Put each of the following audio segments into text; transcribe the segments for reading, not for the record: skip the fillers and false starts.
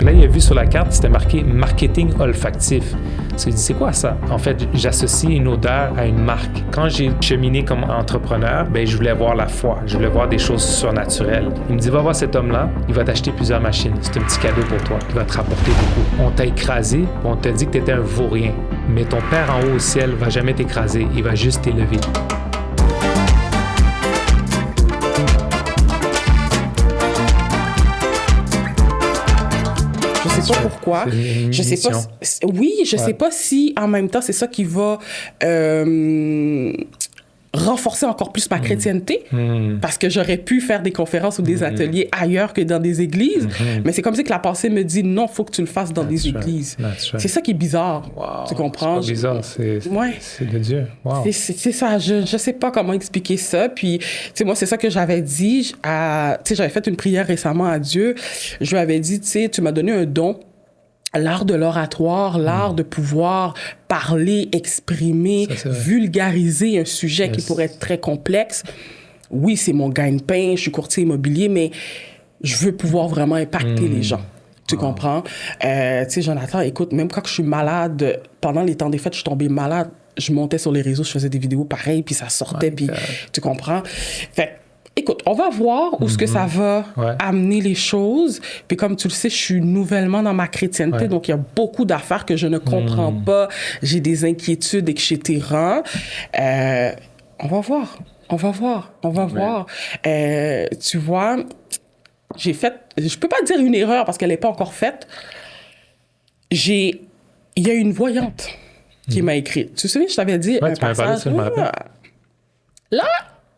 là, il a vu sur la carte, c'était marqué « marketing olfactif ». Il dit, c'est quoi ça? En fait, j'associe une odeur à une marque. Quand j'ai cheminé comme entrepreneur, ben, je voulais voir la foi. Je voulais voir des choses surnaturelles. Il me dit, va voir cet homme-là, il va t'acheter plusieurs machines. C'est un petit cadeau pour toi. Il va te rapporter beaucoup. On t'a écrasé, on t'a dit que t'étais un vaurien. Mais ton Père en haut au ciel va jamais t'écraser. Il va juste t'élever. Je sais pas pourquoi. Je sais pas. Oui, je sais pas si en même temps c'est ça qui va renforcer encore plus ma chrétienté, parce que j'aurais pu faire des conférences ou des ateliers ailleurs que dans des églises, mais c'est comme ça que la pensée me dit non, faut que tu le fasses dans des églises. C'est ça qui est bizarre. Wow. Tu comprends? C'est pas bizarre, c'est de Dieu. Wow. C'est ça, je sais pas comment expliquer ça. Puis, tu sais, moi, c'est ça que j'avais dit. Tu sais, j'avais fait une prière récemment à Dieu. Je lui avais dit, tu sais, tu m'as donné un don. L'art de l'oratoire, l'art de pouvoir parler, exprimer, vulgariser un sujet qui pourrait être très complexe. Oui, c'est mon gagne-pain, je suis courtier immobilier, mais je veux pouvoir vraiment impacter les gens. Tu comprends? Tu sais, Jonathan, écoute, même quand je suis malade, pendant les temps des fêtes, je suis tombée malade, je montais sur les réseaux, je faisais des vidéos pareilles, puis ça sortait, puis tu comprends? Fait écoute, on va voir où ce que ça va amener les choses. Puis comme tu le sais, je suis nouvellement dans ma chrétienté, donc il y a beaucoup d'affaires que je ne comprends pas. J'ai des inquiétudes, etc. On va voir. Tu vois, j'ai fait... Je peux pas dire une erreur parce qu'elle n'est pas encore faite. Il y a une voyante qui m'a écrit. Tu te souviens, je t'avais dit un passage... Là...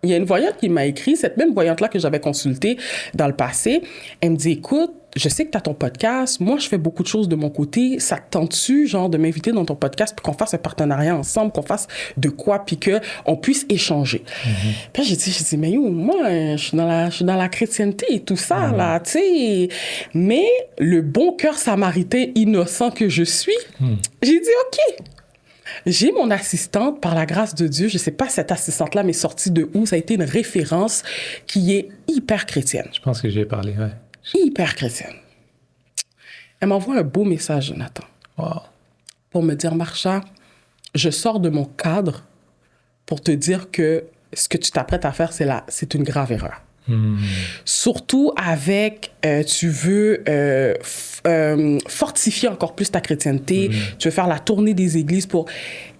Il y a une voyante qui m'a écrit, cette même voyante-là que j'avais consultée dans le passé. Elle me dit, écoute, je sais que tu as ton podcast. Moi, je fais beaucoup de choses de mon côté. Ça te tente-tu, genre, de m'inviter dans ton podcast puis qu'on fasse un partenariat ensemble, qu'on fasse de quoi puis qu'on puisse échanger. Puis j'ai dit, mais yo, moi, je suis dans la chrétienté et tout ça, là, tu sais. Mais le bon cœur samaritain innocent que je suis, j'ai dit, OK. J'ai mon assistante, par la grâce de Dieu, je sais pas cette assistante-là m'est sortie de où, ça a été une référence qui est hyper chrétienne. Je pense que j'ai parlé, Hyper chrétienne. Elle m'envoie un beau message, Jonathan. Wow. Pour me dire, Marsha, je sors de mon cadre pour te dire que ce que tu t'apprêtes à faire, c'est une grave erreur. Surtout avec, tu veux fortifier encore plus ta chrétienté, tu veux faire la tournée des églises pour...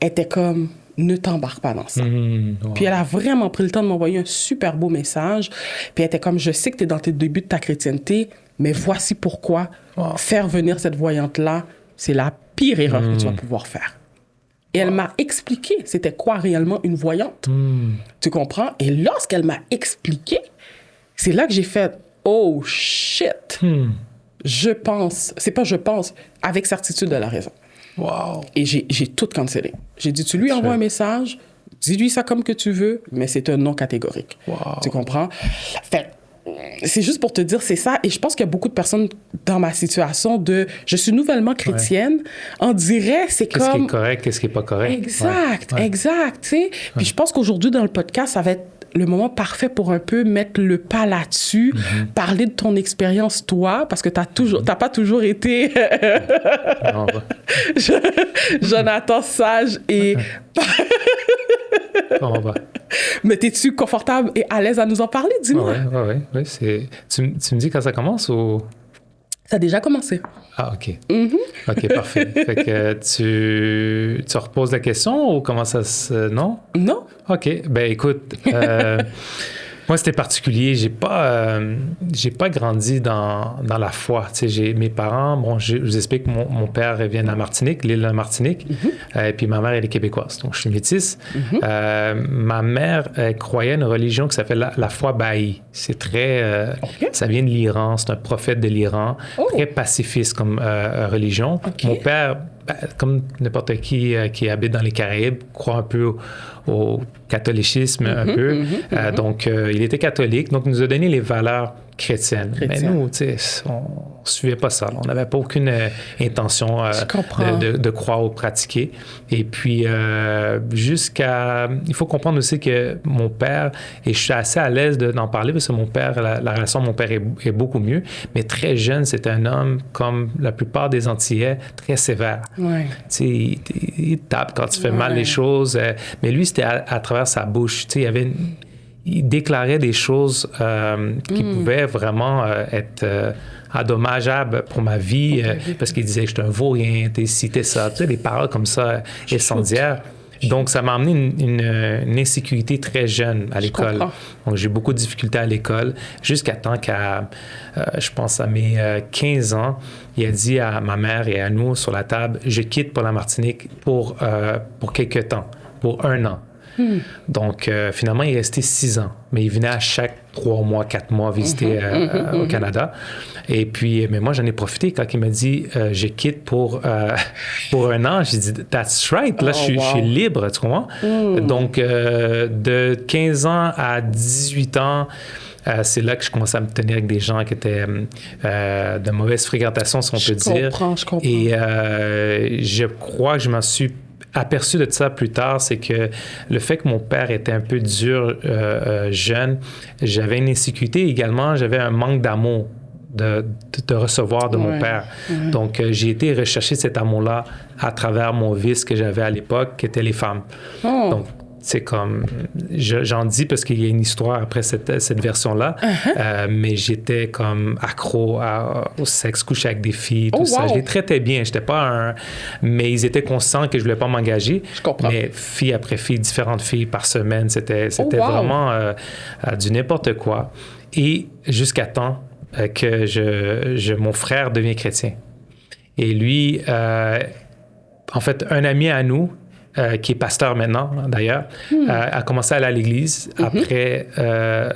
Elle était comme, ne t'embarque pas dans ça. Wow. Puis elle a vraiment pris le temps de m'envoyer un super beau message. Puis elle était comme, je sais que tu es dans tes débuts de ta chrétienté, mais voici pourquoi faire venir cette voyante-là, c'est la pire erreur que tu vas pouvoir faire. Et elle m'a expliqué c'était quoi réellement une voyante. Tu comprends? Et lorsqu'elle m'a expliqué, c'est là que j'ai fait « Oh, shit! Je pense, avec certitude, elle a raison. Wow. Et j'ai tout cancellé. J'ai dit, tu lui envoies un message, dis-lui ça comme que tu veux, mais c'est un non catégorique. Wow. Tu comprends? Fait, c'est juste pour te dire, c'est ça. Et je pense qu'il y a beaucoup de personnes dans ma situation de je suis nouvellement chrétienne. On dirait, c'est qu'est-ce comme... Qu'est-ce qui est correct, qu'est-ce qui n'est pas correct. Exact, tu sais. Puis je pense qu'aujourd'hui, dans le podcast, ça va être le moment parfait pour un peu mettre le pas là-dessus, parler de ton expérience, toi, parce que t'as pas toujours été Jonathan Sage et... Mais t'es-tu confortable et à l'aise à nous en parler? Dis-moi. Oui. Tu me dis quand ça commence ou... Ça a déjà commencé. Ah, OK. OK, parfait. Fait que tu reposes la question ou comment ça se... Non? Non. OK. Ben écoute, moi, c'était particulier. J'ai pas grandi dans la foi. Tu sais, mes parents, bon, je vous explique, mon père vient de la Martinique, l'île de la Martinique, et puis ma mère, elle est québécoise. Donc, je suis métisse. Ma mère croyait à une religion qui s'appelle la foi bahaï. C'est très... ça vient de l'Iran. C'est un prophète de l'Iran. Très pacifiste comme religion. Mon père... comme n'importe qui habite dans les Caraïbes, croit un peu au catholicisme, un peu. Donc, il était catholique. Donc, il nous a donné les valeurs chrétienne. Mais nous, tu sais, on suivait pas ça. On n'avait pas aucune intention de croire ou pratiquer. Et puis, il faut comprendre aussi que mon père, et je suis assez à l'aise d'en parler parce que mon père, la relation de mon père est beaucoup mieux, mais très jeune, c'est un homme, comme la plupart des Antillais, très sévère. Ouais. Tu sais, il tape quand tu fais mal les choses, mais lui, c'était à travers sa bouche. Tu sais, il déclarait des choses qui pouvaient vraiment être dommageables pour ma vie, parce qu'il disait que j'étais un vaurien, t'es ci, t'es ça, tu sais, des paroles comme ça incendiaires. Donc, ça m'a amené une insécurité très jeune à l'école. Donc, j'ai eu beaucoup de difficultés à l'école, jusqu'à temps qu'à, je pense, à mes 15 ans, il a dit à ma mère et à nous sur la table, je quitte pour la Martinique pour quelques temps, pour 1 an. Donc, finalement, il est resté 6 ans. Mais il venait à chaque 3 mois, 4 mois visiter au Canada. Et puis, mais moi, j'en ai profité quand il m'a dit je quitte pour 1 an. J'ai dit that's right. Là, je suis libre, tu comprends? Donc, de 15 ans à 18 ans, c'est là que je commençais à me tenir avec des gens qui étaient de mauvaise fréquentation, si on peut dire. Je comprends. Et je crois que je m'en suis aperçu de ça plus tard, c'est que le fait que mon père était un peu dur jeune, j'avais une insécurité également, j'avais un manque d'amour de recevoir de mon père. Donc, j'ai été rechercher cet amour-là à travers mon vice que j'avais à l'époque, qui était les femmes. Donc, c'est comme, j'en dis parce qu'il y a une histoire après cette version-là, mais j'étais comme accro au sexe, coucher avec des filles, tout ça. Je les traitais bien, j'étais pas mais ils étaient conscients que je voulais pas m'engager. Je comprends. Mais fille après fille, différentes filles par semaine, c'était vraiment du n'importe quoi. Et jusqu'à temps que mon frère devient chrétien. Et lui, en fait, un ami à nous, qui est pasteur maintenant, d'ailleurs, a commencé à aller à l'église. Après,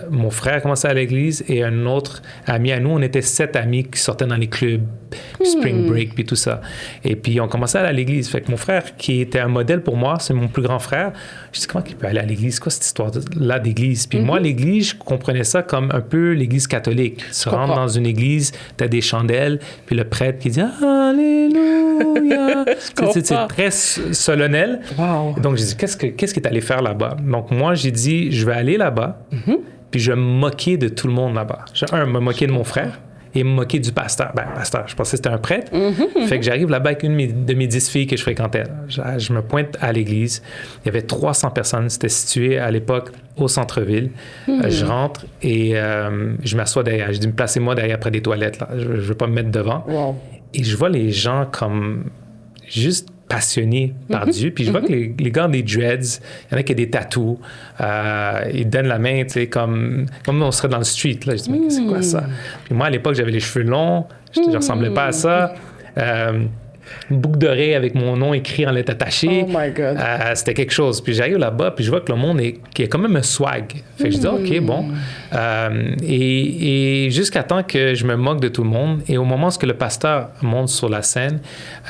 mon frère a commencé à aller à l'église et un autre ami à nous, on était 7 amis qui sortaient dans les clubs, spring break, puis tout ça. Et puis, on commençait à aller à l'église. Fait que mon frère, qui était un modèle pour moi, c'est mon plus grand frère, je dis, comment il peut aller à l'église? Quoi cette histoire-là d'église? Puis moi, l'église, je comprenais ça comme un peu l'église catholique. Tu rentres dans une église, tu as des chandelles, puis le prêtre qui dit « Alléluia! » C'est très solennel. Wow. Donc, j'ai dit, qu'est-ce que tu es allé faire là-bas? Donc, moi, j'ai dit, je vais aller là-bas, puis je vais me moquer de tout le monde là-bas. Me moquer de mon frère et me moquer du pasteur. Pasteur, je pensais que c'était un prêtre. Fait que j'arrive là-bas avec une de mes 10 filles que je fréquentais. Je me pointe à l'église. Il y avait 300 personnes. C'était situé à l'époque au centre-ville. Je rentre et je m'assois derrière. Je dis, placez-moi derrière près des toilettes. Là. Je ne veux pas me mettre devant. Wow. Et je vois les gens comme juste passionnés par Dieu. Puis je vois que les gars ont des dreads, il y en a qui ont des tatous, ils donnent la main, tu sais, comme on serait dans le street. Là. Je dis, mais c'est quoi ça? Puis moi, à l'époque, j'avais les cheveux longs, je ne ressemblais pas à ça. Une boucle d'oreille avec mon nom écrit en lettres attachées. Oh my God. C'était quelque chose. Puis j'arrive là-bas, puis je vois que le monde il y a quand même un swag. Fait que je dis, OK, bon. Et jusqu'à temps que je me moque de tout le monde. Et au moment où le pasteur monte sur la scène,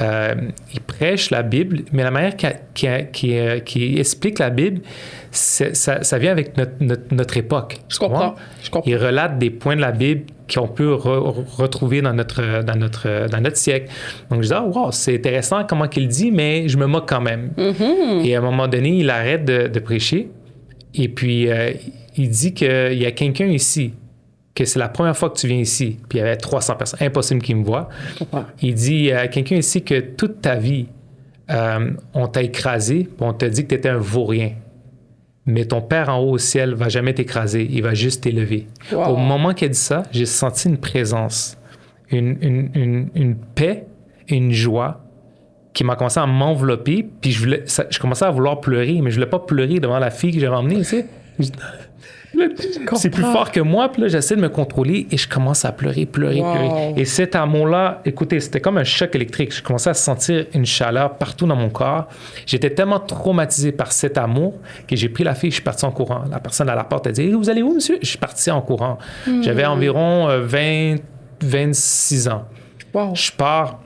il prêche la Bible, mais la manière qui explique la Bible, ça vient avec notre époque. Je comprends. Il relate des points de la Bible qu'on peut retrouver dans notre siècle. Donc, je dis, wow, c'est intéressant comment qu'il dit, mais je me moque quand même. Et à un moment donné, il arrête de prêcher. Et puis, il dit qu'il y a quelqu'un ici, que c'est la première fois que tu viens ici. Puis, il y avait 300 personnes. Impossible qu'il me voie. Il dit, il y a quelqu'un ici que toute ta vie, on t'a écrasé, puis on t'a dit que tu étais un vaurien. Mais ton Père en haut au ciel va jamais t'écraser, il va juste t'élever. Wow. Au moment qu'il a dit ça, j'ai senti une présence, une paix, une joie qui m'a commencé à m'envelopper, puis je commençais à vouloir pleurer, mais je voulais pas pleurer devant la fille que j'avais emmenée, tu sais. C'est plus fort que moi, puis là, j'essaie de me contrôler et je commence à pleurer. Et cet amour-là, écoutez, c'était comme un choc électrique. Je commençais à sentir une chaleur partout dans mon corps. J'étais tellement traumatisé par cet amour que j'ai pris la fille, je suis parti en courant. La personne à la porte a dit, vous allez où, monsieur? Je suis parti en courant. J'avais environ 26 ans. Wow. Je pars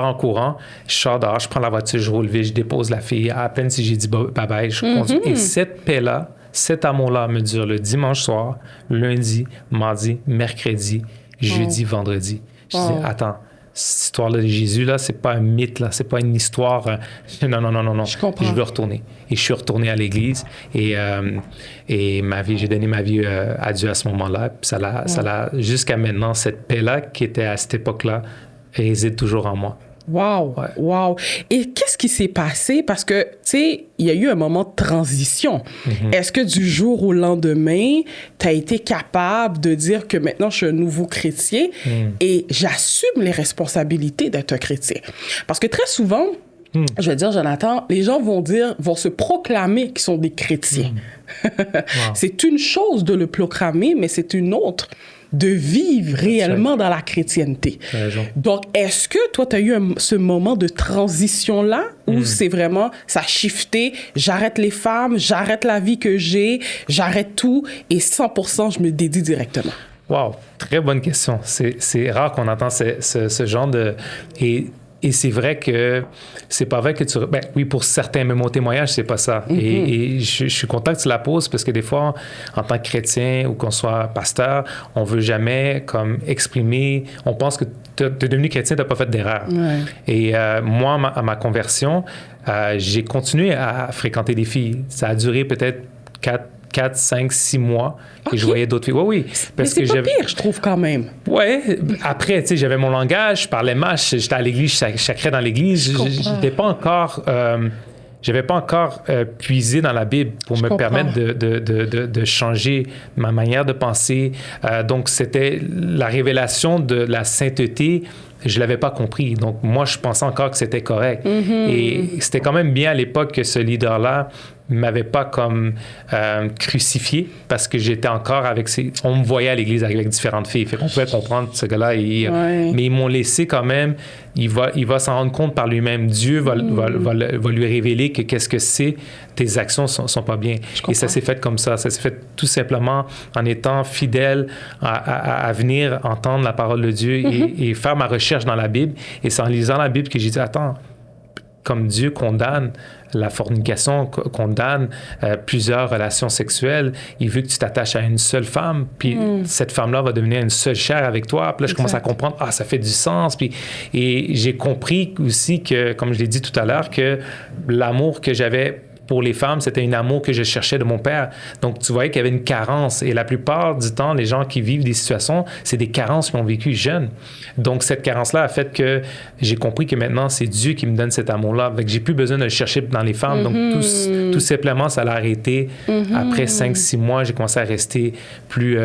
en courant, je sors dehors, je prends la voiture, je roule vite, je dépose la fille. À peine si j'ai dit bye-bye, je conduis. Et cette paix-là, cet amour-là me dure le dimanche soir, lundi, mardi, mercredi, jeudi, vendredi. Je dis, attends, cette histoire-là de Jésus, là, c'est pas un mythe, là, c'est pas une histoire. Non. Je comprends. Je veux retourner. Et je suis retourné à l'église et j'ai donné ma vie à Dieu à ce moment-là. Puis ça l'a, jusqu'à maintenant, cette paix-là qui était à cette époque-là, réside toujours en moi. Wow, Ouais. wow. Et qu'est-ce qui s'est passé? Parce que, tu sais, il y a eu un moment de transition. Est-ce que du jour au lendemain, tu as été capable de dire que maintenant, je suis un nouveau chrétien et j'assume les responsabilités d'être un chrétien? Parce que très souvent, je vais dire, Jonathan, les gens vont se proclamer qu'ils sont des chrétiens. Wow. C'est une chose de le proclamer, mais c'est une autre de vivre réellement dans la chrétienté. T'as raison. Donc, est-ce que toi, tu as eu ce moment de transition-là où c'est vraiment, ça a shifté, j'arrête les femmes, j'arrête la vie que j'ai, j'arrête tout et 100%, je me dédie directement? Wow, très bonne question. C'est rare qu'on entend ce genre de... Et c'est vrai que c'est pas vrai que tu... Ben, oui, pour certains, même mon témoignage, c'est pas ça. Et je suis content que tu la poses parce que des fois, en tant que chrétien ou qu'on soit pasteur, on veut jamais comme exprimer... On pense que t'es devenu chrétien, t'as pas fait d'erreur. Ouais. Et moi, à ma conversion, j'ai continué à fréquenter des filles. Ça a duré peut-être 4, 5, 6 mois que je voyais d'autres filles. Oui. Mais c'est pas pire, je trouve, quand même. Ouais. Après, tu sais, j'avais mon langage, je parlais mâche, j'étais à l'église, je sacrais dans l'église. J'étais pas encore... j'avais pas encore puisé dans la Bible pour me permettre de changer ma manière de penser. Donc, c'était la révélation de la sainteté. Je l'avais pas compris. Donc, moi, je pensais encore que c'était correct. Et c'était quand même bien à l'époque que ce leader-là m'avait pas comme crucifié parce que j'étais encore avec on me voyait à l'église avec différentes filles. Fait qu'on pouvait comprendre ce gars-là. Mais ils m'ont laissé quand même. Il va s'en rendre compte par lui-même. Dieu va lui révéler que qu'est-ce que c'est. Tes actions sont pas bien. Et ça s'est fait comme ça. Ça s'est fait tout simplement en étant fidèle à venir entendre la parole de Dieu et faire ma recherche dans la Bible. Et c'est en lisant la Bible que j'ai dit, attends, comme Dieu condamne la fornication, condamne plusieurs relations sexuelles, il veut que tu t'attaches à une seule femme, puis cette femme-là va devenir une seule chair avec toi. Puis là, je commence à comprendre, ça fait du sens. Et j'ai compris aussi que, comme je l'ai dit tout à l'heure, que l'amour que j'avais pour les femmes, c'était un amour que je cherchais de mon père. Donc, tu voyais qu'il y avait une carence. Et la plupart du temps, les gens qui vivent des situations, c'est des carences qu'ils ont vécues jeunes. Donc, cette carence-là a fait que j'ai compris que maintenant, c'est Dieu qui me donne cet amour-là. Fait que j'ai plus besoin de le chercher dans les femmes. Donc, tout simplement, ça l'a arrêté. Après 5-6 mois, j'ai commencé à rester plus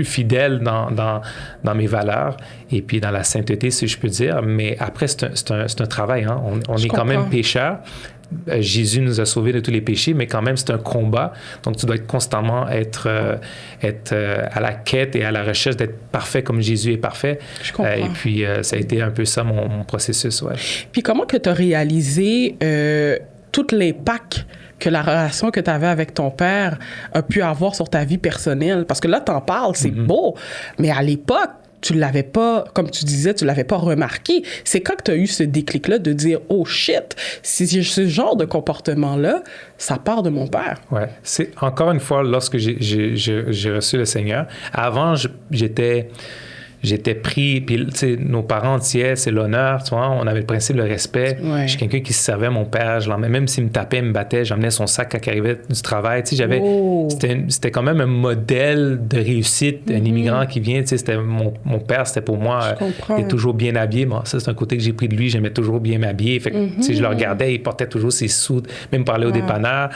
fidèle dans mes valeurs et puis dans la sainteté, si je peux dire. Mais après, c'est un travail. Hein? On est quand même pécheurs. Jésus nous a sauvés de tous les péchés, mais quand même, c'est un combat. Donc, tu dois constamment être à la quête et à la recherche d'être parfait comme Jésus est parfait. Je comprends. Et puis, ça a été un peu ça, mon processus, ouais. Puis, comment que tu as réalisé tout l'impact que la relation que tu avais avec ton père a pu avoir sur ta vie personnelle? Parce que là, tu en parles, c'est beau, mais à l'époque, tu l'avais pas, comme tu disais, tu l'avais pas remarqué. C'est quand que tu as eu ce déclic-là de dire « Oh shit, si j'ai ce genre de comportement-là, ça part de mon père. » Ouais. C'est encore une fois, lorsque j'ai reçu le Seigneur, avant, j'étais pris, puis tu sais, nos parents disaient, c'est l'honneur, tu vois, on avait le principe de respect. Ouais. J'ai quelqu'un qui se servait à mon père, je l'emmenais, même s'il me tapait, me battait, j'emmenais son sac quand il arrivait du travail, tu sais, c'était quand même un modèle de réussite, un immigrant qui vient, tu sais, c'était mon père, c'était pour moi, il était toujours bien habillé, bon, ça c'est un côté que j'ai pris de lui, j'aimais toujours bien m'habiller, fait que, tu sais, je le regardais, il portait toujours ses soudes, même parler au dépanneur.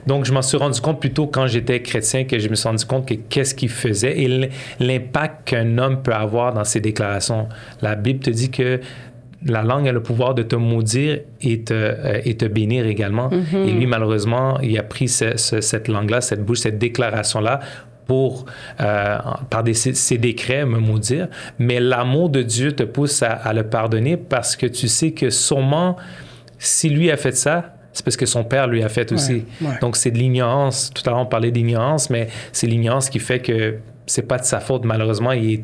Donc, je m'en suis rendu compte plutôt quand j'étais chrétien que je me suis rendu compte que qu'est-ce qu'il faisait et l'impact qu'un homme peut avoir dans ses déclarations. La Bible te dit que la langue a le pouvoir de te maudire et te bénir également. Et lui, malheureusement, il a pris cette langue-là, cette bouche, cette déclaration-là pour, par ses décrets, me maudire. Mais l'amour de Dieu te pousse à le pardonner parce que tu sais que sûrement, si lui a fait ça, c'est parce que son père lui a fait aussi. Ouais. Donc, c'est de l'ignorance. Tout à l'heure, on parlait d'ignorance, mais c'est l'ignorance qui fait que c'est pas de sa faute. Malheureusement, il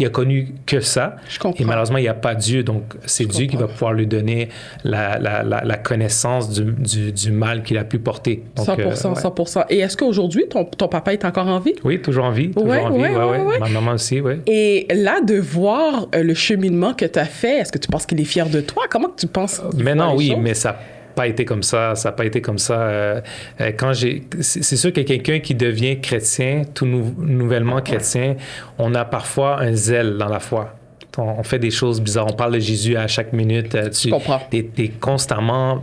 a connu que ça. Je comprends. Et malheureusement, il n'y a pas Dieu. Donc, c'est Dieu qui va pouvoir lui donner la connaissance du mal qu'il a pu porter. Donc, 100%, 100%. Et est-ce qu'aujourd'hui, ton papa est encore en vie? Oui, toujours en vie. Toujours en vie, ouais. Ma maman aussi, oui. Et là, de voir le cheminement que tu as fait, est-ce que tu penses qu'il est fier de toi? Comment tu penses qu'il voit Maintenant, les oui, choses? mais ça n'a pas été comme ça. Ça n'a pas été comme ça. C'est sûr que quelqu'un qui devient chrétien, tout nouvellement chrétien, on a parfois un zèle dans la foi. On fait des choses bizarres. On parle de Jésus à chaque minute. Je comprends. Tu es constamment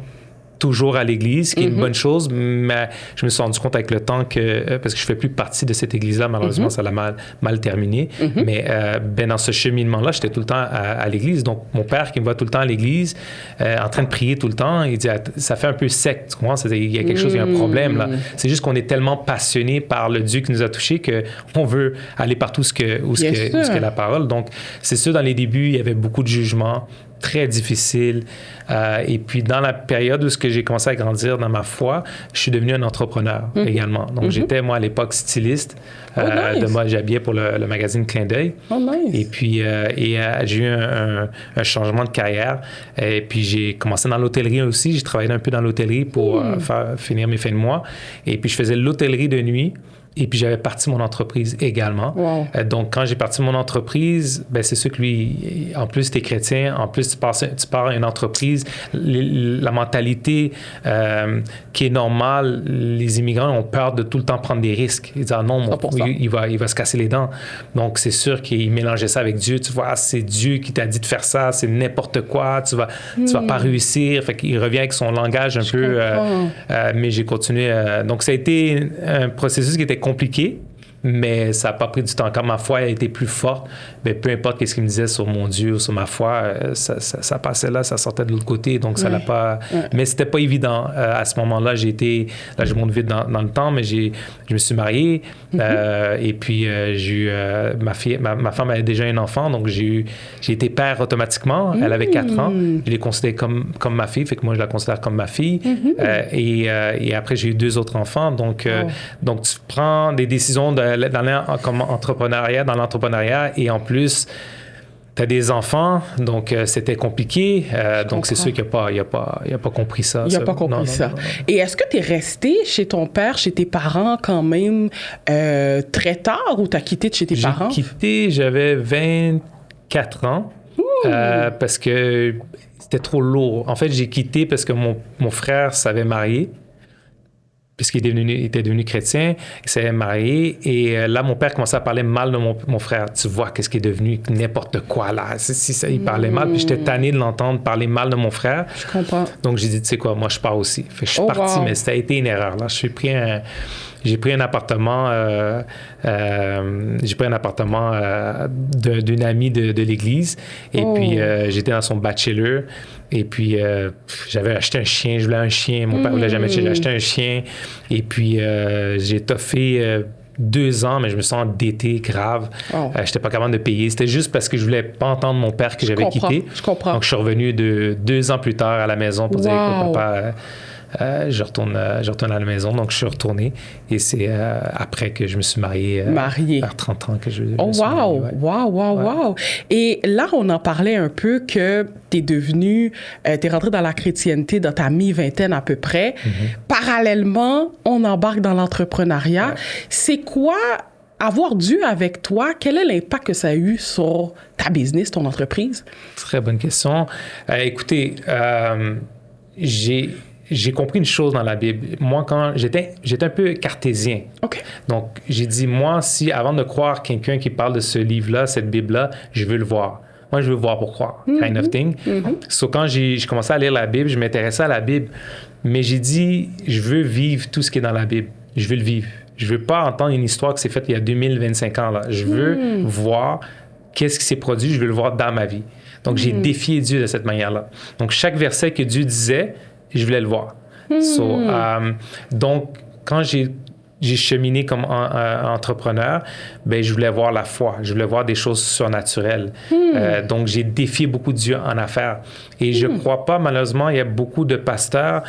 toujours à l'église, ce qui est une bonne chose, mais je me suis rendu compte avec le temps que, parce que je fais plus partie de cette église-là, malheureusement, ça l'a mal terminé, mais dans ce cheminement-là, j'étais tout le temps à l'église. Donc, mon père qui me voit tout le temps à l'église, en train de prier tout le temps, il dit, ça fait un peu sec, tu comprends? Il y a quelque chose, il y a un problème, là. C'est juste qu'on est tellement passionné par le Dieu qui nous a touchés qu'on veut aller partout où ce qu'est la parole. Donc, c'est sûr, dans les débuts, il y avait beaucoup de jugements, très difficile. Et puis, dans la période où j'ai commencé à grandir dans ma foi, je suis devenu un entrepreneur également. Donc, j'étais, moi, à l'époque, styliste. Nice. Moi, j'habillais pour le magazine Clin d'œil. Oh, nice. Et puis, j'ai eu un changement de carrière. Et puis, j'ai commencé dans l'hôtellerie aussi. J'ai travaillé un peu dans l'hôtellerie pour finir mes fins de mois. Et puis, je faisais l'hôtellerie de nuit. Et puis, j'avais parti mon entreprise également. Wow. Donc, quand j'ai parti mon entreprise, c'est sûr que lui, en plus, tu es chrétien, en plus, tu pars à une entreprise. La mentalité qui est normale, les immigrants ont peur de tout le temps prendre des risques. Ils disent, non, il va se casser les dents. Donc, c'est sûr qu'il mélangeait ça avec Dieu. Tu vois, c'est Dieu qui t'a dit de faire ça, c'est n'importe quoi, tu vas pas réussir. Fait qu'il revient avec son langage un peu... mais j'ai continué. Donc, ça a été un processus qui était compliqué, mais ça n'a pas pris du temps. Quand ma foi a été plus forte, peu importe ce qu'il me disait sur mon Dieu ou sur ma foi, ça passait là, ça sortait de l'autre côté. Donc, ça l'a pas... Mais c'était pas évident. À ce moment-là, là, je monte vite dans le temps, mais je me suis marié. Et puis, j'ai eu... ma femme avait déjà un enfant, donc j'ai été père automatiquement. Elle avait 4 ans. Je l'ai considérée comme ma fille, fait que moi, je la considère comme ma fille. Et après, j'ai eu 2 autres enfants. Donc, tu prends des décisions dans l'entrepreneuriat et en plus, tu as des enfants, donc c'était compliqué. Donc, c'est sûr qu'il n'a pas compris ça. Il n'a pas compris ça. Non. Et est-ce que tu es resté chez ton père, chez tes parents quand même très tard ou tu as quitté de chez tes parents? J'ai quitté, j'avais 24 ans parce que c'était trop lourd. En fait, j'ai quitté parce que mon frère s'avait marié. Puisqu'il était devenu chrétien, il s'est marié, et là, mon père commençait à parler mal de mon frère. Tu vois, qu'est-ce qu'il est devenu, n'importe quoi, là. Il parlait mal, puis j'étais tanné de l'entendre parler mal de mon frère. Je comprends. Donc, j'ai dit, tu sais quoi, moi, je pars aussi. Fait que je suis parti, mais ça a été une erreur, là. J'ai pris un appartement, d'une amie de l'église, et puis j'étais dans son bachelor, et puis j'avais acheté un chien, je voulais un chien, mon père voulait jamais, j'ai acheté un chien, et puis j'ai toffé 2 ans, mais je me sens endetté grave. J'étais pas capable de payer. C'était juste parce que je voulais pas entendre mon père que j'avais quitté. Je comprends. Donc, je suis revenu 2 ans plus tard à la maison pour dire que papa... je retourne à la maison, donc je suis retourné. Et c'est après que je me suis marié. Vers 30 ans que je me suis marié. Wow. Et là, on en parlait un peu que t'es rentré dans la chrétienté dans ta mi-vingtaine à peu près. Parallèlement, on embarque dans l'entrepreneuriat. C'est quoi avoir Dieu avec toi? Quel est l'impact que ça a eu sur ta business, ton entreprise? Très bonne question. Écoutez, j'ai compris une chose dans la Bible. Moi, quand j'étais un peu cartésien. OK. Donc, j'ai dit, moi, avant de croire quelqu'un qui parle de ce livre-là, cette Bible-là, je veux le voir. Moi, je veux voir pour croire, kind of thing. So, quand j'ai commencé à lire la Bible, je m'intéressais à la Bible, mais j'ai dit, je veux vivre tout ce qui est dans la Bible. Je veux le vivre. Je veux pas entendre une histoire qui s'est faite il y a 2025 ans. Là. Je veux voir qu'est-ce qui s'est produit, je veux le voir dans ma vie. Donc, j'ai défié Dieu de cette manière-là. Donc, chaque verset que Dieu disait, je voulais le voir. Donc, quand j'ai cheminé comme entrepreneur, je voulais voir la foi. Je voulais voir des choses surnaturelles. Donc, j'ai défié beaucoup de Dieu en affaires. Et je ne crois pas, malheureusement, il y a beaucoup de pasteurs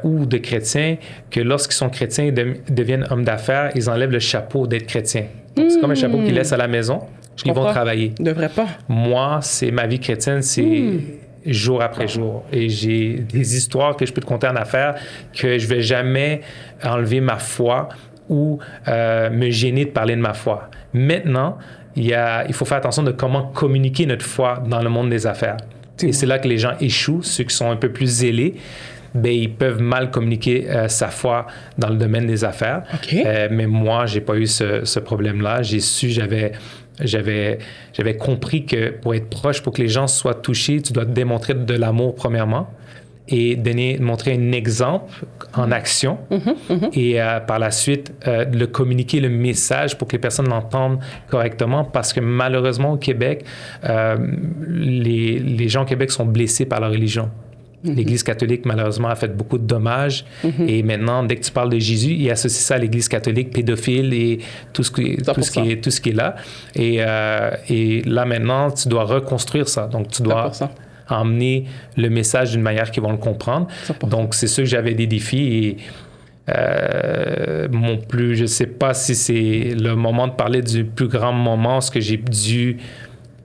ou de chrétiens que lorsqu'ils sont chrétiens, ils deviennent hommes d'affaires, ils enlèvent le chapeau d'être chrétien. Donc, c'est comme un chapeau qu'ils laissent à la maison. Ils vont travailler. Ne devrait pas. Moi, c'est ma vie chrétienne, c'est jour après jour. Et j'ai des histoires que je peux te conter en affaires que je vais jamais enlever ma foi ou me gêner de parler de ma foi. Maintenant, il faut faire attention de comment communiquer notre foi dans le monde des affaires. Et c'est là que les gens échouent, ceux qui sont un peu plus zélés. Ben, ils peuvent mal communiquer sa foi dans le domaine des affaires. Okay. Mais moi, j'ai pas eu ce problème-là. J'ai su, j'avais compris que pour être proche, pour que les gens soient touchés, tu dois démontrer de l'amour premièrement et montrer un exemple en action et par la suite communiquer le message pour que les personnes l'entendent correctement parce que malheureusement au Québec, les gens au Québec sont blessés par la religion. L'Église catholique, malheureusement, a fait beaucoup de dommages. Et maintenant, dès que tu parles de Jésus, il associe ça à l'Église catholique, pédophile et tout ce qui est là. Et là, maintenant, tu dois reconstruire ça. Donc, tu dois emmener le message d'une manière qu'ils vont le comprendre. 100%. Donc, c'est sûr que j'avais des défis. Et je ne sais pas si c'est le moment de parler du plus grand moment, ce que j'ai dû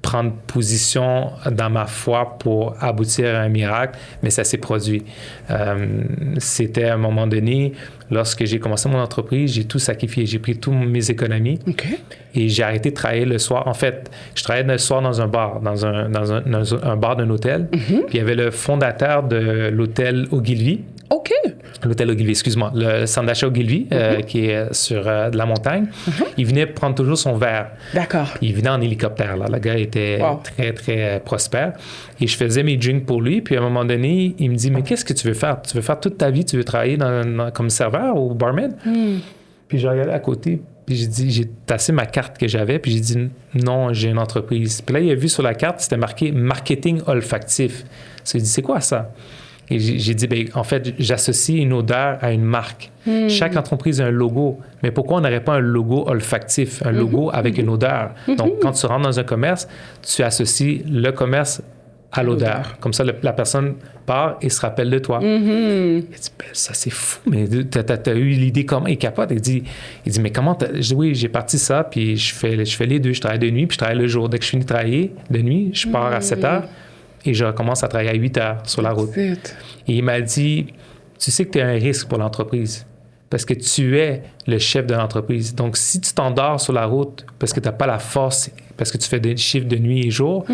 prendre position dans ma foi pour aboutir à un miracle, mais ça s'est produit. C'était à un moment donné, lorsque j'ai commencé mon entreprise, j'ai tout sacrifié. J'ai pris toutes mes économies et j'ai arrêté de travailler le soir. En fait, je travaillais le soir dans un bar, dans un bar d'un hôtel. Puis il y avait le fondateur de l'hôtel Ogilvy. OK. L'hôtel Ogilvy, excuse-moi. Le centre d'achat Ogilvy, qui est sur de la montagne. Il venait prendre toujours son verre. D'accord. Il venait en hélicoptère. Là. Le gars était très, très prospère. Et je faisais mes drinks pour lui. Puis à un moment donné, il me dit, mais qu'est-ce que tu veux faire? Tu veux faire toute ta vie? Tu veux travailler comme serveur ou barman? Puis j'ai regardé à côté. Puis j'ai tassé ma carte que j'avais. Puis j'ai dit, non, j'ai une entreprise. Puis là, il a vu sur la carte, c'était marqué « marketing olfactif ». Il dit, c'est quoi ça? Et j'ai dit, bien, en fait, j'associe une odeur à une marque. Chaque entreprise a un logo. Mais pourquoi on n'aurait pas un logo olfactif, un logo avec une odeur? Donc, quand tu rentres dans un commerce, tu associes le commerce à l'odeur. Comme ça, la personne part et se rappelle de toi. Il dit, ben, ça, c'est fou, mais t'as eu l'idée comment? Il capote. Il dit, mais comment Je dis, oui, j'ai parti ça, puis je fais les deux. Je travaille de nuit, puis je travaille le jour. Dès que je finis de travailler de nuit, je pars à 7 heures. Et je recommence à travailler à 8 heures sur la route. Et il m'a dit, tu sais que tu es un risque pour l'entreprise parce que tu es le chef de l'entreprise. Donc, si tu t'endors sur la route parce que tu n'as pas la force, parce que tu fais des chiffres de nuit et jour,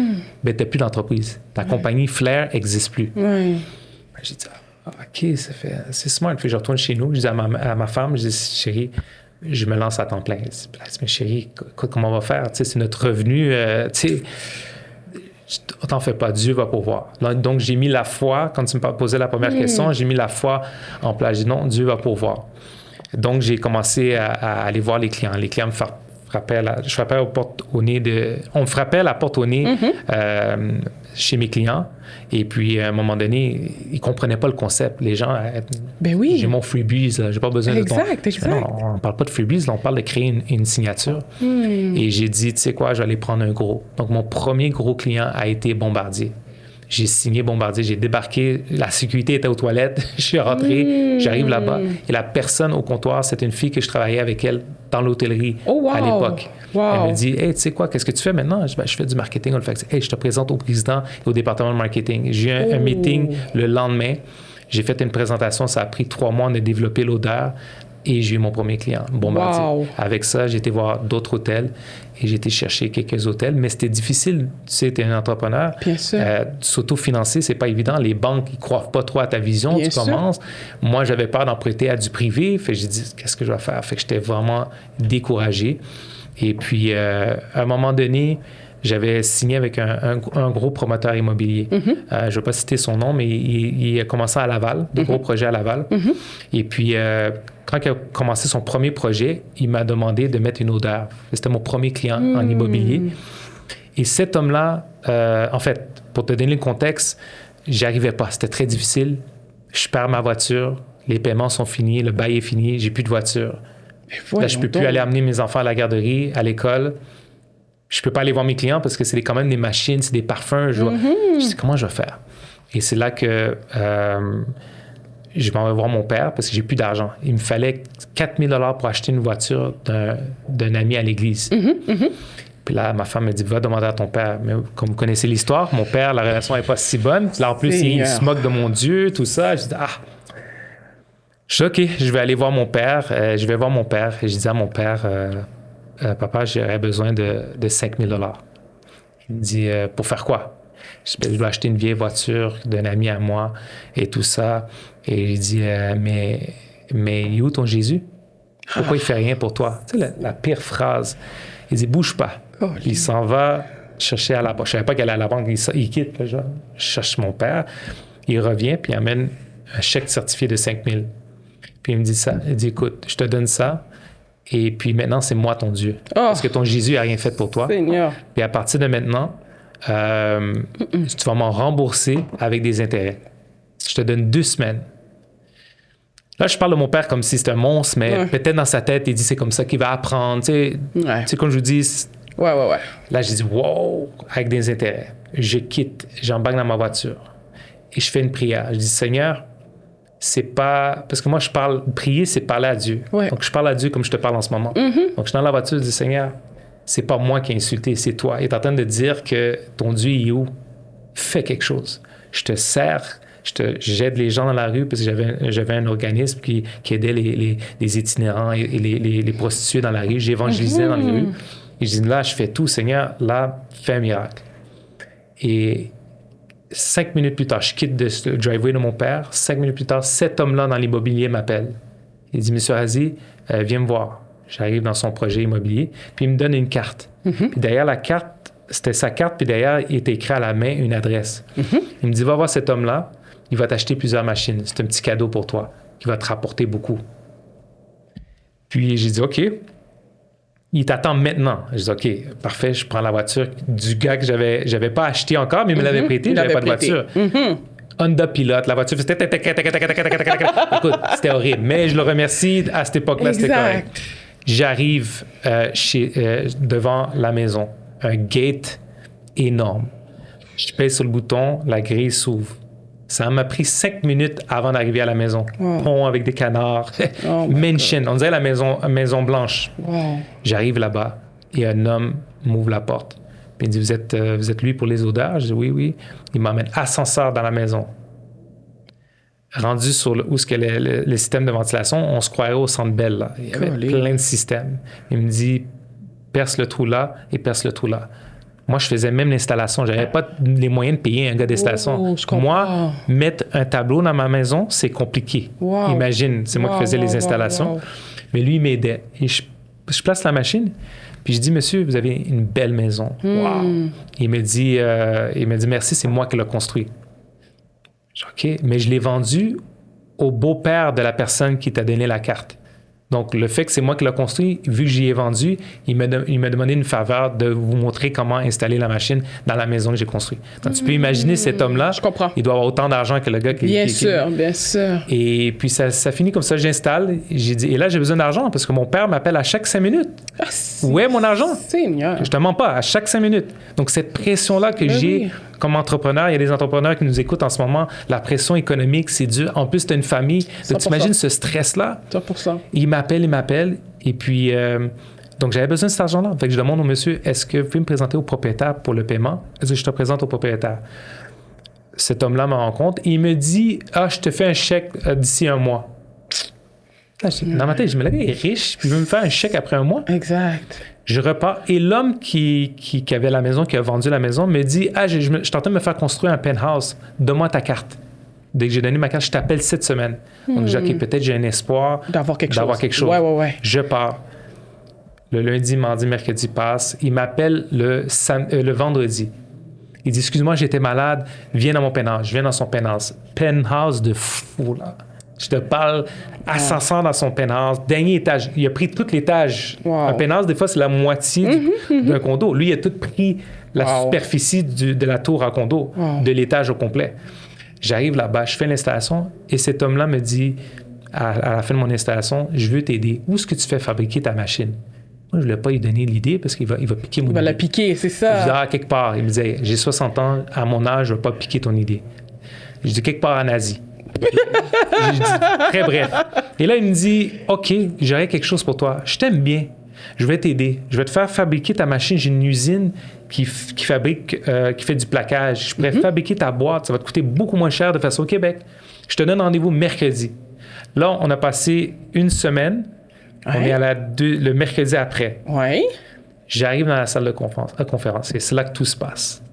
ben, tu n'as plus d'entreprise. Ta compagnie Flair n'existe plus. J'ai dit, OK, c'est smart. Puis je retourne chez nous, je dis à ma femme, je dis, chérie, je me lance à temps plein. Elle dit, mais chérie, comment on va faire? Tu sais, c'est notre revenu, tu sais. T'en fais pas, Dieu va pourvoir. Donc, j'ai mis la foi, quand tu me posais la première question, j'ai mis la foi en place. J'ai dit non, Dieu va pourvoir. Donc, j'ai commencé à aller voir les clients. Les clients me frappaient on me frappait à la porte au nez chez mes clients. Et puis, à un moment donné, ils ne comprenaient pas le concept. Les gens, ben oui. J'ai mon freebies, là, j'ai pas besoin de ton... Exact. Non, on ne parle pas de freebies, là, on parle de créer une signature. Et j'ai dit, tu sais quoi, je vais aller prendre un gros. Donc, mon premier gros client a été Bombardier. J'ai signé Bombardier, j'ai débarqué, la sécurité était aux toilettes, je suis rentré, j'arrive là-bas. Et la personne au comptoir, c'était une fille que je travaillais avec elle dans l'hôtellerie à l'époque. Elle me dit, hey, tu sais quoi, qu'est-ce que tu fais maintenant? Je dis, je fais du marketing olfactif. Hey, je te présente au président et au département de marketing. J'ai eu un meeting le lendemain. J'ai fait une présentation, ça a pris 3 mois de développer l'odeur. Et j'ai eu mon premier client, Bombardier. Avec ça, j'ai été voir d'autres hôtels et j'ai été chercher quelques hôtels. Mais c'était difficile. Tu sais, tu es un entrepreneur. Bien sûr. S'autofinancer, c'est pas évident. Les banques, ils croient pas trop à ta vision. Bien sûr. Commences. Moi, j'avais peur d'emprunter à du privé. Fait que j'ai dit, qu'est-ce que je vais faire? Fait que j'étais vraiment découragé. Et puis, à un moment donné, j'avais signé avec un gros promoteur immobilier. Je ne vais pas citer son nom, mais il a commencé à Laval, des gros projets à Laval. Et puis, quand il a commencé son premier projet, il m'a demandé de mettre une odeur. C'était mon premier client en immobilier. Et cet homme-là, en fait, pour te donner le contexte, j'y arrivais pas. C'était très difficile. Je perds ma voiture, les paiements sont finis, le bail est fini, j'ai plus de voiture. Là, je ne peux plus aller amener mes enfants à la garderie, à l'école. Je ne peux pas aller voir mes clients parce que c'est quand même des machines, c'est des parfums. Je dis, comment je vais faire? Et c'est là que je m'en vais voir mon père parce que j'ai plus d'argent. Il me fallait 4 000 $ pour acheter une voiture d'un ami à l'église. Puis là, ma femme me dit, va demander à ton père. Mais comme vous connaissez l'histoire, mon père, la relation n'est pas si bonne. Là, en plus, il se moque de mon Dieu, tout ça. Je dis, Je dis, OK, je vais aller voir mon père. Je vais voir mon père. Et je dis à mon père, papa, j'aurais besoin de 5 000 $. Il me dit, pour faire quoi? Je dis, je dois acheter une vieille voiture d'un ami à moi et tout ça. Et il dit, mais il est où ton Jésus? Pourquoi il fait rien pour toi? Tu sais, la pire phrase. Il dit, bouge pas. Il s'en va chercher à la banque. Je savais pas qu'elle allait à la banque. Il quitte, là, genre. Je cherche mon père. Il revient, puis il amène un chèque certifié de 5 000. Puis il me dit ça. Il dit, écoute, je te donne ça. Et puis maintenant, c'est moi ton Dieu. Parce que ton Jésus n'a rien fait pour toi. Seigneur. Puis à partir de maintenant, tu vas m'en rembourser avec des intérêts. Je te donne 2 semaines. Là, je parle de mon père comme si c'était un monstre, mais peut-être dans sa tête, il dit c'est comme ça qu'il va apprendre. Tu sais, comme je vous dis. Ouais. Là, j'ai dit wow, avec des intérêts. Je quitte, j'embarque dans ma voiture et je fais une prière. Je dis Seigneur, c'est pas. Parce que moi, je parle. Prier, c'est parler à Dieu. Ouais. Donc, je parle à Dieu comme je te parle en ce moment. Donc, je suis dans la voiture, je dis Seigneur, c'est pas moi qui ai insulté, c'est toi. Il est en train de dire que ton Dieu est où? Fais quelque chose. Je te sers. J'aide les gens dans la rue parce que j'avais un organisme qui aidait les itinérants et les prostituées dans la rue. J'évangélisais dans les rues. Et je dis, là, je fais tout, Seigneur, là, fais un miracle. Et 5 minutes plus tard, je quitte le driveway de mon père. 5 minutes plus tard, cet homme-là dans l'immobilier m'appelle. Il dit, Monsieur Azi, viens me voir. J'arrive dans son projet immobilier. Puis il me donne une carte. Puis derrière la carte, c'était sa carte, puis derrière, il était écrit à la main une adresse. Il me dit, va voir cet homme-là. Il va t'acheter plusieurs machines. C'est un petit cadeau pour toi qui va te rapporter beaucoup. Puis j'ai dit, OK. Il t'attend maintenant. J'ai dit, OK, parfait, je prends la voiture du gars que j'avais pas acheté encore, mais il me l'avait prêté, j'avais pas de voiture. Honda Pilot, la voiture faisait... Écoute, c'était horrible. Mais je le remercie, à cette époque-là, c'était correct. J'arrive devant la maison. Un gate énorme. Je pèse sur le bouton, la grille s'ouvre. Ça m'a pris 5 minutes avant d'arriver à la maison. Pont avec des canards. Mansion. On dirait la maison blanche. J'arrive là-bas et un homme m'ouvre la porte. Puis il dit, vous êtes lui pour les odeurs? Je dis, oui. Il m'emmène ascenseur dans la maison. Rendu sur où est-ce que le système de ventilation, on se croirait au Centre Bell. Là. Il y avait plein de systèmes. Il me dit, perce le trou là et perce le trou là. Moi, je faisais même l'installation. Je n'avais pas les moyens de payer un gars d'installation. Moi, mettre un tableau dans ma maison, c'est compliqué. Imagine, c'est moi qui faisais les installations. Mais lui, il m'aidait. Et je place la machine, puis je dis, monsieur, vous avez une belle maison. Il me dit, merci, c'est moi qui l'ai construit. Je dis, OK, mais je l'ai vendu au beau-père de la personne qui t'a donné la carte. Donc, le fait que c'est moi qui l'ai construit, vu que j'y ai vendu, il m'a demandé une faveur de vous montrer comment installer la machine dans la maison que j'ai construite. Donc, tu peux imaginer cet homme-là, il doit avoir autant d'argent que le gars qui... Bien sûr. Et puis, ça finit comme ça, j'installe. J'ai dit, et là, j'ai besoin d'argent parce que mon père m'appelle à chaque 5 minutes. Où est mon argent? Seigneur. Je te mens pas, à chaque 5 minutes. Donc, cette pression-là que j'ai comme entrepreneur, il y a des entrepreneurs qui nous écoutent en ce moment, la pression économique, c'est dur. En plus, tu as une famille. Donc, tu imagines ce stress-là. 100%. Il m'appelle. Et puis, donc, j'avais besoin de cet argent-là. Fait que je demande au monsieur, est-ce que vous pouvez me présenter au propriétaire pour le paiement? Est-ce que je te présente au propriétaire? Cet homme-là me rencontre. Il me dit, je te fais un chèque d'ici 1 mois. Là, dans ma tête, je me dis, le gars est riche, puis il veut me faire un chèque après 1 mois. Exact. Je repars. Et l'homme qui avait la maison, qui a vendu la maison, me dit, je suis en train de me faire construire un penthouse. Donne-moi ta carte. Dès que j'ai donné ma carte, je t'appelle cette semaine. Donc, je dis, OK, peut-être j'ai un espoir d'avoir quelque chose. Ouais. Je pars. Le lundi, mardi, mercredi passe. Il m'appelle le vendredi. Il dit, excuse-moi, j'étais malade. Viens dans mon penthouse. Je viens dans son penthouse. Penthouse de fou, là. Je te parle ascenseur dans son penthouse, dernier étage. Il a pris tout l'étage. Un penthouse, des fois, c'est la moitié d'un condo. Lui, il a tout pris la superficie de la tour à condo, de l'étage au complet. J'arrive là-bas, je fais l'installation et cet homme-là me dit, à la fin de mon installation, je veux t'aider. Où est-ce que tu fais fabriquer ta machine? Moi, je ne voulais pas lui donner l'idée parce qu'il va piquer mon idée. Il va la piquer, c'est ça. Je dis, quelque part. Il me disait, j'ai 60 ans, à mon âge, je ne vais pas piquer ton idée. Je dis, quelque part en Asie. J'ai dit très bref. Et là, il me dit, OK, j'aurais quelque chose pour toi. Je t'aime bien. Je vais t'aider. Je vais te faire fabriquer ta machine. J'ai une usine qui fabrique, qui fait du plaquage. Je pourrais fabriquer ta boîte. Ça va te coûter beaucoup moins cher de faire ça au Québec. Je te donne rendez-vous mercredi. Là, on a passé une semaine. On est à le mercredi après. Oui. J'arrive dans la salle de conférence et c'est là que tout se passe.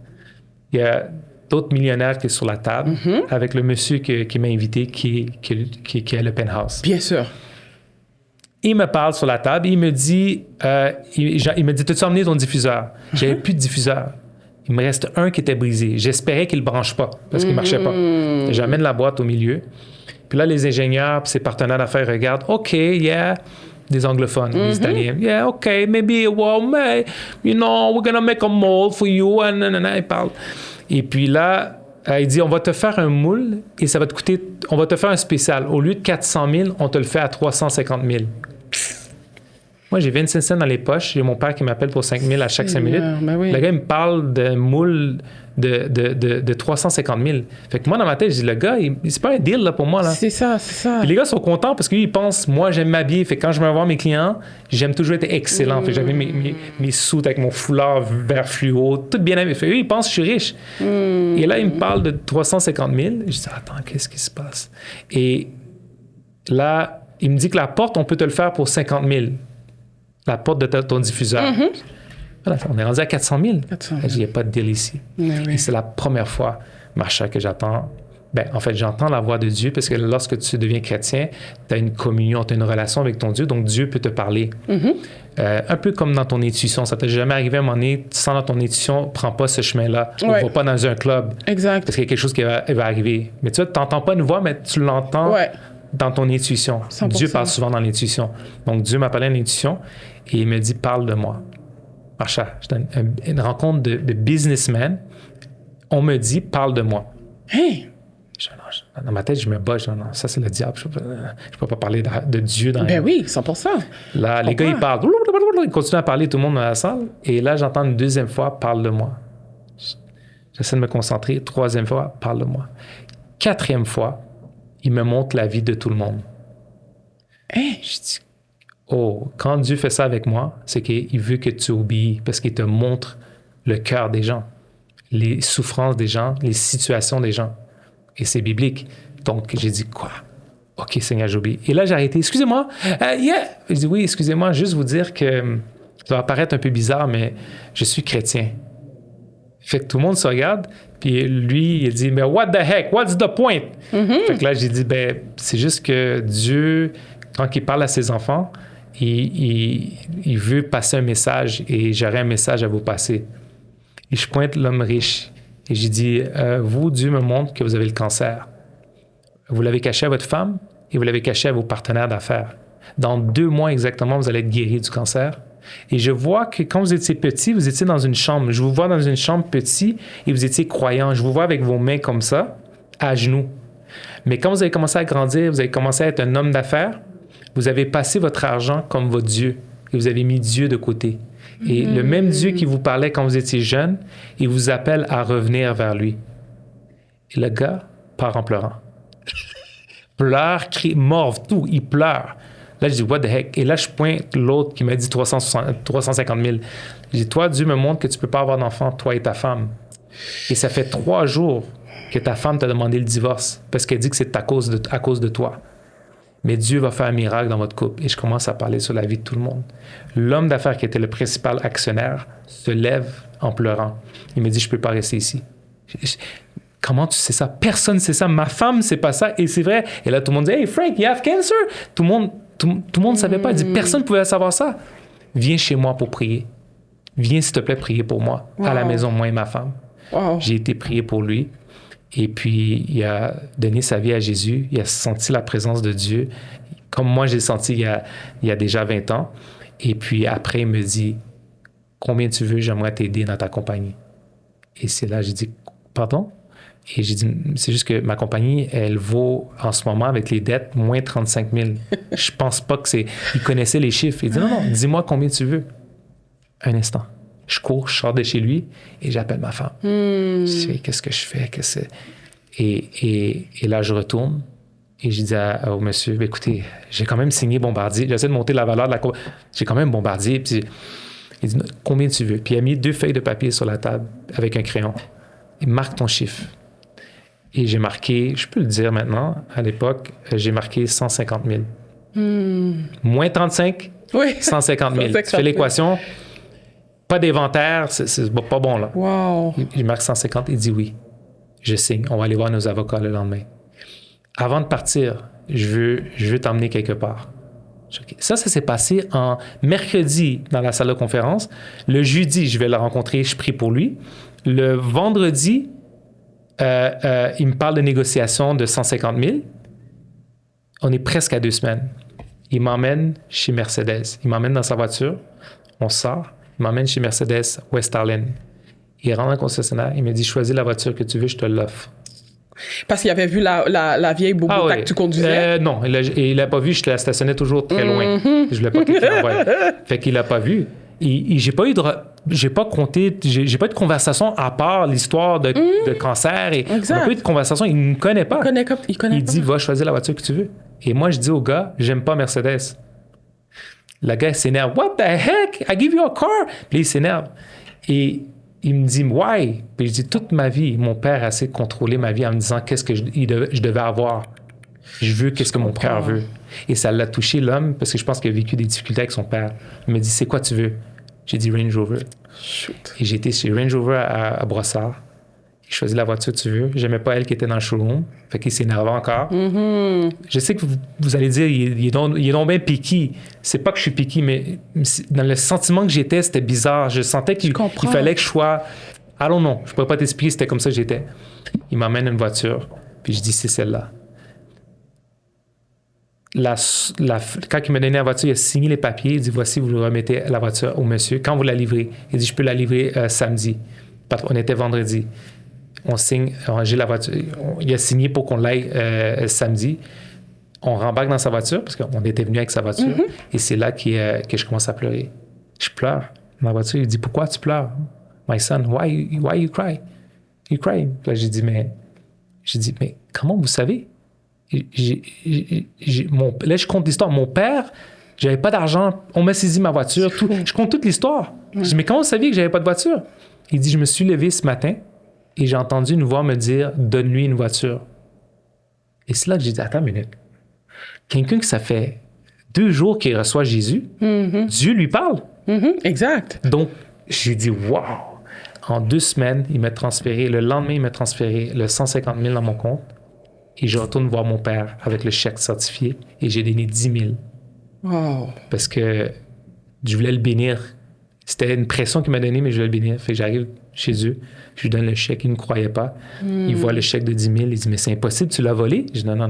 Il y a d'autres millionnaires qui sont sur la table avec le monsieur qui m'a invité qui a le penthouse. Bien sûr. Il me parle sur la table, il me dit, t'as-tu emmené ton diffuseur? J'avais plus de diffuseur. Il me reste un qui était brisé. J'espérais qu'il ne branche pas parce qu'il ne marchait pas. J'amène la boîte au milieu. Puis là, les ingénieurs et ses partenaires d'affaires regardent. OK, yeah. Des anglophones, des Italiens. Yeah, OK, maybe, well, may, you know, we're gonna make a mold for you. Il parle. Et puis là, il dit, on va te faire un moule et ça va te coûter, on va te faire un spécial. Au lieu de 400 000, on te le fait à 350 000. Moi, j'ai 25 cents dans les poches. J'ai mon père qui m'appelle pour 5 000 à chaque 5 minutes. Ben oui. Le gars, il me parle d'un moule de 350 000. Fait que moi, dans ma tête, je dis, le gars, c'est pas un deal là, pour moi. Là. C'est ça. Puis les gars sont contents parce qu'ils pensent, moi, j'aime m'habiller. Fait que quand je vais voir mes clients, j'aime toujours être excellent. Fait que j'avais mes sous avec mon foulard vert fluo, tout bien habillé. Fait que eux, ils pensent que je suis riche. Et là, ils me parlent de 350 000. Je dis, attends, qu'est-ce qui se passe? Et là, il me dit que la porte, on peut te le faire pour 50 000. La porte de ton diffuseur. Voilà, on est rendu à 400 000. Il n'y a pas de deal ici. Et c'est la première fois, Marsha, que j'entends. En fait, j'entends la voix de Dieu parce que lorsque tu deviens chrétien, tu as une communion, tu as une relation avec ton Dieu, donc Dieu peut te parler. Un peu comme dans ton intuition. Ça t'est jamais arrivé à un moment donné, tu sens dans ton intuition, prends pas ce chemin-là. On ne va pas dans un club. Exact. Parce qu'il y a quelque chose qui va arriver. Mais tu n'entends pas une voix, mais tu l'entends dans ton intuition. 100%. Dieu parle souvent dans l'intuition. Donc, Dieu m'a parlé en intuition et il me dit, parle de moi. Marsha, j'étais une rencontre de businessmen. On me dit, parle de moi. Hey! Dans ma tête, je me bats. Non, ça, c'est le diable. Je ne peux pas parler de Dieu dans oui, 100%. Là, les gars, ils parlent. Ils continuent à parler, tout le monde dans la salle. Et là, j'entends une deuxième fois, parle de moi. J'essaie de me concentrer. Troisième fois, parle de moi. Quatrième fois, il me montre la vie de tout le monde. Hey! Je dis, quand Dieu fait ça avec moi, c'est qu'il veut que tu obéis parce qu'il te montre le cœur des gens, les souffrances des gens, les situations des gens. Et c'est biblique. Donc, j'ai dit, quoi? OK, Seigneur, j'obéis. Et là, j'ai arrêté. Excusez-moi. Je dis, oui, excusez-moi, juste vous dire que ça va paraître un peu bizarre, mais je suis chrétien. Fait que tout le monde se regarde, puis lui, il dit, mais what the heck? What's the point? Fait que là, j'ai dit, c'est juste que Dieu, quand il parle à ses enfants, il veut passer un message et j'aurai un message à vous passer. Et je pointe l'homme riche et j'ai dit, vous, Dieu me montre que vous avez le cancer. Vous l'avez caché à votre femme et vous l'avez caché à vos partenaires d'affaires. Dans 2 mois exactement, vous allez être guéri du cancer. Et je vois que quand vous étiez petit, vous étiez dans une chambre. Je vous vois dans une chambre petit et vous étiez croyant. Je vous vois avec vos mains comme ça, à genoux. Mais quand vous avez commencé à grandir, vous avez commencé à être un homme d'affaires, vous avez passé votre argent comme votre Dieu et vous avez mis Dieu de côté. Et le même Dieu qui vous parlait quand vous étiez jeune, il vous appelle à revenir vers lui. Et le gars part en pleurant. Pleure, crie, morve, tout, il pleure. Là, je dis, what the heck? Et là, je pointe l'autre qui m'a dit 350 000. Je dis, toi, Dieu me montre que tu ne peux pas avoir d'enfant, toi et ta femme. Et ça fait 3 jours que ta femme t'a demandé le divorce parce qu'elle dit que c'est à cause de toi. Mais Dieu va faire un miracle dans votre couple. Et je commence à parler sur la vie de tout le monde. L'homme d'affaires qui était le principal actionnaire se lève en pleurant. Il me dit, je ne peux pas rester ici. Comment tu sais ça? Personne ne sait ça. Ma femme ne sait pas ça. Et c'est vrai. Et là, tout le monde dit, hey, Frank, you have cancer? Tout le monde ne savait pas. Il dit, personne ne pouvait savoir ça. Viens chez moi pour prier. Viens, s'il te plaît, prier pour moi. À la maison, moi et ma femme. J'ai été prier pour lui. Et puis, il a donné sa vie à Jésus. Il a senti la présence de Dieu, comme moi, j'ai senti il y a déjà 20 ans. Et puis, après, il me dit, combien tu veux, j'aimerais t'aider dans ta compagnie. Et c'est là, j'ai dit, pardon? Et j'ai dit, c'est juste que ma compagnie, elle vaut, en ce moment, avec les dettes, moins 35 000. Je pense pas que c'est... Il connaissait les chiffres. Il dit, non, dis-moi combien tu veux. Un instant. Je cours, je sors de chez lui et j'appelle ma femme. Je dis, qu'est-ce que je fais? Et là, je retourne Et j'ai dit au monsieur, ben, écoutez, j'ai quand même signé Bombardier. J'essaie de monter la valeur de la cour. J'ai quand même Bombardier. Puis il dit, combien tu veux? Puis il a mis 2 feuilles de papier sur la table avec un crayon. Il marque ton chiffre. Et j'ai marqué, je peux le dire maintenant, à l'époque, j'ai marqué 150 000. Moins 35, Oui. 150 000. Tu fais l'équation, pas d'inventaire, c'est pas bon là. Wow. Il marque 150, il dit oui. Je signe, on va aller voir nos avocats le lendemain. Avant de partir, je veux t'emmener quelque part. Ça s'est passé en mercredi dans la salle de conférence. Le jeudi, je vais le rencontrer, je prie pour lui. Le vendredi, il me parle de négociations de 150 000. On est presque à 2 semaines. Il m'emmène chez Mercedes. Il m'emmène dans sa voiture. On sort. Il m'emmène chez Mercedes West Island. Il rentre dans le concessionnaire. Il me dit, choisis la voiture que tu veux, je te l'offre. Parce qu'il avait vu la vieille Bobota que tu conduisais? Non, il l'a pas vu. Je la stationnais toujours très loin. Je voulais pas qu'il l'envoie. Fait qu'il l'a pas vu. J'ai pas eu de... J'ai pas compté... J'ai pas eu de conversation à part l'histoire de cancer. Et on n'a pas eu de conversation. Il ne me connaît pas. Il dit, va choisir la voiture que tu veux. Et moi, je dis au gars, j'aime pas Mercedes. Le gars s'énerve. What the heck? I give you a car. Puis il s'énerve. Et il me dit, why? Puis je dis, toute ma vie, mon père a essayé de contrôler ma vie en me disant qu'est-ce que je devais avoir. Je veux qu'est-ce que mon père veut. Et ça l'a touché, l'homme, parce que je pense qu'il a vécu des difficultés avec son père. Il me dit, c'est quoi tu veux? J'ai dit Range Rover. Shoot. Et j'ai été chez Range Rover à Brossard. J'ai choisi la voiture que tu veux. J'aimais pas elle qui était dans le showroom. Fait qu'il s'énervait encore. Je sais que vous allez dire, il est donc bien picky. C'est pas que je suis picky, mais dans le sentiment que j'étais, c'était bizarre. Je sentais qu'il fallait que je sois... I don't know. Je pourrais pas t'expliquer, c'était comme ça que j'étais. Il m'emmène une voiture. Puis je dis, c'est celle-là. Quand il m'a donné la voiture, il a signé les papiers. Il dit, voici, vous remettez la voiture au monsieur. Quand vous la livrez, il dit, je peux la livrer samedi. On était vendredi. On signe, j'ai la voiture. Il a signé pour qu'on l'aille samedi. On rembarque dans sa voiture parce qu'on était venu avec sa voiture. Et c'est là que je commence à pleurer. Je pleure. Ma voiture, il dit, pourquoi tu pleures? My son, why you cry? You cry. Là, j'ai dit, mais comment vous savez? Là, je compte l'histoire. Mon père, j'avais pas d'argent. On m'a saisi ma voiture. Tout. Je compte toute l'histoire. Je dis, mais comment vous saviez que j'avais pas de voiture? Il dit, je me suis levé ce matin et j'ai entendu une voix me dire, donne-lui une voiture. Et c'est là que j'ai dit, attends une minute. Quelqu'un que ça fait 2 jours qu'il reçoit Jésus, Dieu lui parle. Exact. Donc, j'ai dit, wow! En 2 semaines, il m'a transféré. Le lendemain, il m'a transféré le 150 000 dans mon compte. Et je retourne voir mon père avec le chèque certifié et j'ai donné 10 000. Wow. Parce que je voulais le bénir. C'était une pression qu'il m'a donnée, mais je voulais le bénir. Fait que j'arrive chez eux, je lui donne le chèque, il ne me croyait pas. Il voit le chèque de 10 000, il dit, mais c'est impossible, tu l'as volé? Je dis, non.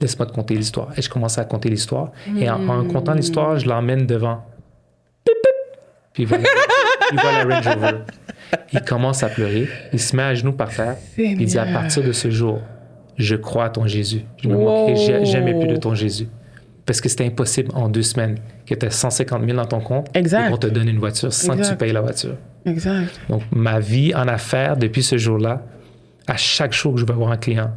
Laisse-moi te conter l'histoire. Et je commence à compter l'histoire. Et en comptant l'histoire, je l'emmène devant. Puis il voit la Range Rover. Il commence à pleurer. Il se met à genoux par terre. Il dit, à partir de ce jour, je crois à ton Jésus. Je me moquerai jamais plus de ton Jésus. Parce que c'était impossible en 2 semaines que tu aies 150 000 dans ton compte et qu'on te donne une voiture sans que tu payes la voiture. Exact. Donc, ma vie en affaires, depuis ce jour-là, à chaque jour que je vais avoir un client,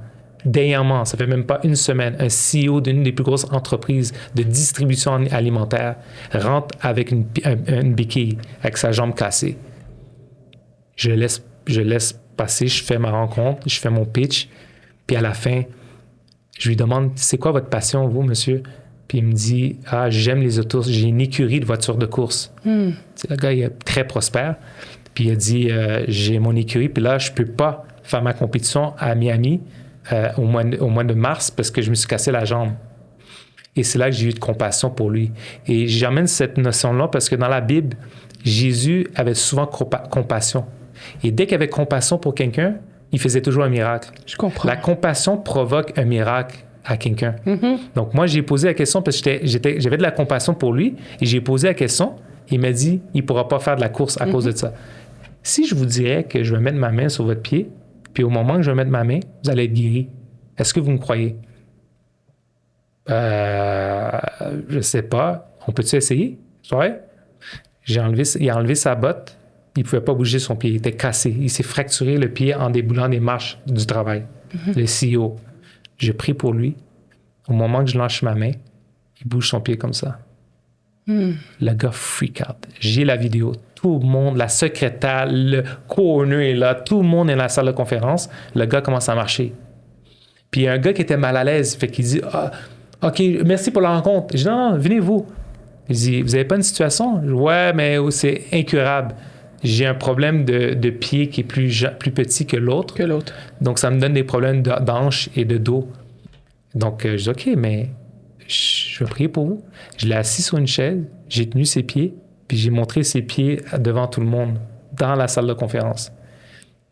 dernièrement, ça fait même pas 1 semaine, un CEO d'une des plus grosses entreprises de distribution alimentaire rentre avec une béquille, avec sa jambe cassée. Je laisse passer, je fais ma rencontre, je fais mon pitch, puis à la fin, je lui demande, c'est quoi votre passion, vous, monsieur? Puis il me dit, j'aime les autos, j'ai une écurie de voitures de course. C'est le gars, il est très prospère. Puis il a dit, j'ai mon écurie, puis là, je peux pas faire ma compétition à Miami au mois de mars parce que je me suis cassé la jambe. Et c'est là que j'ai eu de compassion pour lui. Et j'amène cette notion-là parce que dans la Bible, Jésus avait souvent compassion. Et dès qu'il avait compassion pour quelqu'un, il faisait toujours un miracle. Je comprends. La compassion provoque un miracle à quelqu'un. Donc, moi, j'ai posé la question parce que j'avais de la compassion pour lui et j'ai posé la question. Il m'a dit, il ne pourra pas faire de la course à cause de ça. Si je vous dirais que je vais mettre ma main sur votre pied, puis au moment que je vais mettre ma main, vous allez être guéri, est-ce que vous me croyez? Je ne sais pas. On peut-tu essayer? C'est vrai? Il a enlevé sa botte. Il ne pouvait pas bouger son pied. Il était cassé. Il s'est fracturé le pied en déboulant des marches du travail. Le CEO. J'ai prié pour lui. Au moment que je lâche ma main, il bouge son pied comme ça. Le gars freak out. J'ai la vidéo. Tout le monde, la secrétaire, le coroner est là. Tout le monde est dans la salle de conférence. Le gars commence à marcher. Puis il y a un gars qui était mal à l'aise. Fait qu'il dit, OK, merci pour la rencontre. Je dis, non, venez-vous. Il dit, vous n'avez pas une situation? Ouais, mais c'est incurable. J'ai un problème de pied qui est plus petit que l'autre. Donc, ça me donne des problèmes d'hanche et de dos. Donc, je dis, OK, mais je vais prier pour vous. Je l'ai assis sur une chaise, j'ai tenu ses pieds, puis j'ai montré ses pieds devant tout le monde, dans la salle de conférence.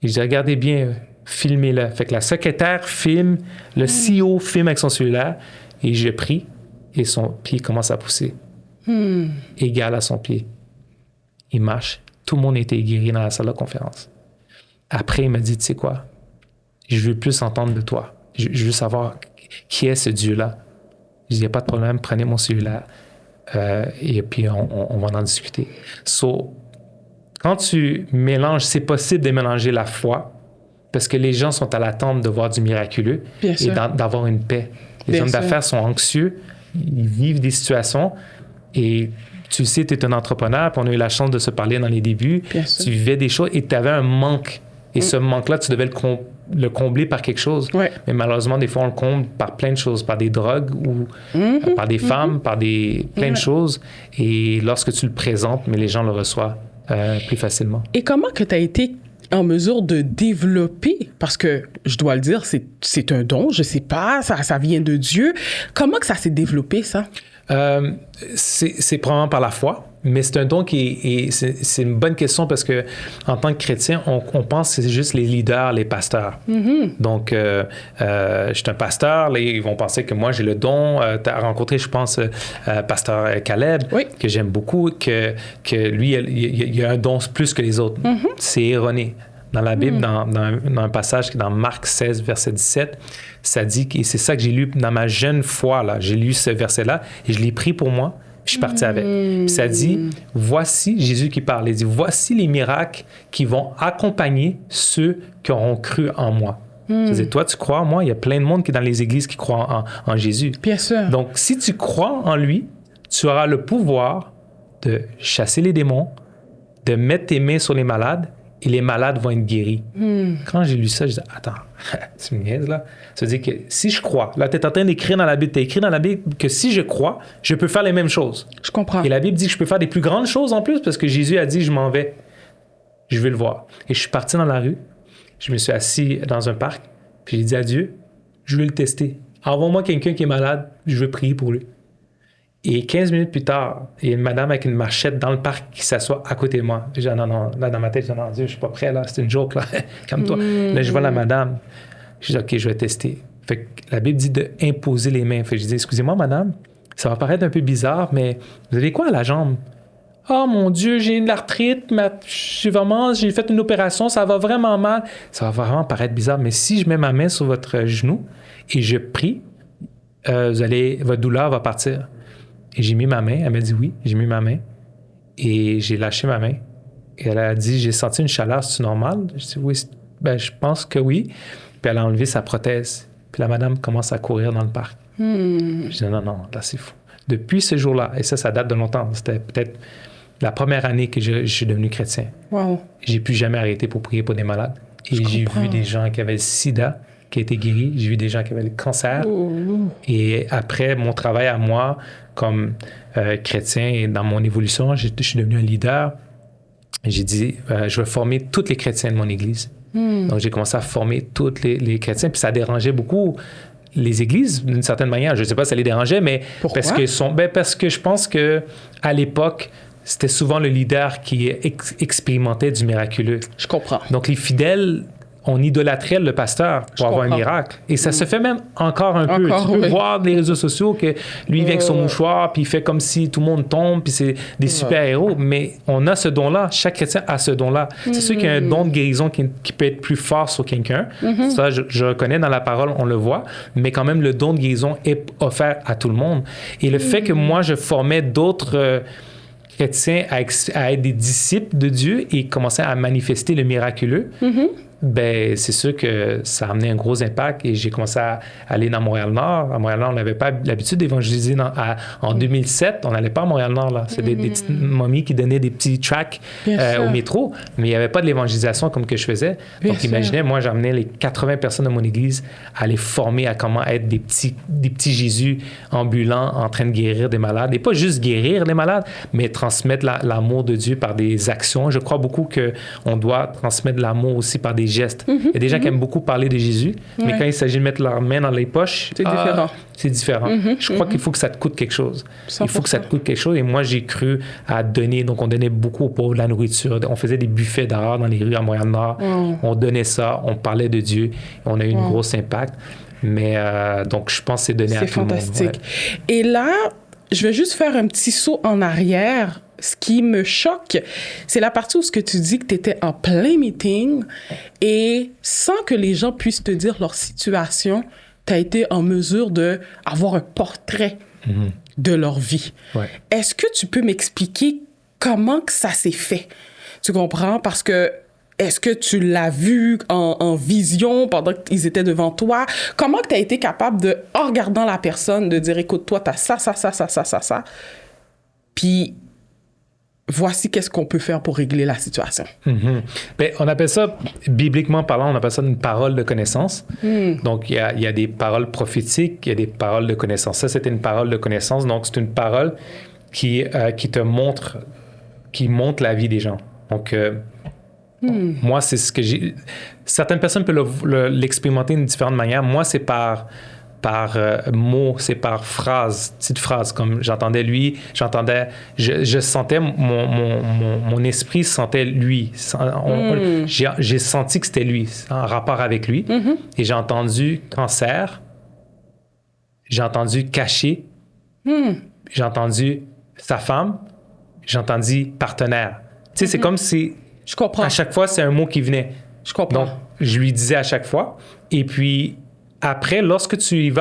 Et je dis, regardez bien, filmez-le. Fait que la secrétaire filme, le CEO filme avec son cellulaire, et je prie, et son pied commence à pousser. Égal à son pied. Il marche. Tout le monde était guéri dans la salle de conférence. Après, il m'a dit, tu sais quoi? Je veux plus entendre de toi. Je veux savoir qui est ce Dieu-là. Je dis, il n'y a pas de problème, prenez mon cellulaire et puis on va en discuter. So, quand tu mélanges, c'est possible de mélanger la foi parce que les gens sont à l'attente de voir du miraculeux et d'avoir une paix. Les hommes d'affaires sont anxieux, ils vivent des situations et tu sais, tu es un entrepreneur, puis on a eu la chance de se parler dans les débuts. Tu vivais des choses et tu avais un manque. Et ce manque-là, tu devais le combler par quelque chose. Mais malheureusement, des fois, on le comble par plein de choses, par des drogues ou par des femmes, par plein de choses. Et lorsque tu le présentes, mais les gens le reçoivent plus facilement. Et comment que tu as été en mesure de développer, parce que je dois le dire, c'est un don, je sais pas, ça vient de Dieu. Comment que ça s'est développé, ça? C'est probablement par la foi, mais c'est un don c'est une bonne question parce que en tant que chrétien, on pense que c'est juste les leaders, les pasteurs. Donc, je suis un pasteur, là, ils vont penser que moi j'ai le don. Tu as rencontré, je pense, pasteur Caleb, que j'aime beaucoup, que lui, il a un don plus que les autres. C'est erroné. Dans la Bible, dans un passage qui est dans Marc 16, verset 17, ça dit, et c'est ça que j'ai lu dans ma jeune foi, là, j'ai lu ce verset-là, et je l'ai pris pour moi, puis je suis parti avec. Puis ça dit, voici, Jésus qui parle, il dit, voici les miracles qui vont accompagner ceux qui auront cru en moi. C'est-à-dire, toi, tu crois en moi, il y a plein de monde qui est dans les églises qui croient en Jésus. Bien sûr. Donc, si tu crois en lui, tu auras le pouvoir de chasser les démons, de mettre tes mains sur les malades, et les malades vont être guéris. Quand j'ai lu ça, je dis, attends, tu me niaises là? Ça veut dire que si je crois, là, tu es en train d'écrire dans la Bible, tu as écrit dans la Bible que si je crois, je peux faire les mêmes choses. Je comprends. Et la Bible dit que je peux faire des plus grandes choses en plus parce que Jésus a dit, je m'en vais. Je vais le voir. Et je suis parti dans la rue, je me suis assis dans un parc, puis j'ai dit à Dieu, je vais le tester. Envoie-moi quelqu'un qui est malade, je veux prier pour lui. Et 15 minutes plus tard, il y a une madame avec une marchette dans le parc qui s'assoit à côté de moi. Je dis, non, là, dans ma tête, je dis, non, Dieu, je suis pas prêt, là, c'est une joke, là, calme-toi. Là, je vois la madame. Je dis, OK, je vais tester. Fait que la Bible dit d'imposer les mains. Fait que je dis, excusez-moi, madame, ça va paraître un peu bizarre, mais vous avez quoi à la jambe? Oh mon Dieu, j'ai une arthrite, j'ai fait une opération, ça va vraiment mal. Ça va vraiment paraître bizarre, mais si je mets ma main sur votre genou et je prie, votre douleur va partir. Et j'ai mis ma main, elle m'a dit oui, j'ai mis ma main et j'ai lâché ma main. Et elle a dit, j'ai senti une chaleur, c'est normal? Je dis oui, je pense que oui. Puis elle a enlevé sa prothèse. Puis la madame commence à courir dans le parc. Je dis non, là c'est fou. Depuis ce jour-là, et ça date de longtemps, c'était peut-être la première année que je suis devenu chrétien. Wow. J'ai plus jamais arrêté pour prier pour des malades. Et j'ai vu des gens qui avaient le sida, qui étaient guéris. J'ai vu des gens qui avaient le cancer. Et après mon travail à moi, comme chrétien et dans mon évolution, je suis devenu un leader. J'ai dit, je vais former tous les chrétiens de mon église. Donc, j'ai commencé à former tous les chrétiens. Puis ça dérangeait beaucoup les églises, d'une certaine manière. Je ne sais pas si ça les dérangeait, mais pourquoi? Parce que je pense qu'à l'époque, c'était souvent le leader qui expérimentait du miraculeux. Je comprends. Donc, les fidèles, on idolâtrait le pasteur pour avoir un miracle. Et ça se fait même encore un peu. Tu peux voir les réseaux sociaux que lui, il vient avec son mouchoir, puis il fait comme si tout le monde tombe, puis c'est des super-héros. Mais on a ce don-là. Chaque chrétien a ce don-là. C'est sûr qu'il y a un don de guérison qui peut être plus fort sur quelqu'un. Ça, je reconnais dans la parole, on le voit. Mais quand même, le don de guérison est offert à tout le monde. Et le fait que moi, je formais d'autres... chrétiens à être des disciples de Dieu et commencer à manifester le miraculeux, Ben, c'est sûr que ça a amené un gros impact et j'ai commencé à aller dans Montréal-Nord. À Montréal-Nord, on n'avait pas l'habitude d'évangéliser. En 2007, on n'allait pas à Montréal-Nord. Là. C'est des petites mamies qui donnaient des petits tracks au métro, mais il n'y avait pas de l'évangélisation comme que je faisais. Donc, imaginez, moi, j'amenais les 80 personnes de mon église à les former à comment être des petits Jésus ambulants en train de guérir des malades. Et pas juste guérir les malades, mais transmettre l'amour de Dieu par des actions. Je crois beaucoup qu'on doit transmettre l'amour aussi par des gestes. Il y a des gens qui aiment beaucoup parler de Jésus, mais quand il s'agit de mettre leurs mains dans les poches, c'est différent. C'est différent. Je crois qu'il faut que ça te coûte quelque chose. 100%. Il faut que ça te coûte quelque chose. Et moi, j'ai cru à donner. Donc, on donnait beaucoup aux pauvres de la nourriture. On faisait des buffets dehors dans les rues à Montréal-Nord. On donnait ça. On parlait de Dieu. On a eu un gros impact. Mais donc, je pense que c'est donné à tout le monde. C'est fantastique. Et là, je vais juste faire un petit saut en arrière. Ce qui me choque, c'est la partie où ce que tu dis que tu étais en plein meeting et sans que les gens puissent te dire leur situation, tu as été en mesure d'avoir un portrait de leur vie. Ouais. Est-ce que tu peux m'expliquer comment que ça s'est fait? Tu comprends? Parce que est-ce que tu l'as vu en vision pendant qu'ils étaient devant toi? Comment tu as été capable de, en regardant la personne, de dire, écoute, toi, tu as ça. Puis, voici qu'est-ce qu'on peut faire pour régler la situation. Bien, on appelle ça, bibliquement parlant, on appelle ça une parole de connaissance. Donc, il y a des paroles prophétiques, il y a des paroles de connaissance. Ça, c'était une parole de connaissance. Donc, c'est une parole qui te montre, qui montre la vie des gens. Donc, moi, c'est ce que j'ai... Certaines personnes peuvent l'expérimenter d'une différente manière. Moi, c'est par mots, c'est par phrases, petites phrases, comme j'entendais lui, je sentais, mon esprit sentait lui. J'ai senti que c'était lui, en rapport avec lui. Et j'ai entendu cancer, j'ai entendu caché, j'ai entendu sa femme, j'ai entendu partenaire. Tu sais, c'est comme si... Je comprends. À chaque fois, c'est un mot qui venait. Je comprends. Donc, je lui disais à chaque fois. Et puis, après, lorsque tu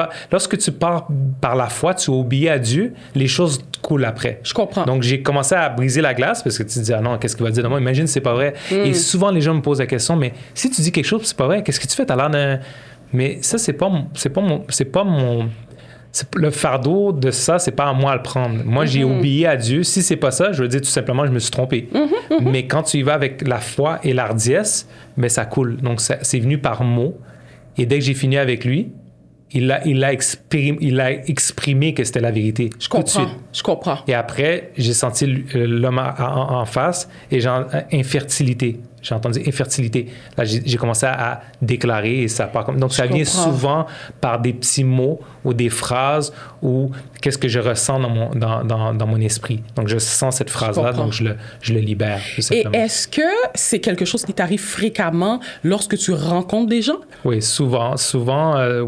pars par la foi, tu obéis à Dieu, les choses coulent après. Je comprends. Donc, j'ai commencé à briser la glace parce que tu te dis, ah non, qu'est-ce qu'il va dire de moi? Imagine, c'est pas vrai. Et souvent, les gens me posent la question, mais si tu dis quelque chose, c'est pas vrai, qu'est-ce que tu fais? T'as l'air d'un... Mais ça, c'est pas mon... Le fardeau de ça, c'est pas à moi à le prendre. Moi, j'ai obéi à Dieu. Si c'est pas ça, je veux dire tout simplement, je me suis trompé. Mais quand tu y vas avec la foi et l'ardiesse, mais ça coule. Donc, c'est venu par mots. Et dès que j'ai fini avec lui, il a exprimé que c'était la vérité. Je comprends. Je comprends. Et après, j'ai senti l'homme en face et j'ai infertilité. J'ai entendu infertilité. Là, j'ai commencé à déclarer et ça part comme... Donc, ça vient souvent par des petits mots ou des phrases ou qu'est-ce que je ressens dans mon esprit. Donc, je sens cette phrase-là, donc je le libère. Et est-ce que c'est quelque chose qui t'arrive fréquemment lorsque tu rencontres des gens? Oui, souvent,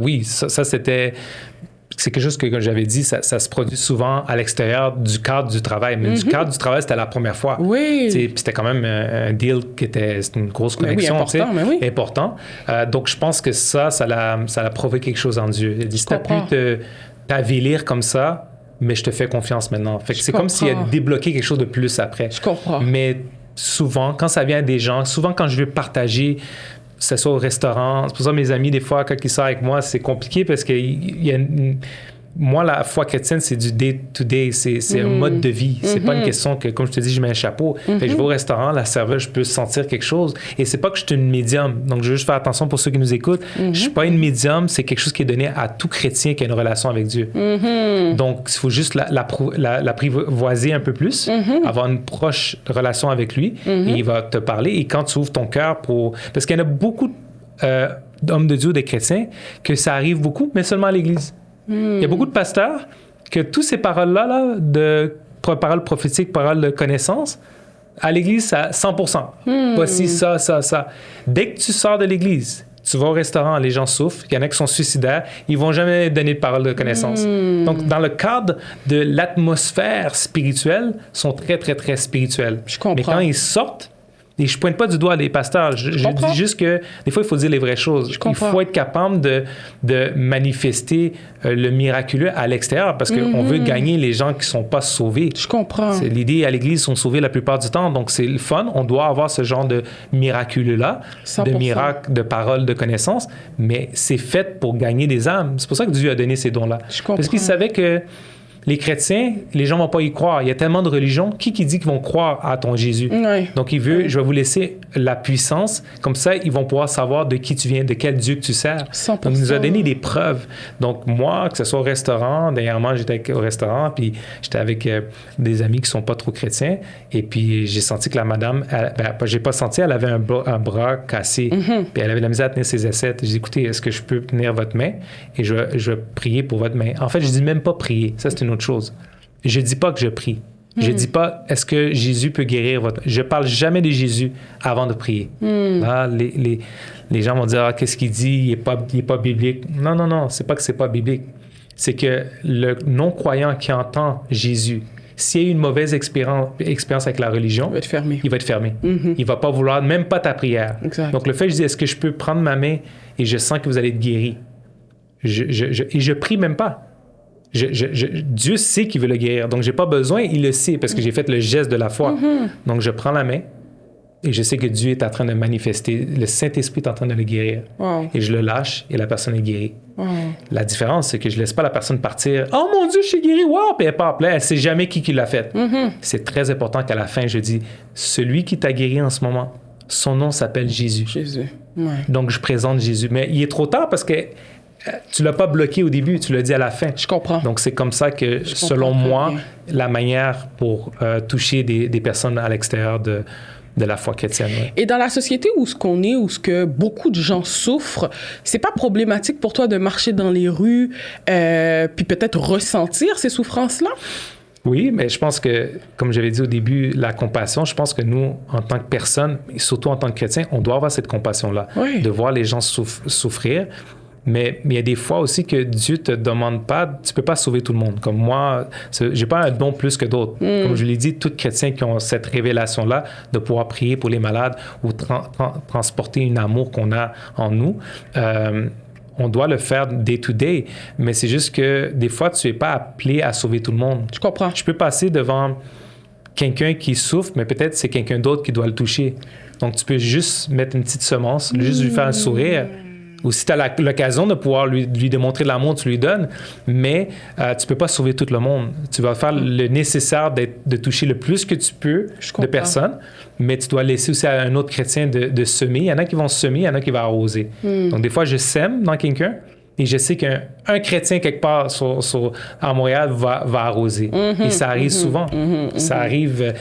oui. Ça c'était... C'est quelque chose que, comme j'avais dit, ça se produit souvent à l'extérieur du cadre du travail. Mais du cadre du travail, c'était la première fois. Oui. Puis c'était quand même un deal c'était une grosse connexion. Important. Donc, je pense que ça l'a prouvé quelque chose en Dieu. Il a dit, si tu as pu t'avilir comme ça, mais je te fais confiance maintenant. Fait que c'est comme s'il a débloqué quelque chose de plus après. Je comprends. Mais souvent, quand ça vient des gens, souvent quand je veux partager... que ce soit au restaurant. C'est pour ça que mes amis, des fois, quand ils sortent avec moi, c'est compliqué parce que moi, la foi chrétienne, c'est du day-to-day. C'est un mode de vie. C'est pas une question que, comme je te dis, je mets un chapeau. Fait que je vais au restaurant, la serveuse, je peux sentir quelque chose. Et c'est pas que je suis une médium. Donc, je veux juste faire attention pour ceux qui nous écoutent. Je suis pas une médium. C'est quelque chose qui est donné à tout chrétien qui a une relation avec Dieu. Donc, il faut juste l'apprivoiser un peu plus, avoir une proche relation avec lui et il va te parler. Et quand tu ouvres ton cœur pour... Parce qu'il y en a beaucoup d'hommes de Dieu, des chrétiens, que ça arrive beaucoup, mais seulement à l'Église. Il y a beaucoup de pasteurs que toutes ces paroles-là, de paroles prophétiques, paroles de connaissance, à l'Église, c'est 100%. Voici ça. Dès que tu sors de l'Église, tu vas au restaurant, les gens souffrent, il y en a qui sont suicidaires, ils vont jamais donner de paroles de connaissance. Donc, dans le cadre de l'atmosphère spirituelle, ils sont très, très, très spirituels. Je comprends. Mais quand ils sortent, Et je pointe pas du doigt les pasteurs. Je dis juste que des fois, il faut dire les vraies choses. Il faut être capable de manifester le miraculeux à l'extérieur parce qu'on veut gagner les gens qui sont pas sauvés. Je comprends. L'idée à l'Église, ils sont sauvés la plupart du temps. Donc, c'est le fun. On doit avoir ce genre de miraculeux-là, 100%. de miracles, de paroles, de connaissances. Mais c'est fait pour gagner des âmes. C'est pour ça que Dieu a donné ces dons-là. Je comprends. Parce qu'il savait que les chrétiens, les gens vont pas y croire. Il y a tellement de religions. Qui dit qu'ils vont croire à ton Jésus? Oui. Donc, il veut, je vais vous laisser la puissance. Comme ça, ils vont pouvoir savoir de qui tu viens, de quel Dieu que tu sers. 100%. Donc, il nous a donné des preuves. Donc, moi, que ce soit au restaurant, dernièrement, j'étais au restaurant, puis j'étais avec des amis qui sont pas trop chrétiens. Et puis, j'ai senti que la madame, j'ai pas senti, elle avait un bras cassé. Puis, elle avait de la misère à tenir ses assiettes. J'ai dit, écoutez, est-ce que je peux tenir votre main? Et je vais prier pour votre main. En fait, je dis même pas prier. Ça, c'est une autre chose. Je dis pas que je prie. Je dis pas est-ce que Jésus peut guérir votre... Je parle jamais de Jésus avant de prier. Là, les gens vont dire qu'est-ce qu'il dit, il est pas biblique. Non, c'est pas que c'est pas biblique. C'est que le non-croyant qui entend Jésus, s'il y a eu une mauvaise expérience avec la religion, il va être fermé. Il va pas vouloir même pas ta prière. Exact. Donc le fait, je dis est-ce que je peux prendre ma main et je sens que vous allez être guéri. Et je prie même pas. Dieu sait qu'il veut le guérir. Donc, j'ai pas besoin, il le sait parce que j'ai fait le geste de la foi. Donc, je prends la main et je sais que Dieu est en train de manifester. Le Saint-Esprit est en train de le guérir. Wow. Et je le lâche et la personne est guérie. Wow. La différence, c'est que je laisse pas la personne partir. « Oh mon Dieu, je suis guéri! Wow! » Puis elle part. Elle sait jamais qui l'a fait. C'est très important qu'à la fin, je dis « Celui qui t'a guéri en ce moment, son nom s'appelle Jésus. » Jésus. Ouais. Donc, je présente Jésus. Mais il est trop tard parce que tu l'as pas bloqué au début, tu l'as dit à la fin. Je comprends. Donc, c'est comme ça que, selon moi, la manière pour toucher des personnes à l'extérieur de la foi chrétienne. Ouais. Et dans la société où ce qu'on est, où ce que beaucoup de gens souffrent, c'est pas problématique pour toi de marcher dans les rues puis peut-être ressentir ces souffrances-là? Oui, mais je pense que, comme j'avais dit au début, la compassion, je pense que nous, en tant que personnes, et surtout en tant que chrétiens, on doit avoir cette compassion-là, de voir les gens souffrir. Mais il y a des fois aussi que Dieu te demande pas, tu peux pas sauver tout le monde. Comme moi, j'ai pas un don plus que d'autres. Comme je l'ai dit, tous chrétiens qui ont cette révélation-là de pouvoir prier pour les malades ou transporter un amour qu'on a en nous, on doit le faire day to day. Mais c'est juste que des fois, tu es pas appelé à sauver tout le monde. Je comprends. Je peux passer devant quelqu'un qui souffre, mais peut-être c'est quelqu'un d'autre qui doit le toucher. Donc, tu peux juste mettre une petite semence, juste lui faire un sourire. Ou si tu as l'occasion de pouvoir lui démontrer de l'amour, tu lui donnes, mais tu peux pas sauver tout le monde. Tu vas faire le nécessaire de toucher le plus que tu peux de personnes, mais tu dois laisser aussi à un autre chrétien de semer. Il y en a qui vont semer, il y en a qui vont arroser. Donc, des fois, je sème dans quelqu'un et je sais qu'un chrétien quelque part à Montréal va arroser. Et ça arrive souvent. Ça arrive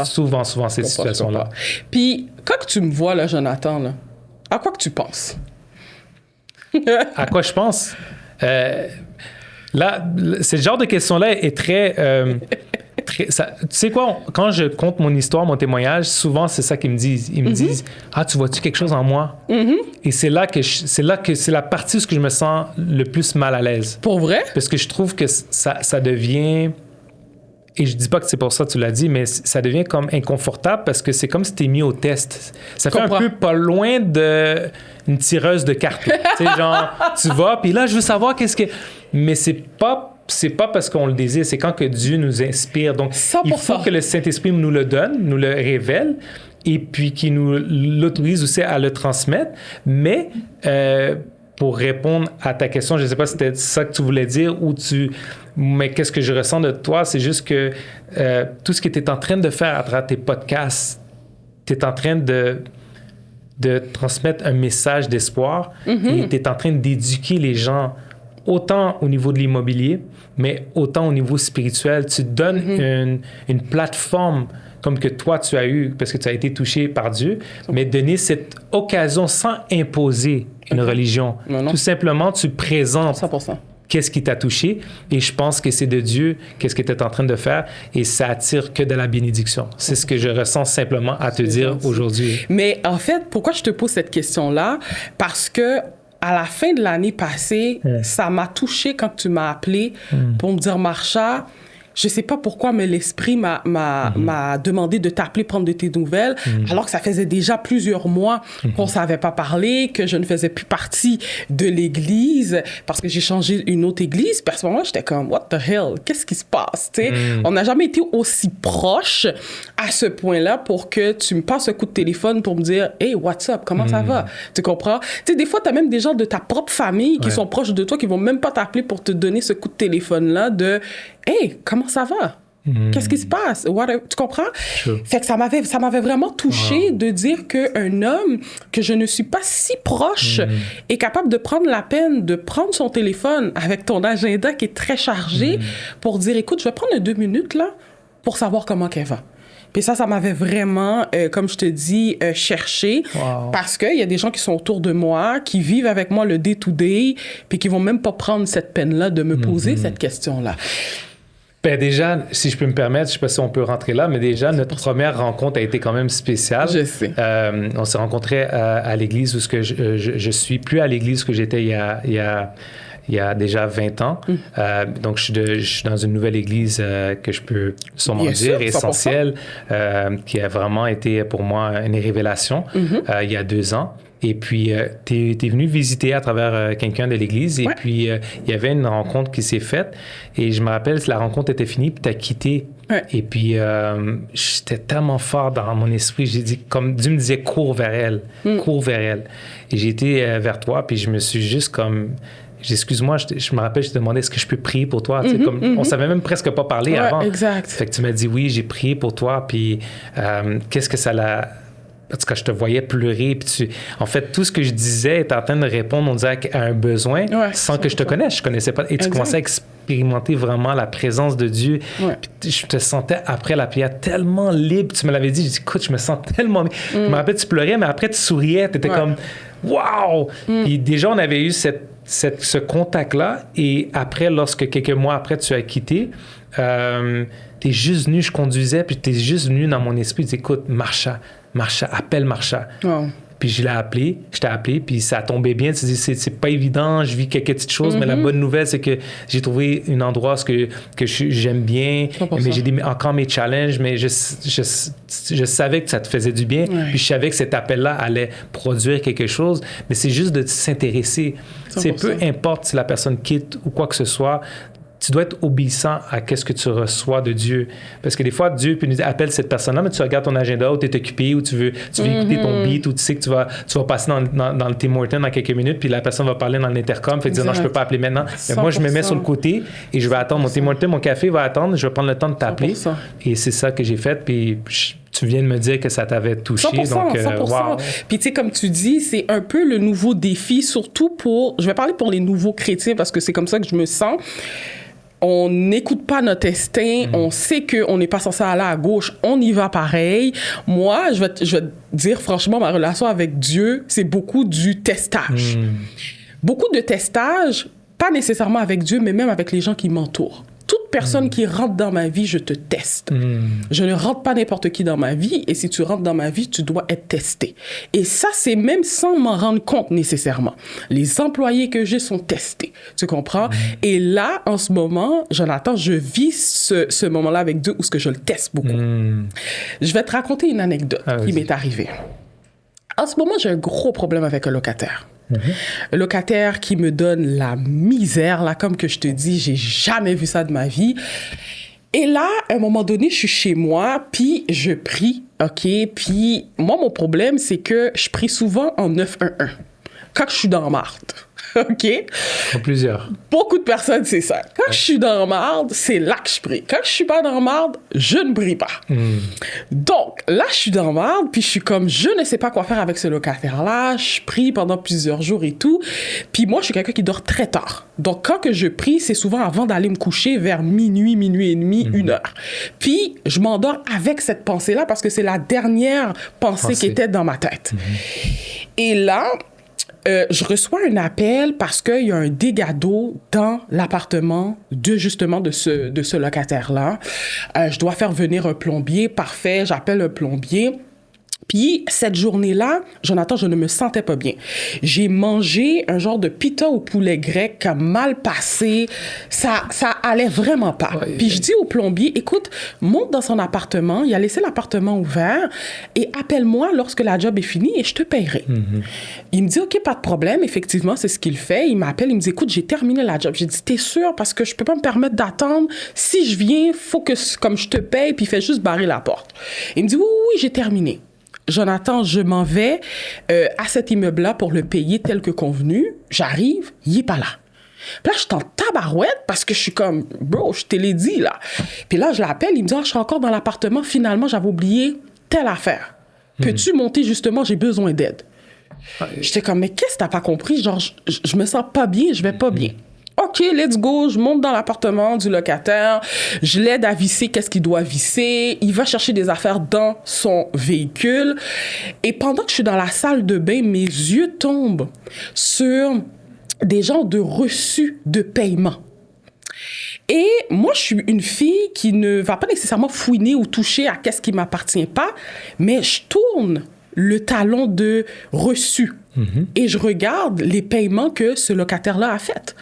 souvent, cette situation-là. Puis, quand tu me vois, là, Jonathan, là, à quoi que tu penses? À quoi je pense? Là, ce genre de question-là est très... tu sais quoi? Quand je compte mon histoire, mon témoignage, souvent, c'est ça qu'ils me disent. Ils me disent, « Ah, tu vois-tu quelque chose en moi? » Et c'est là que c'est la partie où je me sens le plus mal à l'aise. Pour vrai? Parce que je trouve que ça devient... Et je dis pas que c'est pour ça que tu l'as dit, mais ça devient comme inconfortable parce que c'est comme si tu es mis au test. Ça fait un peu pas loin d'une tireuse de cartes. Tu sais, genre, tu vas, puis là, je veux savoir qu'est-ce que... Mais c'est pas parce qu'on le désire, c'est quand que Dieu nous inspire. Donc, 100%. Il faut que le Saint-Esprit nous le donne, nous le révèle, et puis qu'il nous l'autorise aussi à le transmettre. Mais... pour répondre à ta question, je ne sais pas si c'était ça que tu voulais dire mais qu'est-ce que je ressens de toi, c'est juste que tout ce que tu es en train de faire à travers tes podcasts, tu es en train de transmettre un message d'espoir et tu es en train d'éduquer les gens autant au niveau de l'immobilier, mais autant au niveau spirituel. Tu donnes une plateforme comme que toi, tu as eu, parce que tu as été touché par Dieu, mais donner cette occasion sans imposer une religion. Non. Tout simplement, tu présentes 100%. Qu'est-ce qui t'a touché, et je pense que c'est de Dieu, qu'est-ce que tu es en train de faire, et ça attire que de la bénédiction. C'est ce que je ressens simplement à te dire aujourd'hui. Mais en fait, pourquoi je te pose cette question-là? Parce que à la fin de l'année passée, ça m'a touché quand tu m'as appelé pour me dire, Marsha, je sais pas pourquoi, mais l'esprit m'a demandé de t'appeler, prendre de tes nouvelles, alors que ça faisait déjà plusieurs mois qu'on savait pas parler, que je ne faisais plus partie de l'église, parce que j'ai changé une autre église. Puis à ce moment-là, j'étais comme, what the hell? Qu'est-ce qui se passe? Tu sais, on n'a jamais été aussi proche à ce point-là pour que tu me passes un coup de téléphone pour me dire, hey, what's up? Comment ça va? Tu comprends? Tu sais, des fois, t'as même des gens de ta propre famille qui sont proches de toi, qui vont même pas t'appeler pour te donner ce coup de téléphone-là de, hey, comment ça va? Qu'est-ce qui se passe? Tu comprends? Sure. Fait que ça m'avait vraiment touchée de dire qu'un homme que je ne suis pas si proche est capable de prendre la peine de prendre son téléphone avec ton agenda qui est très chargé pour dire, écoute, je vais prendre 2 minutes là pour savoir comment qu'elle va. Puis ça m'avait vraiment, comme je te dis, cherché. Wow. Parce qu'il y a des gens qui sont autour de moi, qui vivent avec moi le day-to-day, puis qui vont même pas prendre cette peine-là de me poser cette question-là. Ben déjà, si je peux me permettre, je sais pas si on peut rentrer là, mais déjà, notre première rencontre a été quand même spéciale. Je sais. On s'est rencontrés à l'église où je suis plus à l'église que j'étais il y a déjà 20 ans. Donc, je suis dans une nouvelle église que je peux sûrement Bien dire sûr, essentielle, qui a vraiment été pour moi une révélation il y a 2 ans. Et puis, tu es venu visiter à travers quelqu'un de l'église. Et puis, il y avait une rencontre qui s'est faite. Et je me rappelle que la rencontre était finie, puis tu as quitté. Ouais. Et puis, j'étais tellement fort dans mon esprit. J'ai dit, comme Dieu me disait, cours vers elle. Cours vers elle. Et j'ai été vers toi, puis je me suis juste comme... Excuse-moi, je me rappelle, je te demandais, est-ce que je peux prier pour toi? Tu sais, comme, on savait même presque pas parler avant. Exact. Fait que tu m'as dit, oui, j'ai prié pour toi. Puis, qu'est-ce que ça l'a... Parce que je te voyais pleurer, puis en fait, tout ce que je disais était en train de répondre, on dirait, à un besoin, sans que je te connaisse. Je connaissais pas. Et tu commençais à expérimenter vraiment la présence de Dieu. Puis je te sentais, après la prière, tellement libre. Tu me l'avais dit, j'ai dit, écoute, je me sens tellement... Je me rappelle, tu pleurais, mais après, tu souriais. Tu étais comme, wow! Puis déjà, on avait eu ce contact-là. Et après, quelques mois après, tu as quitté, t'es juste venu, je conduisais, puis t'es juste venu dans mon esprit, tu dis, écoute, Marsha, appelle Marsha. Wow. Puis je t'ai appelé, puis ça a tombé bien. Tu dis, c'est pas évident, je vis quelques petites choses, mais la bonne nouvelle, c'est que j'ai trouvé un endroit que j'aime bien, mais j'ai encore mes challenges, mais je savais que ça te faisait du bien, puis je savais que cet appel-là allait produire quelque chose, mais c'est juste de s'intéresser. C'est peu importe si la personne quitte ou quoi que ce soit, tu dois être obéissant à ce que tu reçois de Dieu. Parce que des fois, Dieu peut nous dire, appelle cette personne-là, mais tu regardes ton agenda ou tu es occupé ou tu veux écouter ton beat ou tu sais que tu vas passer dans le Tim Hortons dans quelques minutes puis la personne va parler dans l'intercom, fait dire non, je peux pas appeler maintenant. Mais moi, je me mets sur le côté et je vais attendre. Mon Tim Hortons, mon café va attendre, je vais prendre le temps de t'appeler. 100%. Et c'est ça que j'ai fait. Puis tu viens de me dire que ça t'avait touché. 100%, donc, 100%. Wow. Puis tu sais, comme tu dis, c'est un peu le nouveau défi, surtout je vais parler pour les nouveaux chrétiens parce que c'est comme ça que je me sens. On n'écoute pas notre instinct, on sait qu'on n'est pas censé aller à gauche, on y va pareil. Moi, je vais te dire franchement, ma relation avec Dieu, c'est beaucoup du testage. Beaucoup de testage, pas nécessairement avec Dieu, mais même avec les gens qui m'entourent. Toute personne qui rentre dans ma vie, je te teste. Je ne rentre pas n'importe qui dans ma vie, et si tu rentres dans ma vie, tu dois être testé. Et ça, c'est même sans m'en rendre compte nécessairement. Les employés que j'ai sont testés, tu comprends? Et là, en ce moment, Jonathan, je vis ce moment-là avec Dieu où ce que je le teste beaucoup. Je vais te raconter une anecdote qui m'est arrivée. En ce moment, j'ai un gros problème avec un locataire. Un locataire qui me donne la misère, là, comme que je te dis, j'ai jamais vu ça de ma vie. Et là, à un moment donné, je suis chez moi, puis je prie, OK? Puis moi, mon problème, c'est que je prie souvent en 911. Quand je suis dans la marde, OK? En plusieurs. Beaucoup de personnes, c'est ça. Quand je suis dans la marde, c'est là que je prie. Quand je suis pas dans la marde, je ne prie pas. Donc, là, je suis dans la marde, puis je suis comme, je ne sais pas quoi faire avec ce locataire-là. Je prie pendant plusieurs jours et tout. Puis moi, je suis quelqu'un qui dort très tard. Donc, quand que je prie, c'est souvent avant d'aller me coucher vers minuit et demi, 1h. Puis, je m'endors avec cette pensée-là parce que c'est la dernière pensée qui était dans ma tête. Et là, je reçois un appel parce qu'il y a un dégât d'eau dans l'appartement de ce locataire-là. Je dois faire venir un plombier. Parfait, j'appelle un plombier. Puis, cette journée-là, Jonathan, je ne me sentais pas bien. J'ai mangé un genre de pita au poulet grec qui a mal passé. Ça allait vraiment pas. Ouais. Puis, je dis au plombier, écoute, monte dans son appartement. Il a laissé l'appartement ouvert et appelle-moi lorsque la job est finie et je te paierai. Il me dit, OK, pas de problème. Effectivement, c'est ce qu'il fait. Il m'appelle, il me dit, écoute, j'ai terminé la job. J'ai dit, t'es sûr? Parce que je peux pas me permettre d'attendre. Si je viens, faut que, comme je te paye, puis il fait juste barrer la porte. Il me dit, oui, oui, j'ai terminé. Jonathan, je m'en vais à cet immeuble-là pour le payer tel que convenu. J'arrive, il n'est pas là. Puis là, je suis en tabarouette parce que je suis comme, bro, je te l'ai dit, là. Puis là, je l'appelle, il me dit, je suis encore dans l'appartement. Finalement, j'avais oublié telle affaire. Peux-tu monter, justement, j'ai besoin d'aide. J'étais comme, mais qu'est-ce que t'as pas compris? Genre, je me sens pas bien, je vais pas bien. OK, let's go. Je monte dans l'appartement du locataire. Je l'aide à visser qu'est-ce qu'il doit visser. Il va chercher des affaires dans son véhicule. Et pendant que je suis dans la salle de bain, mes yeux tombent sur des genres de reçus de paiement. Et moi, je suis une fille qui ne va pas nécessairement fouiner ou toucher à qu'est-ce qui m'appartient pas, mais je tourne le talon de reçu. Et je regarde les paiements que ce locataire-là a fait.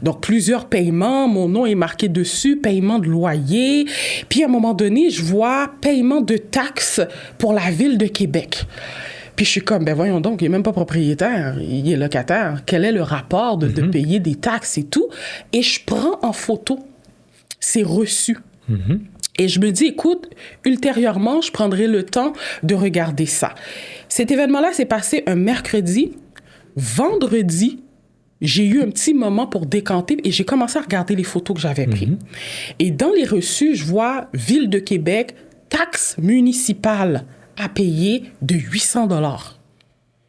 Donc, plusieurs paiements, mon nom est marqué dessus, paiement de loyer. Puis, à un moment donné, je vois paiement de taxes pour la ville de Québec. Puis, je suis comme, ben voyons donc, il n'est même pas propriétaire, il est locataire. Quel est le rapport de payer des taxes et tout? Et je prends en photo ces reçus. Et je me dis, écoute, ultérieurement, je prendrai le temps de regarder ça. Cet événement-là s'est passé un mercredi. Vendredi, j'ai eu un petit moment pour décanter et j'ai commencé à regarder les photos que j'avais prises. Et dans les reçus, je vois Ville de Québec, taxe municipale à payer de 800 $.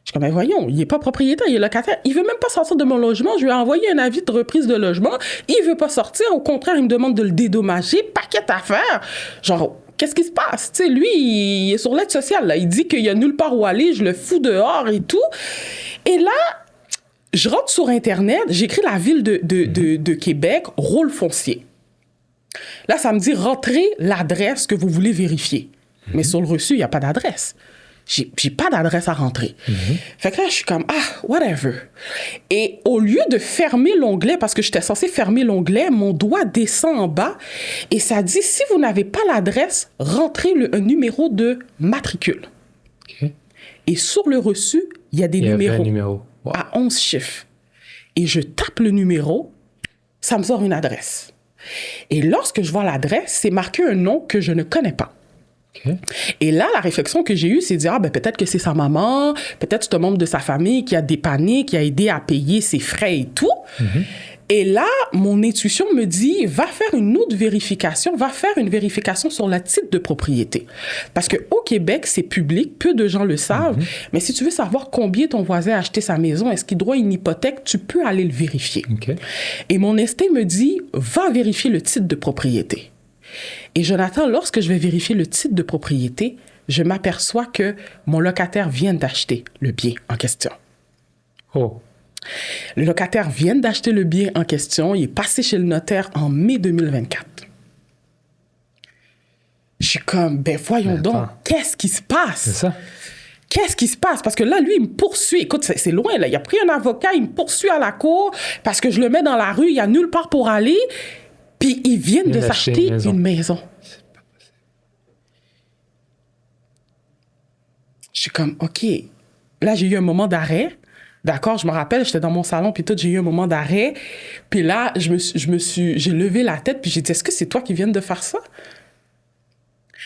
Je suis comme, mais voyons, il n'est pas propriétaire, il est locataire. Il ne veut même pas sortir de mon logement. Je lui ai envoyé un avis de reprise de logement. Il ne veut pas sortir. Au contraire, il me demande de le dédommager. Paquet d'affaires. Genre, qu'est-ce qui se passe? Tu sais, lui, il est sur l'aide sociale. Là. Il dit qu'il n'y a nulle part où aller. Je le fous dehors et tout. Et là, je rentre sur Internet. J'écris la ville de Québec, rôle foncier. Là, ça me dit, rentrez l'adresse que vous voulez vérifier. Mais sur le reçu, il n'y a pas d'adresse. J'ai pas d'adresse à rentrer. Fait que là, je suis comme, whatever. Et au lieu de fermer l'onglet, parce que j'étais censée fermer l'onglet, mon doigt descend en bas et ça dit, si vous n'avez pas l'adresse, rentrez un numéro de matricule. Okay. Et sur le reçu, il y a des numéros wow. à 11 chiffres. Et je tape le numéro, ça me sort une adresse. Et lorsque je vois l'adresse, c'est marqué un nom que je ne connais pas. Okay. Et là, la réflexion que j'ai eue, c'est de dire, peut-être que c'est sa maman, peut-être c'est un membre de sa famille qui a dépanné, qui a aidé à payer ses frais et tout. Et là, mon intuition me dit, va faire une autre vérification, va faire une vérification sur le titre de propriété. Parce qu'au Québec, c'est public, peu de gens le savent, mais si tu veux savoir combien ton voisin a acheté sa maison, est-ce qu'il doit une hypothèque, tu peux aller le vérifier. Okay. Et mon instinct me dit, va vérifier le titre de propriété. Et Jonathan, lorsque je vais vérifier le titre de propriété, je m'aperçois que mon locataire vient d'acheter le bien en question. Oh. Le locataire vient d'acheter le bien en question. Il est passé chez le notaire en mai 2024. Je suis comme, voyons donc, qu'est-ce qui se passe? C'est ça. Qu'est-ce qui se passe? Parce que là, lui, il me poursuit. Écoute, c'est loin, là. Il a pris un avocat, il me poursuit à la cour parce que je le mets dans la rue, il n'y a nulle part pour aller. Puis ils viennent de s'acheter une maison. C'est pas possible. Je suis comme, OK. Là, j'ai eu un moment d'arrêt. D'accord, je me rappelle, j'étais dans mon salon, puis tout, j'ai eu un moment d'arrêt. Puis là, j'ai levé la tête, puis j'ai dit, est-ce que c'est toi qui viens de faire ça?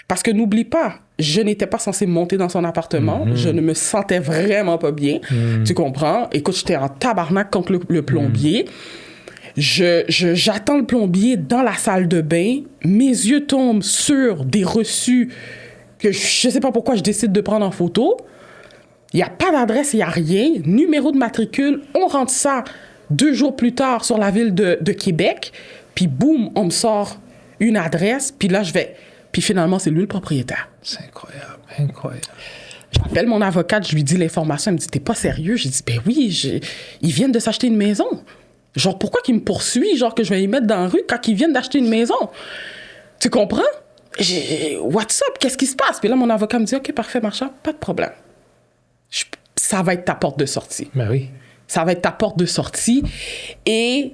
Parce que n'oublie pas, je n'étais pas censée monter dans son appartement. Je ne me sentais vraiment pas bien. Tu comprends? Écoute, j'étais en tabarnak contre le plombier. J'attends le plombier dans la salle de bain. Mes yeux tombent sur des reçus que je ne sais pas pourquoi je décide de prendre en photo. Il n'y a pas d'adresse, il n'y a rien. Numéro de matricule, on rentre ça 2 jours plus tard sur la ville de Québec. Puis boum, on me sort une adresse. Puis là, puis finalement, c'est lui le propriétaire. C'est incroyable, incroyable. J'appelle mon avocate, je lui dis l'information. Elle me dit, t'es pas sérieux? J'ai dit, oui, ils viennent de s'acheter une maison. Genre, pourquoi qu'il me poursuit? Genre, que je vais y mettre dans la rue quand ils viennent d'acheter une maison? Tu comprends? What's up? Qu'est-ce qui se passe? Puis là, mon avocat me dit, OK, parfait, Marsha, pas de problème. Ça va être ta porte de sortie. Ben oui. Ça va être ta porte de sortie. Et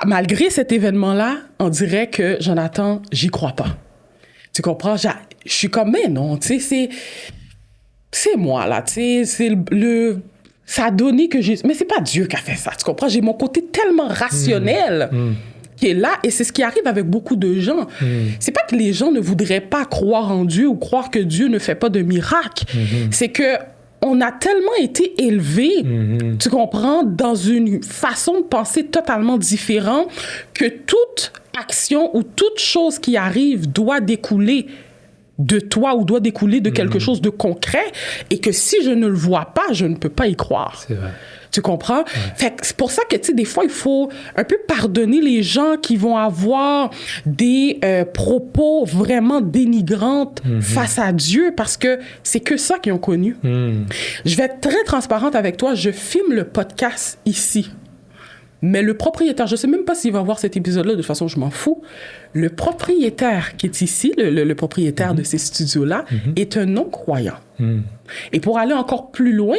malgré cet événement-là, on dirait que, Jonathan, j'y crois pas. Tu comprends? Je suis comme, mais non, tu sais, c'est moi, là, tu sais, c'est ça a donné que j'ai... Mais c'est pas Dieu qui a fait ça, tu comprends? J'ai mon côté tellement rationnel qui est là, et c'est ce qui arrive avec beaucoup de gens. C'est pas que les gens ne voudraient pas croire en Dieu ou croire que Dieu ne fait pas de miracles. C'est que on a tellement été élevés, tu comprends, dans une façon de penser totalement différente que toute action ou toute chose qui arrive doit découler de toi ou doit découler de quelque chose de concret, et que si je ne le vois pas, je ne peux pas y croire. C'est vrai. Tu comprends? Fait que c'est pour ça que, tu sais, des fois, il faut un peu pardonner les gens qui vont avoir des propos vraiment dénigrants face à Dieu, parce que c'est que ça qu'ils ont connu. Je vais être très transparente avec toi. Je filme le podcast ici. Mais le propriétaire, je ne sais même pas s'il va voir cet épisode-là, de toute façon, je m'en fous. Le propriétaire qui est ici, le propriétaire de ces studios-là, est un non-croyant. Et pour aller encore plus loin,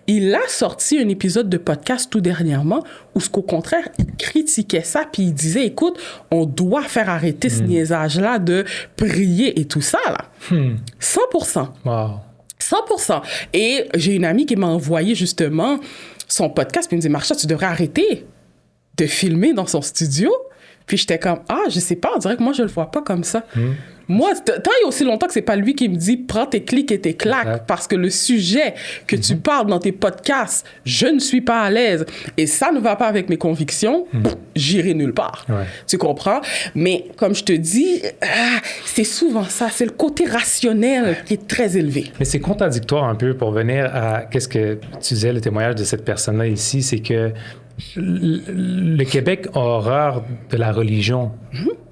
il a sorti un épisode de podcast tout dernièrement où, qu'au contraire, il critiquait ça, puis il disait, écoute, on doit faire arrêter ce niaisage-là de prier et tout ça, là. 100%. Wow. 100%. Et j'ai une amie qui m'a envoyé justement son podcast, puis elle me dit, Marsha, tu devrais arrêter de filmer dans son studio. Puis j'étais comme, je sais pas, on dirait que moi, je le vois pas comme ça. Moi, tant il y a aussi longtemps que c'est pas lui qui me dit, prends tes clics et tes claques, parce que le sujet que tu parles dans tes podcasts, je ne suis pas à l'aise, et ça ne va pas avec mes convictions, j'irai nulle part. Ouais. Tu comprends? Mais comme je te dis, c'est souvent ça, c'est le côté rationnel qui est très élevé. Mais c'est contradictoire un peu pour venir à qu'est-ce que tu disais, le témoignage de cette personne-là ici, c'est que le Québec a horreur de la religion,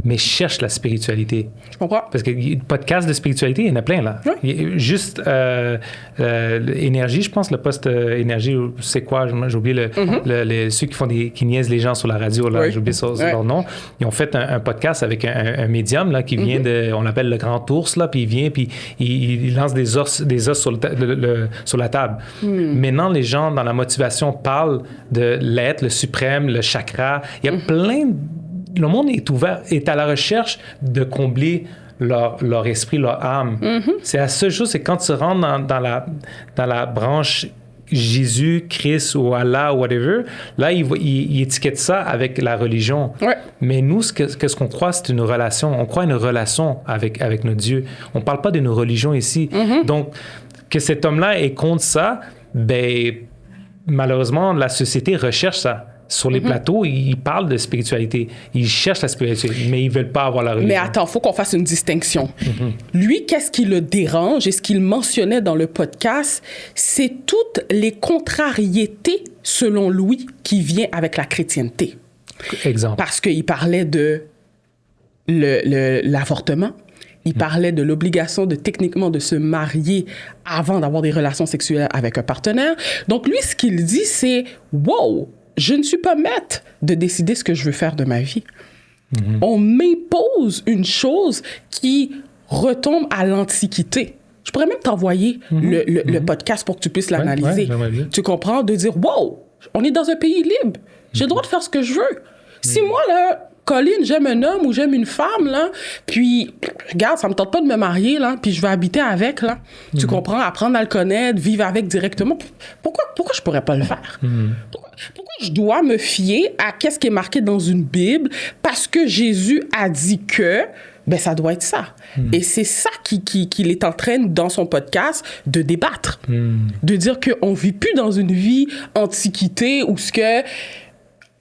mais cherche la spiritualité. Je comprends. Parce que podcast de spiritualité, il y en a plein, là. Oui. Juste Énergie, je pense, le poste Énergie, c'est quoi? J'ai oublié ceux qui niaisent les gens sur la radio, là, j'ai oublié leur nom. Ils ont fait un podcast avec un médium, là, qui vient on l'appelle le Grand Ours, là, puis il vient, puis il lance des os sur la table. Maintenant, les gens, dans la motivation, parlent de l'être, le suprême, le chakra. Il y a plein le monde est à la recherche de combler leur esprit, leur âme. C'est la seule chose, c'est quand tu rentres dans la branche Jésus, Christ ou Allah ou whatever, là, il étiquette ça avec la religion. Ouais. Mais nous, ce qu'on croit, c'est une relation. On croit une relation avec notre Dieu. On ne parle pas d'une religion ici. Donc, que cet homme-là est contre ça, ben, malheureusement, la société recherche ça. Sur les plateaux, ils parlent de spiritualité. Ils cherchent la spiritualité, mais ils ne veulent pas avoir la religion. Mais attends, il faut qu'on fasse une distinction. Lui, qu'est-ce qui le dérange et ce qu'il mentionnait dans le podcast, c'est toutes les contrariétés, selon lui, qui viennent avec la chrétienté. Exemple. Parce qu'il parlait de l'avortement. Il parlait de l'obligation techniquement de se marier avant d'avoir des relations sexuelles avec un partenaire. Donc, lui, ce qu'il dit, c'est « Wow! Je ne suis pas maître de décider ce que je veux faire de ma vie. » On m'impose une chose qui retombe à l'Antiquité. Je pourrais même t'envoyer le podcast pour que tu puisses l'analyser. Tu comprends? De dire, wow, on est dans un pays libre. J'ai le droit de faire ce que je veux. Si moi, là, Colline, j'aime un homme ou j'aime une femme, là, puis, regarde, ça me tente pas de me marier, là, puis je vais habiter avec, là. Tu comprends? Apprendre à le connaître, vivre avec directement. Pourquoi je pourrais pas le faire? Pourquoi je dois me fier à qu'est-ce qui est marqué dans une Bible parce que Jésus a dit que, ben, ça doit être ça. Et c'est ça qu'il est en train, dans son podcast, de débattre. De dire qu'on vit plus dans une vie antiquité où ce que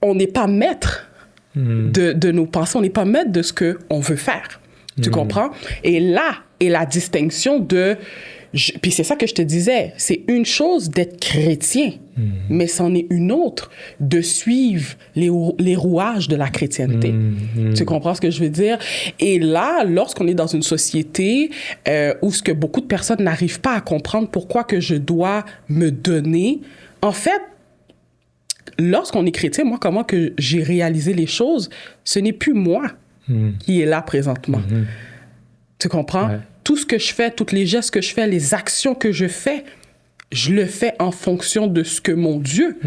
on n'est pas maître de nos pensées, on n'est pas maître de ce qu'on veut faire. Tu comprends? Et là est la distinction de... Puis c'est ça que je te disais, c'est une chose d'être chrétien, mais c'en est une autre de suivre les rouages de la chrétienté. Tu comprends ce que je veux dire? Et là, lorsqu'on est dans une société où ce que beaucoup de personnes n'arrivent pas à comprendre pourquoi que je dois me donner, en fait, lorsqu'on est chrétien, moi, comment que j'ai réalisé les choses, ce n'est plus moi qui est là présentement. Tu comprends? Ouais. Tout ce que je fais, tous les gestes que je fais, les actions que je le fais en fonction de ce que mon Dieu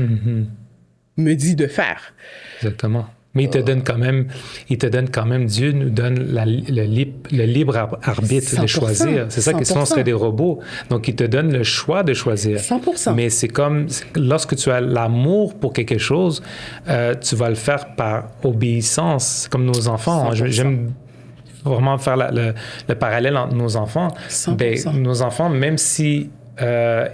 me dit de faire. Exactement. Mais il te donne quand même, Dieu nous donne le libre arbitre 100%, de choisir. C'est ça que sinon on serait des robots. Donc, il te donne le choix de choisir. 100%. Mais c'est comme, lorsque tu as l'amour pour quelque chose, tu vas le faire par obéissance. C'est comme nos enfants. 100%. J'aime vraiment faire le parallèle entre nos enfants. 100%. Ben, nos enfants, même si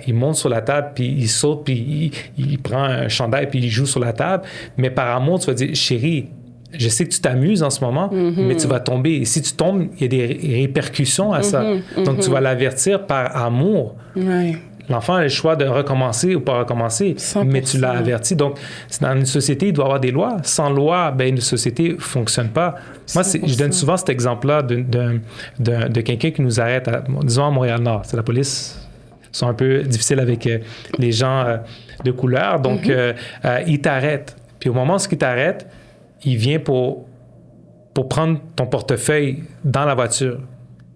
il monte sur la table, puis il saute, puis il prend un chandail, puis il joue sur la table. Mais par amour, tu vas dire, chérie, je sais que tu t'amuses en ce moment, mais tu vas tomber. Et si tu tombes, il y a des répercussions à ça. Donc, tu vas l'avertir par amour. Ouais. L'enfant a le choix de recommencer ou pas recommencer, 100%. Mais tu l'as averti. Donc, dans une société, il doit y avoir des lois. Sans loi, ben, une société ne fonctionne pas. Moi, je donne souvent cet exemple-là de quelqu'un qui nous arrête, disons à Montréal-Nord. C'est la police. Sont un peu difficiles avec les gens de couleur. Donc, il t'arrête. Puis au moment où il t'arrête, il vient pour prendre ton portefeuille dans la voiture.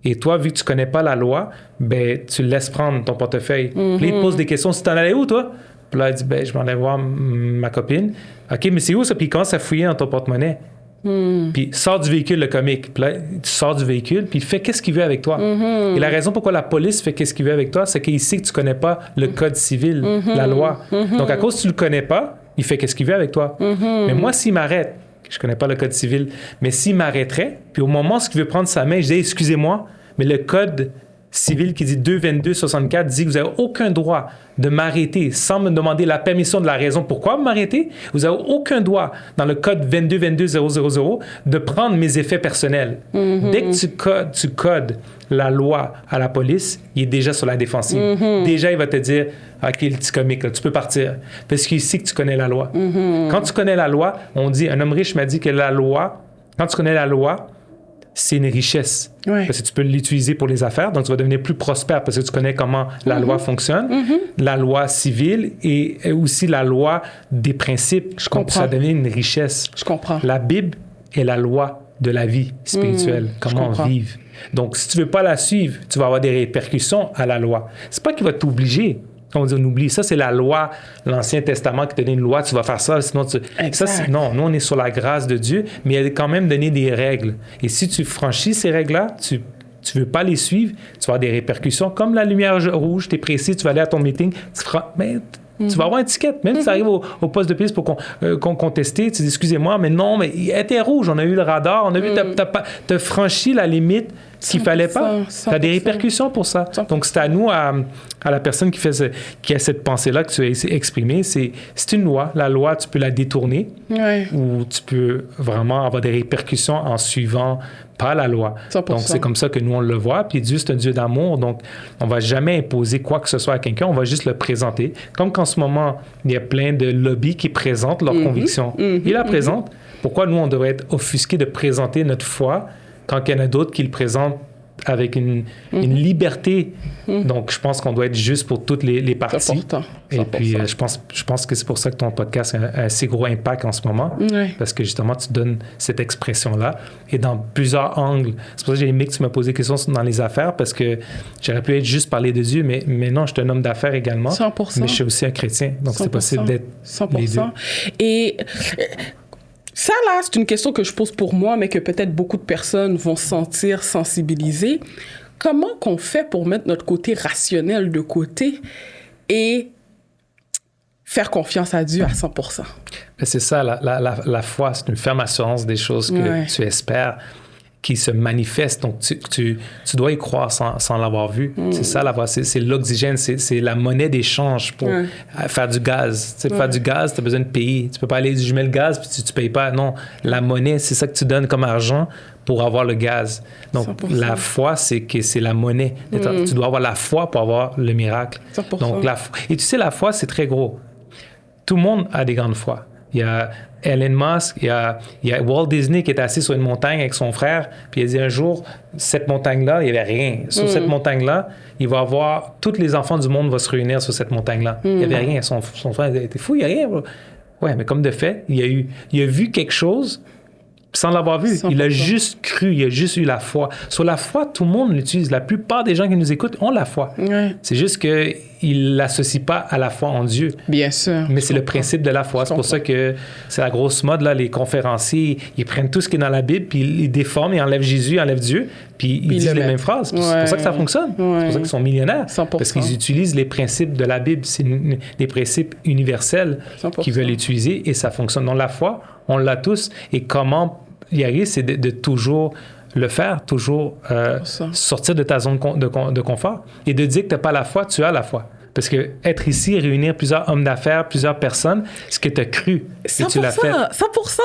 Et toi, vu que tu connais pas la loi, ben tu le laisses prendre ton portefeuille. Puis il te pose des questions. Si t'en allais où, toi? Puis là, il dit, ben je m'en allais voir ma copine. OK, mais c'est où ça? Puis il commence à fouiller dans ton porte-monnaie. Puis sort du véhicule, le comique. Puis là, tu sors du véhicule, puis il fait qu'est-ce qu'il veut avec toi. Et la raison pourquoi la police fait qu'est-ce qu'il veut avec toi, c'est qu'il sait que tu connais pas le code civil, la loi. Donc, à cause que tu le connais pas, il fait qu'est-ce qu'il veut avec toi. Mais moi, s'il m'arrête, je connais pas le code civil, mais s'il m'arrêterait, puis au moment où il veut prendre sa main, je dis, excusez-moi, mais le code civil qui dit 222-64 dit que vous n'avez aucun droit de m'arrêter sans me demander la permission de la raison pourquoi vous m'arrêtez. Vous n'avez aucun droit, dans le code 22-22-000, de prendre mes effets personnels. Dès que tu codes la loi à la police, il est déjà sur la défensive. Déjà, il va te dire, OK, le petit comique, là, tu peux partir. Parce qu'il sait que tu connais la loi. Quand tu connais la loi, on dit, un homme riche m'a dit que la loi, quand tu connais la loi, c'est une richesse. Ouais. Parce que tu peux l'utiliser pour les affaires, donc tu vas devenir plus prospère parce que tu connais comment la loi fonctionne, la loi civile et aussi la loi des principes. Je donc, comprends. ça devient une richesse. Je comprends. La Bible est la loi de la vie spirituelle, comment vivre. Donc, si tu veux pas la suivre, tu vas avoir des répercussions à la loi. C'est pas qu'il va t'obliger. On dit, on oublie. Ça, c'est la loi, l'Ancien Testament qui te donne une loi, tu vas faire ça, sinon tu... Ça, non, nous, on est sur la grâce de Dieu, mais il a quand même donné des règles. Et si tu franchis ces règles-là, tu veux pas les suivre, tu vas avoir des répercussions. Comme la lumière rouge, tu es précis, tu vas aller à ton meeting, tu vas avoir un ticket. Même si tu arrives au poste de police pour contester, tu dis, excusez-moi, mais non, mais il était rouge, on a eu le radar, on a vu, t'as franchi la limite qu'il fallait pas. Tu as des répercussions pour ça. 100%. Donc, c'est à nous, à la personne qui a cette pensée-là que tu as exprimée, c'est une loi. La loi, tu peux la détourner ou tu peux vraiment avoir des répercussions en suivant pas la loi. 100%. Donc, c'est comme ça que nous, on le voit. Puis Dieu, c'est un Dieu d'amour. Donc, on va jamais imposer quoi que ce soit à quelqu'un. On va juste le présenter. Comme qu'en ce moment, il y a plein de lobbies qui présentent leurs convictions. Ils la présentent. Pourquoi nous, on devrait être offusqués de présenter notre foi quand il y en a d'autres qui le présentent avec une liberté. Donc, je pense qu'on doit être juste pour toutes les parties. C'est important. Et puis, je pense que c'est pour ça que ton podcast a un assez gros impact en ce moment. Parce que, justement, tu donnes cette expression-là. Et dans plusieurs angles. C'est pour ça que j'ai aimé que tu m'as posé des questions dans les affaires, parce que j'aurais pu être juste parler de Dieu, mais non, je suis un homme d'affaires également. 100%. Mais je suis aussi un chrétien. Donc, c'est possible d'être 100%. les deux. Et... ça, là, c'est une question que je pose pour moi, mais que peut-être beaucoup de personnes vont se sentir sensibilisées. Comment qu'on fait pour mettre notre côté rationnel de côté et faire confiance à Dieu à 100%? C'est ça, la foi, c'est une ferme assurance des choses que tu espères qui se manifestent. Donc, tu dois y croire sans l'avoir vu. C'est ça, la foi. C'est l'oxygène, c'est la monnaie d'échange pour faire du gaz. Tu sais, faire du gaz, tu as besoin de payer. Tu peux pas aller, je mets le gaz, puis tu payes pas. Non, la monnaie, c'est ça que tu donnes comme argent pour avoir le gaz. Donc, 100%. La foi, c'est la monnaie. Tu dois avoir la foi pour avoir le miracle. 100%. Donc, et tu sais, la foi, c'est très gros. Tout le monde a des grandes foi. Il y a Elon Musk, il y a Walt Disney qui est assis sur une montagne avec son frère, puis il a dit un jour, cette montagne-là, il n'y avait rien. Sur cette montagne-là, il va avoir, tous les enfants du monde vont se réunir sur cette montagne-là. Il n'y avait rien. Son frère était fou, il n'y a rien. Ouais, mais comme de fait, il a vu quelque chose sans l'avoir vu. 100%. Il a juste cru, il a juste eu la foi. Sur la foi, tout le monde l'utilise. La plupart des gens qui nous écoutent ont la foi. Ouais. C'est juste qu'ils ne l'associent pas à la foi en Dieu. Bien sûr. Mais c'est le principe de la foi. C'est pour ça que c'est la grosse mode, là, les conférenciers, ils prennent tout ce qui est dans la Bible, puis ils déforment, ils enlèvent Jésus, ils enlèvent Dieu, puis ils disent les mêmes phrases. Puis c'est pour ça que ça fonctionne. C'est pour ça qu'ils sont millionnaires. 100%. Parce qu'ils utilisent les principes de la Bible. C'est des principes universels 100%. qu'ils veulent utiliser et ça fonctionne. Donc la foi, on l'a tous. Et comment y arriver, c'est de toujours le faire, toujours sortir de ta zone de confort et de dire que tu n'as pas la foi, tu as la foi. Parce que être ici, réunir plusieurs hommes d'affaires, plusieurs personnes, ce que tu as cru, et tu l'as fait. 100%.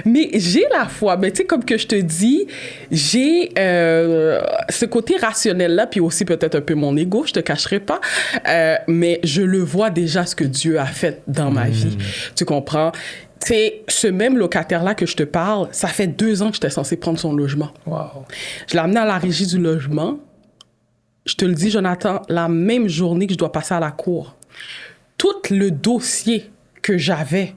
Mais j'ai la foi. Mais tu sais, comme que je te dis, j'ai ce côté rationnel-là, puis aussi peut-être un peu mon ego, je te cacherai pas. Mais je le vois déjà ce que Dieu a fait dans ma vie. Tu comprends? C'est ce même locataire-là que je te parle, ça fait 2 ans que j'étais censée prendre son logement. Wow. Je l'ai amené à la régie du logement. Je te le dis, Jonathan, la même journée que je dois passer à la cour, tout le dossier que j'avais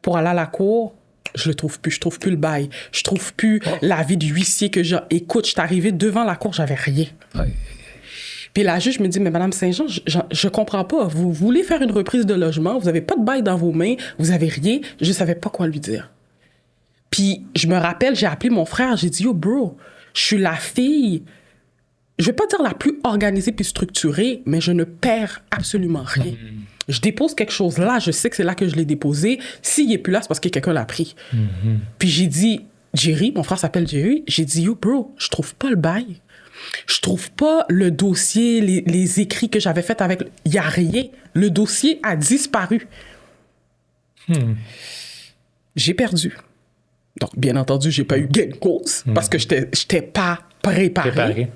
pour aller à la cour, je le trouve plus. Je trouve plus le bail. Je trouve plus l'avis du huissier que j'ai. Écoute, je suis arrivée devant la cour, j'avais rien. Ouais. Puis la juge me dit, mais Madame Saint-Jean, je comprends pas. Vous voulez faire une reprise de logement, vous avez pas de bail dans vos mains, vous avez rien. Je savais pas quoi lui dire. Puis je me rappelle, j'ai appelé mon frère, j'ai dit, yo bro, je suis la fille, je vais pas dire la plus organisée puis structurée, mais je ne perds absolument rien. Je dépose quelque chose là, je sais que c'est là que je l'ai déposé. S'il est plus là, c'est parce que quelqu'un l'a pris. Puis j'ai dit, Jerry, mon frère s'appelle Jerry, j'ai dit, yo bro, je trouve pas le bail. Je trouve pas le dossier, les écrits que j'avais faits avec... Il y a rien. Le dossier a disparu. J'ai perdu. Donc, bien entendu, j'ai pas eu gain de cause parce que j'étais pas préparé.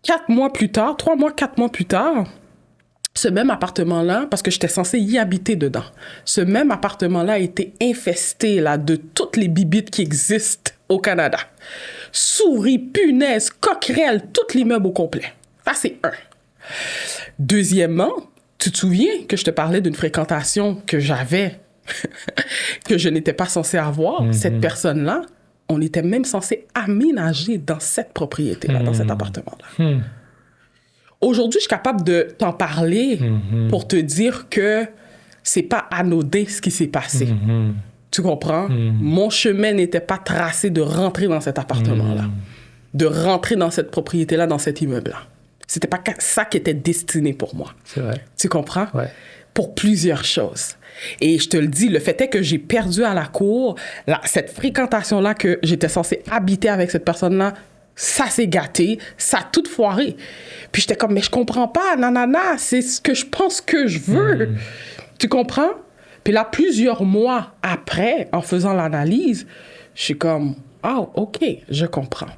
4 mois plus tard, 3 mois, 4 mois plus tard, ce même appartement-là, parce que j'étais censée y habiter dedans, ce même appartement-là a été infesté là, de toutes les bibites qui existent au Canada. Souris, punaises, coquerelles, tout l'immeuble au complet. Ça, c'est un. Deuxièmement, tu te souviens que je te parlais d'une fréquentation que j'avais, que je n'étais pas censée avoir? Cette personne-là, on était même censé aménager dans cette propriété-là, dans cet appartement-là. Aujourd'hui, je suis capable de t'en parler pour te dire que c'est pas anodin ce qui s'est passé. Tu comprends? Mon chemin n'était pas tracé de rentrer dans cet appartement-là, de rentrer dans cette propriété-là, dans cet immeuble-là. C'était pas ça qui était destiné pour moi. C'est vrai. Tu comprends? Ouais. Pour plusieurs choses. Et je te le dis, le fait est que j'ai perdu à la cour, cette fréquentation-là que j'étais censée habiter avec cette personne-là, ça s'est gâté, ça a tout foiré. Puis j'étais comme, mais je comprends pas, nanana, c'est ce que je pense que je veux. Tu comprends? Puis là, plusieurs mois après, en faisant l'analyse, je suis comme, ah, OK, je comprends.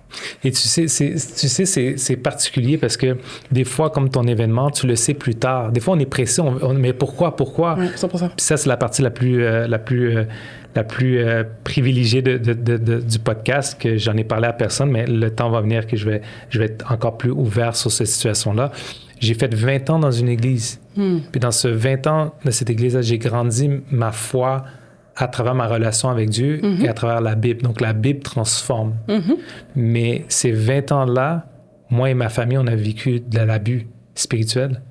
Et tu sais, c'est particulier parce que des fois, comme ton événement, tu le sais plus tard. Des fois, on est pressé, mais pourquoi? Oui, 100%. Puis ça, c'est la partie la plus privilégiée du podcast, que j'en ai parlé à personne, mais le temps va venir que je vais être encore plus ouvert sur cette situation-là. J'ai fait 20 ans dans une église. Puis dans ce 20 ans de cette église-là, j'ai grandi ma foi à travers ma relation avec Dieu et à travers la Bible. Donc, la Bible transforme. Mais ces 20 ans-là, moi et ma famille, on a vécu de l'abus spirituel.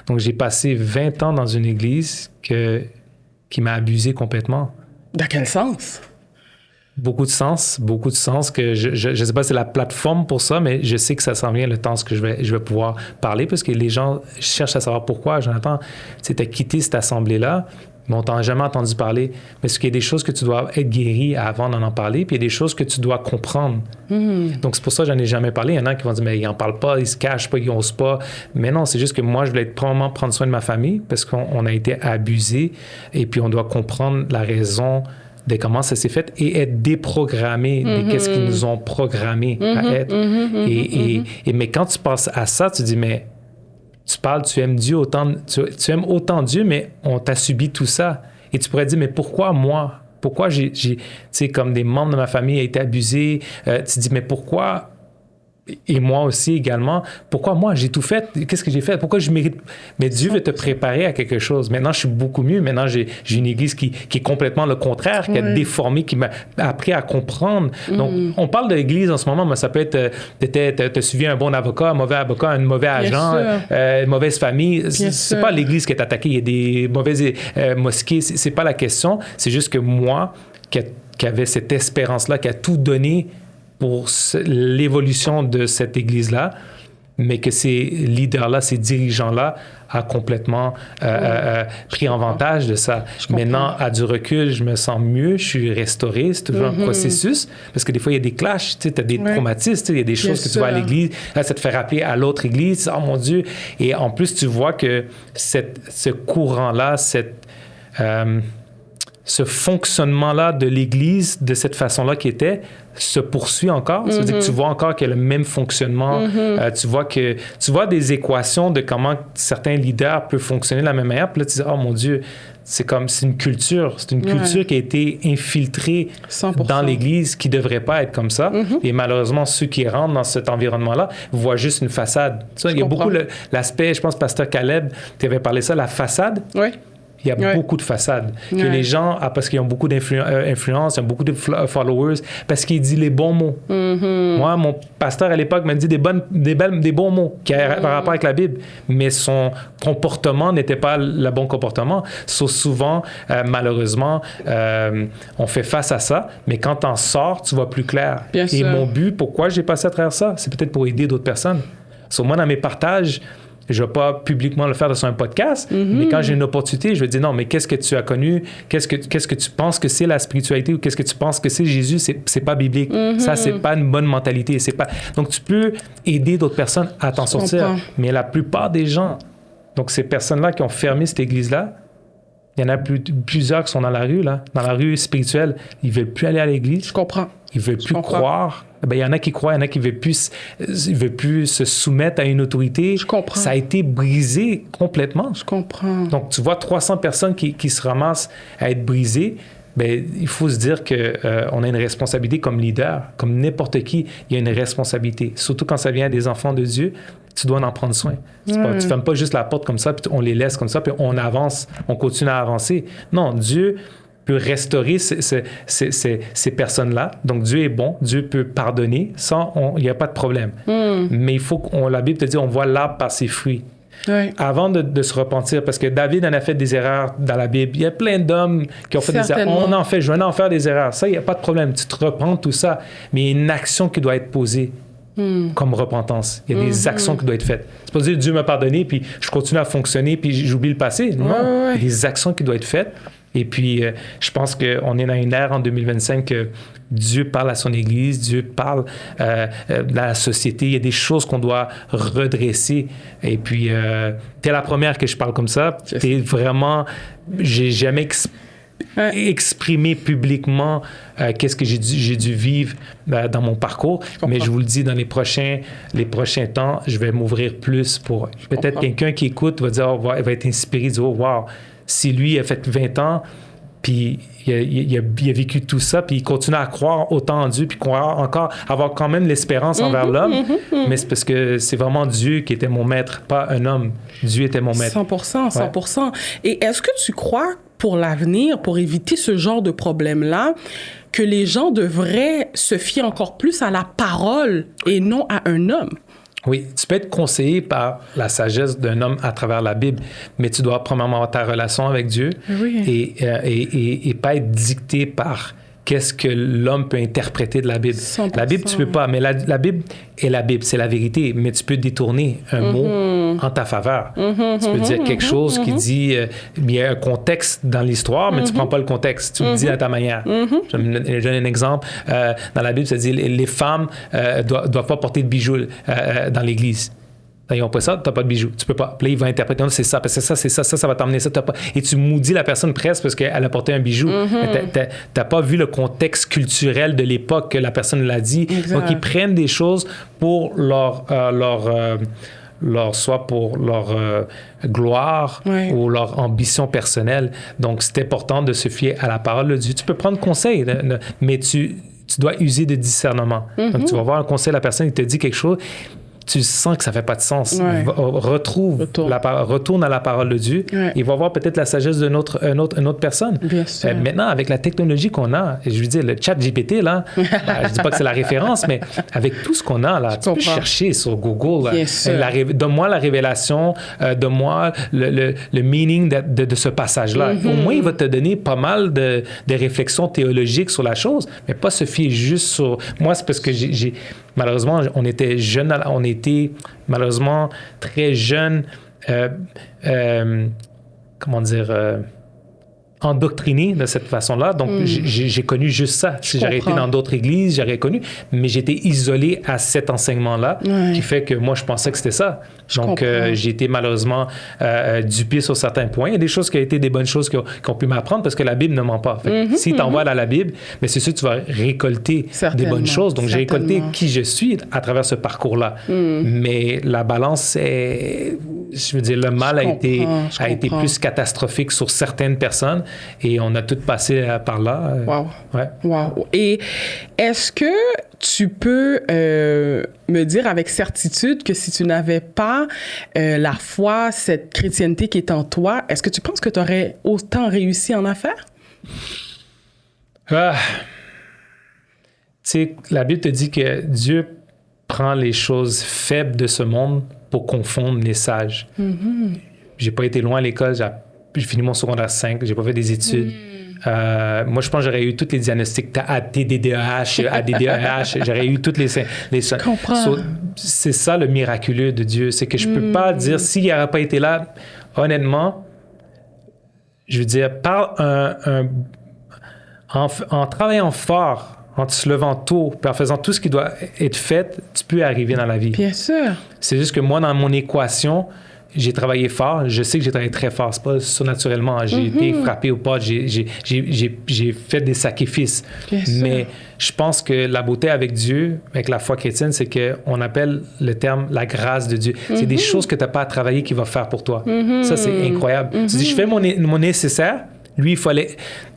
Donc, j'ai passé 20 ans dans une église qui m'a abusé complètement. Dans quel sens? Beaucoup de sens que je sais pas si c'est la plateforme pour ça, mais je sais que ça s'en vient le temps que je vais pouvoir parler parce que les gens cherchent à savoir pourquoi. Jonathan, tu as quitté cette assemblée-là, mais on t'a jamais entendu parler. Mais est-ce qu'il y a des choses que tu dois être guéri avant d'en parler, puis il y a des choses que tu dois comprendre. Donc c'est pour ça que j'en ai jamais parlé. Il y en a qui vont dire, mais ils n'en parlent pas, ils se cachent pas, ils n'osent pas. Mais non, c'est juste que moi, je voulais probablement prendre soin de ma famille parce qu'on a été abusé et puis on doit comprendre la raison de comment ça s'est fait et être déprogrammé de qu'est-ce qu'ils nous ont programmé à être. Mais quand tu penses à ça, tu dis, mais tu aimes Dieu autant, tu aimes autant Dieu, mais on t'a subi tout ça. Et tu pourrais dire, mais pourquoi moi? Pourquoi tu sais, comme des membres de ma famille ont été abusés? Tu dis, mais pourquoi Et moi aussi également. Pourquoi moi? J'ai tout fait. Qu'est-ce que j'ai fait? Pourquoi je mérite? Mais Dieu veut te préparer à quelque chose. Maintenant, je suis beaucoup mieux. Maintenant, j'ai une église qui est complètement le contraire, qui a déformé, qui m'a appris à comprendre. Donc, on parle de l'église en ce moment, mais ça peut être, t'as suivi un bon avocat, un mauvais avocat, un mauvais agent, une mauvaise famille. C'est pas l'église qui est attaquée. Il y a des mauvaises mosquées. C'est pas la question. C'est juste que moi, qui avait cette espérance-là, qui a tout donné pour l'évolution de cette Église-là, mais que ces leaders-là, ces dirigeants-là, a complètement pris avantage de ça. Maintenant, à du recul, je me sens mieux, je suis restauré, c'est toujours un processus, parce que des fois, il y a des clashs, tu as des traumatismes, il y a des choses que tu vois à l'église, là, ça te fait rappeler à l'autre église, oh mon Dieu, et en plus, tu vois que ce courant-là, ce fonctionnement-là de l'Église, de cette façon-là qui était, se poursuit encore. Ça veut dire que tu vois encore qu'il y a le même fonctionnement. Tu vois des équations de comment certains leaders peuvent fonctionner de la même manière. Puis là, tu dis, oh mon Dieu, c'est une culture. C'est une culture qui a été infiltrée 100%. Dans l'Église qui ne devrait pas être comme ça. Et malheureusement, ceux qui rentrent dans cet environnement-là voient juste une façade. Il y a beaucoup l'aspect, je pense, Pasteur Caleb, tu avais parlé de ça, la façade. Oui. Il y a beaucoup de façades. Que les gens, parce qu'ils ont beaucoup d'influence, ils ont beaucoup de followers, parce qu'ils disent les bons mots. Moi, mon pasteur à l'époque m'a dit des bons mots qui avaient rapport avec la Bible, mais son comportement n'était pas le bon comportement. Souvent, malheureusement, on fait face à ça, mais quand t'en sors, tu vois plus clair. Bien sûr. Mon but, pourquoi j'ai passé à travers ça? C'est peut-être pour aider d'autres personnes. Moi, dans mes partages, je ne vais pas publiquement le faire sur un podcast, mais quand j'ai une opportunité, je vais dire non, mais qu'est-ce que tu as connu? Qu'est-ce que tu penses que c'est la spiritualité ou qu'est-ce que tu penses que c'est Jésus? C'est pas biblique. Ça, c'est pas une bonne mentalité. Donc, tu peux aider d'autres personnes à t'en sortir. Mais la plupart des gens, donc ces personnes-là qui ont fermé cette église-là, il y en a plusieurs qui sont dans la rue spirituelle. Ils ne veulent plus aller à l'église. Je comprends. Ils ne veulent plus croire. Il y en a qui croient, il y en a qui ne veulent plus se soumettre à une autorité. Je comprends. Ça a été brisé complètement. Je comprends. Donc, tu vois 300 personnes qui se ramassent à être brisées. Bien, il faut se dire qu'on a une responsabilité comme leader, comme n'importe qui, il y a une responsabilité. Surtout quand ça vient des enfants de Dieu, tu dois en prendre soin. Tu ne fermes pas juste la porte comme ça, puis on les laisse comme ça, puis on avance, on continue à avancer. Non, Dieu peut restaurer ces personnes-là. Donc, Dieu est bon, Dieu peut pardonner. Ça, il n'y a pas de problème. Mais il faut la Bible te dit, on voit l'arbre par ses fruits. Oui. Avant de se repentir, parce que David en a fait des erreurs dans la Bible. Il y a plein d'hommes qui ont fait des erreurs. Je vais en faire des erreurs. Ça, il n'y a pas de problème. Tu te repens, tout ça. Mais il y a une action qui doit être posée comme repentance. Il y a des actions qui doivent être faites. C'est pas dire Dieu m'a pardonné, puis je continue à fonctionner, puis j'oublie le passé. Non, il y a des actions qui doivent être faites. Et puis, je pense qu'on est dans une ère en 2025 que Dieu parle à son Église, Dieu parle à la société. Il y a des choses qu'on doit redresser. Et puis, t'es la première que je parle comme ça. T'es vraiment... J'ai jamais exprimé publiquement qu'est-ce que j'ai dû vivre dans mon parcours. Mais je vous le dis, dans les prochains temps, je vais m'ouvrir plus pour... Peut-être quelqu'un qui écoute va dire, va être inspiré, dire, oh, wow! Si lui a fait 20 ans, puis il a vécu tout ça, puis il continue à croire autant en Dieu, puis croire encore, avoir quand même l'espérance envers l'homme, mais c'est parce que c'est vraiment Dieu qui était mon maître, pas un homme. Dieu était mon maître. 100%, 100%. Ouais. Et est-ce que tu crois, pour l'avenir, pour éviter ce genre de problème-là, que les gens devraient se fier encore plus à la parole et non à un homme? Oui, tu peux être conseillé par la sagesse d'un homme à travers la Bible, mais tu dois premièrement avoir ta relation avec Dieu et pas être dicté par qu'est-ce que l'homme peut interpréter de la Bible. 100%. La Bible, tu peux pas, mais la Bible est la Bible, c'est la vérité, mais tu peux détourner un mot en ta faveur. Tu peux dire quelque chose qui dit, il y a un contexte dans l'histoire, mais tu prends pas le contexte, tu le dis à ta manière. Je vais donner un exemple. Dans la Bible, ça dit, les femmes doivent pas porter de bijoux dans l'église. Ils n'ont pas ça, tu n'as pas de bijoux. Tu peux pas. Puis là, il va interpréter, non, c'est ça, parce que ça va t'emmener ça. Et tu maudis la personne presque parce qu'elle a porté un bijou. Tu n'as pas vu le contexte culturel de l'époque que la personne l'a dit. Exact. Donc, ils prennent des choses pour soit pour leur gloire ou leur ambition personnelle. Donc, c'est important de se fier à la parole de Dieu. Tu peux prendre conseil, mais tu tu dois user de discernement. Donc, tu vas voir un conseil de la personne, il te dit quelque chose, tu sens que ça fait pas de sens. Ouais. Retourne à la parole de Dieu et va voir peut-être la sagesse d'une autre personne. Bien sûr. Maintenant, avec la technologie qu'on a, je veux dire, le chat GPT, là, je dis pas que c'est la référence, mais avec tout ce qu'on a, là, tu peux chercher sur Google. Donne-moi la révélation, donne-moi le meaning de ce passage-là. Au moins, il va te donner pas mal de réflexions théologiques sur la chose, mais pas se fier juste sur... Moi, c'est parce que malheureusement, on était jeunes, on était malheureusement très jeunes, endoctrinés de cette façon-là. Donc, j'ai connu juste ça. Si j'aurais été dans d'autres églises, j'aurais connu, mais j'étais isolé à cet enseignement-là, qui fait que moi, je pensais que c'était ça. Donc, j'ai été malheureusement dupé sur certains points. Il y a des choses qui ont été des bonnes choses qui ont pu m'apprendre parce que la Bible ne ment pas. Si tu envoies à la Bible, mais c'est sûr que tu vas récolter des bonnes choses. Donc, j'ai récolté qui je suis à travers ce parcours-là. Mais la balance, je veux dire, le mal a été plus catastrophique sur certaines personnes et on a toutes passé par là. Wow. Ouais. Wow. Et est-ce que tu peux me dire avec certitude que si tu n'avais pas la foi, cette chrétienté qui est en toi, est-ce que tu penses que tu aurais autant réussi en affaires? Tu sais, la Bible te dit que Dieu prend les choses faibles de ce monde pour confondre les sages. J'ai pas été loin à l'école, j'ai fini mon secondaire 5, j'ai pas fait des études. Moi, je pense que j'aurais eu tous les diagnostics TDAH, ADDAH, j'aurais eu toutes les Je comprends. C'est ça le miraculeux de Dieu, c'est que je peux pas dire, s'il n'aurait pas été là, honnêtement, je veux dire, en travaillant fort, en se levant tôt, puis en faisant tout ce qui doit être fait, tu peux arriver dans la vie. Bien sûr. C'est juste que moi, dans mon équation, j'ai travaillé fort. Je sais que j'ai travaillé très fort. C'est pas surnaturellement. J'ai été frappé au pas. J'ai fait des sacrifices. Mais je pense que la beauté avec Dieu, avec la foi chrétienne, c'est qu'on appelle le terme la grâce de Dieu. C'est des choses que tu n'as pas à travailler qu'il va faire pour toi. Ça, c'est incroyable. Tu dis, je fais mon nécessaire. Lui, tu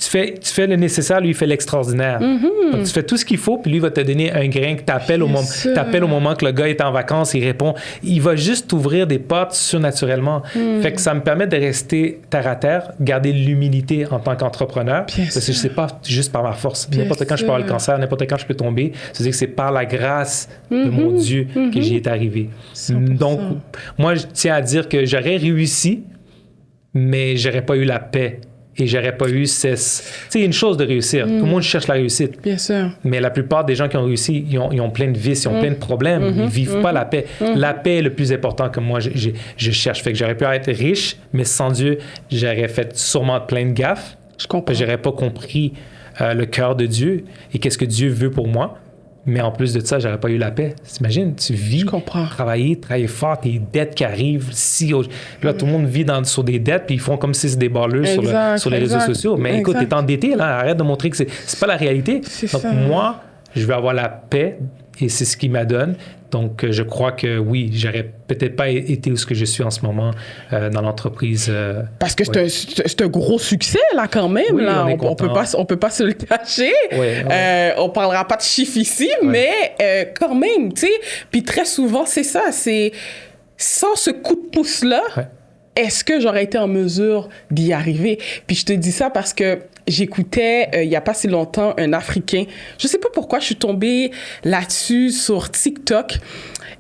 fais le nécessaire, lui, il fait l'extraordinaire. Donc, tu fais tout ce qu'il faut, puis lui, il va te donner un grain que tu appelles au moment que le gars est en vacances, il répond. Il va juste t'ouvrir des portes surnaturellement. Fait que ça me permet de rester terre à terre, garder l'humilité en tant qu'entrepreneur. Parce que c'est pas juste par ma force. N'importe quand je peux avoir le cancer, n'importe quand je peux tomber. C'est-à-dire que c'est par la grâce de mon Dieu que j'y est arrivé. 100%. Donc, moi, je tiens à dire que j'aurais réussi, mais j'aurais pas eu la paix. Et j'aurais pas eu Tu sais, il y a une chose de réussir. Tout le monde cherche la réussite. Bien sûr. Mais la plupart des gens qui ont réussi, ils ont plein de vices, ils ont plein de problèmes. Ils vivent pas la paix. La paix est le plus important que moi, je cherche. Fait que j'aurais pu être riche, mais sans Dieu, j'aurais fait sûrement plein de gaffes. Je comprends. J'aurais pas compris le cœur de Dieu et qu'est-ce que Dieu veut pour moi. Mais en plus de ça, j'aurais pas eu la paix. T'imagines, tu vis, travailler fort, tes dettes qui arrivent. Là, tout le monde vit sur des dettes, puis ils font comme si c'est des balleux sur les réseaux sociaux. Mais écoute, t'es endetté, là, arrête de montrer que c'est pas la réalité. Donc, moi, je veux avoir la paix, et c'est ce qui m'adonne. Donc, je crois que oui, j'aurais peut-être pas été où ce que je suis en ce moment dans l'entreprise. Parce que c'est un gros succès, là, quand même. Oui, là. On peut pas se le cacher. On parlera pas de chiffres ici, mais quand même, tu sais. Puis très souvent, c'est ça. C'est sans ce coup de pouce-là, est-ce que j'aurais été en mesure d'y arriver? Puis je te dis ça parce que j'écoutais, il n'y a pas si longtemps, un Africain. Je ne sais pas pourquoi je suis tombée là-dessus sur TikTok.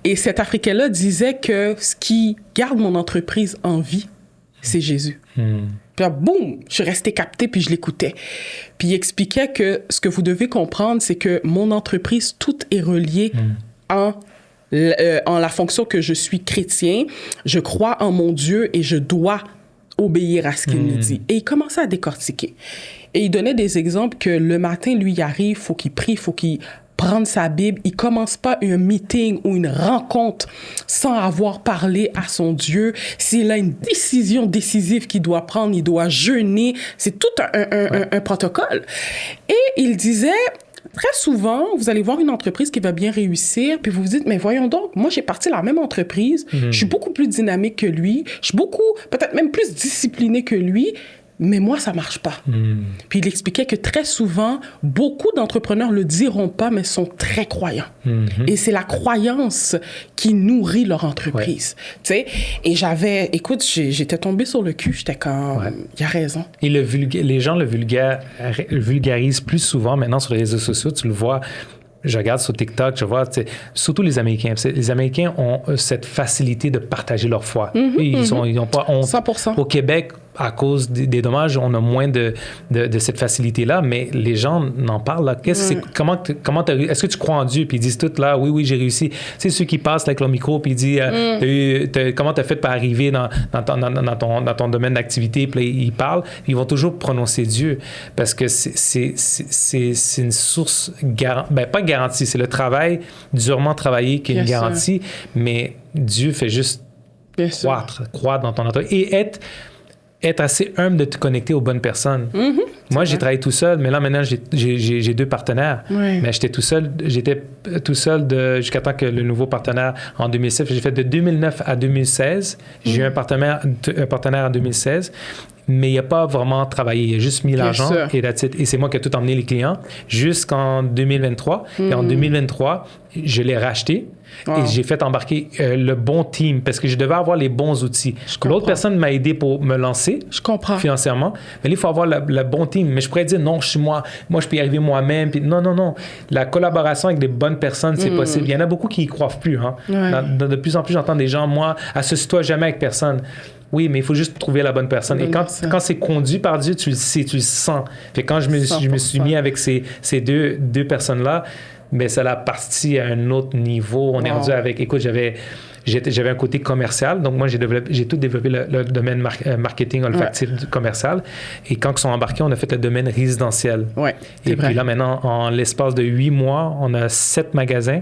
Et cet Africain-là disait que ce qui garde mon entreprise en vie, c'est Jésus. Puis là, boum, je suis restée captée puis je l'écoutais. Puis il expliquait que ce que vous devez comprendre, c'est que mon entreprise, tout est relié en la fonction que je suis chrétien. Je crois en mon Dieu et je dois obéir à ce qu'il nous dit. Et il commençait à décortiquer. Et il donnait des exemples que le matin, lui, il arrive, il faut qu'il prie, il faut qu'il prenne sa Bible. Il commence pas un meeting ou une rencontre sans avoir parlé à son Dieu. S'il a une décision décisive qu'il doit prendre, il doit jeûner. C'est tout un protocole. Et il disait... Très souvent, vous allez voir une entreprise qui va bien réussir, puis vous vous dites, mais voyons donc, moi, j'ai parti la même entreprise, je suis beaucoup plus dynamique que lui, je suis beaucoup, peut-être même plus discipliné que lui, mais moi, ça marche pas. Puis il expliquait que très souvent, beaucoup d'entrepreneurs le diront pas, mais sont très croyants. Et c'est la croyance qui nourrit leur entreprise. Tu sais, et écoute, j'étais tombée sur le cul, j'étais comme, il a raison. Et les gens le vulgarisent plus souvent maintenant sur les réseaux sociaux, tu le vois. Je regarde sur TikTok, je vois, surtout les Américains. Les Américains ont cette facilité de partager leur foi. Ils n'ont pas honte. 100%. Au Québec, à cause des dommages, on a moins de cette facilité-là, mais les gens n'en parlent. Là. Comment est-ce que tu crois en Dieu? Puis ils disent tout là, oui, j'ai réussi. C'est ceux qui passent avec leur micro, puis ils disent, comment tu as fait pour arriver dans ton domaine d'activité? Puis là, ils parlent, puis ils vont toujours prononcer Dieu, parce que c'est une source, pas garantie, c'est le travail, durement travaillé qui est une garantie, mais Dieu fait juste croître dans ton entreprise et être assez humble de te connecter aux bonnes personnes. Moi, j'ai travaillé tout seul, mais là, maintenant, j'ai 2 partenaires. Mais j'étais tout seul jusqu'à temps que le nouveau partenaire, en 2007, j'ai fait de 2009 à 2016. J'ai eu un partenaire en 2016. Mais il n'a pas vraiment travaillé. Il a juste mis l'argent et that's it. Et c'est moi qui ai tout emmené les clients jusqu'en 2023. Et en 2023, je l'ai racheté et j'ai fait embarquer le bon team parce que je devais avoir les bons outils. L'autre personne m'a aidé pour me lancer financièrement. Mais là, il faut avoir le bon team. Mais je pourrais dire non, je peux y arriver moi-même. Puis non. La collaboration avec des bonnes personnes, c'est possible. Il y en a beaucoup qui n'y croient plus. Hein. De plus en plus, j'entends des gens, moi, associe-toi jamais avec personne. Oui, mais il faut juste trouver la bonne personne. Et quand c'est conduit par Dieu, tu le sais, tu le sens. Fait quand je me suis mis avec ces deux personnes-là, ben ça l'a parti à un autre niveau. On est rendu avec... Écoute, j'avais un côté commercial. Donc, moi, j'ai tout développé le domaine marketing olfactif commercial. Et quand ils sont embarqués, on a fait le domaine résidentiel. Et puis là, maintenant, en l'espace de 8 mois, on a 7 magasins.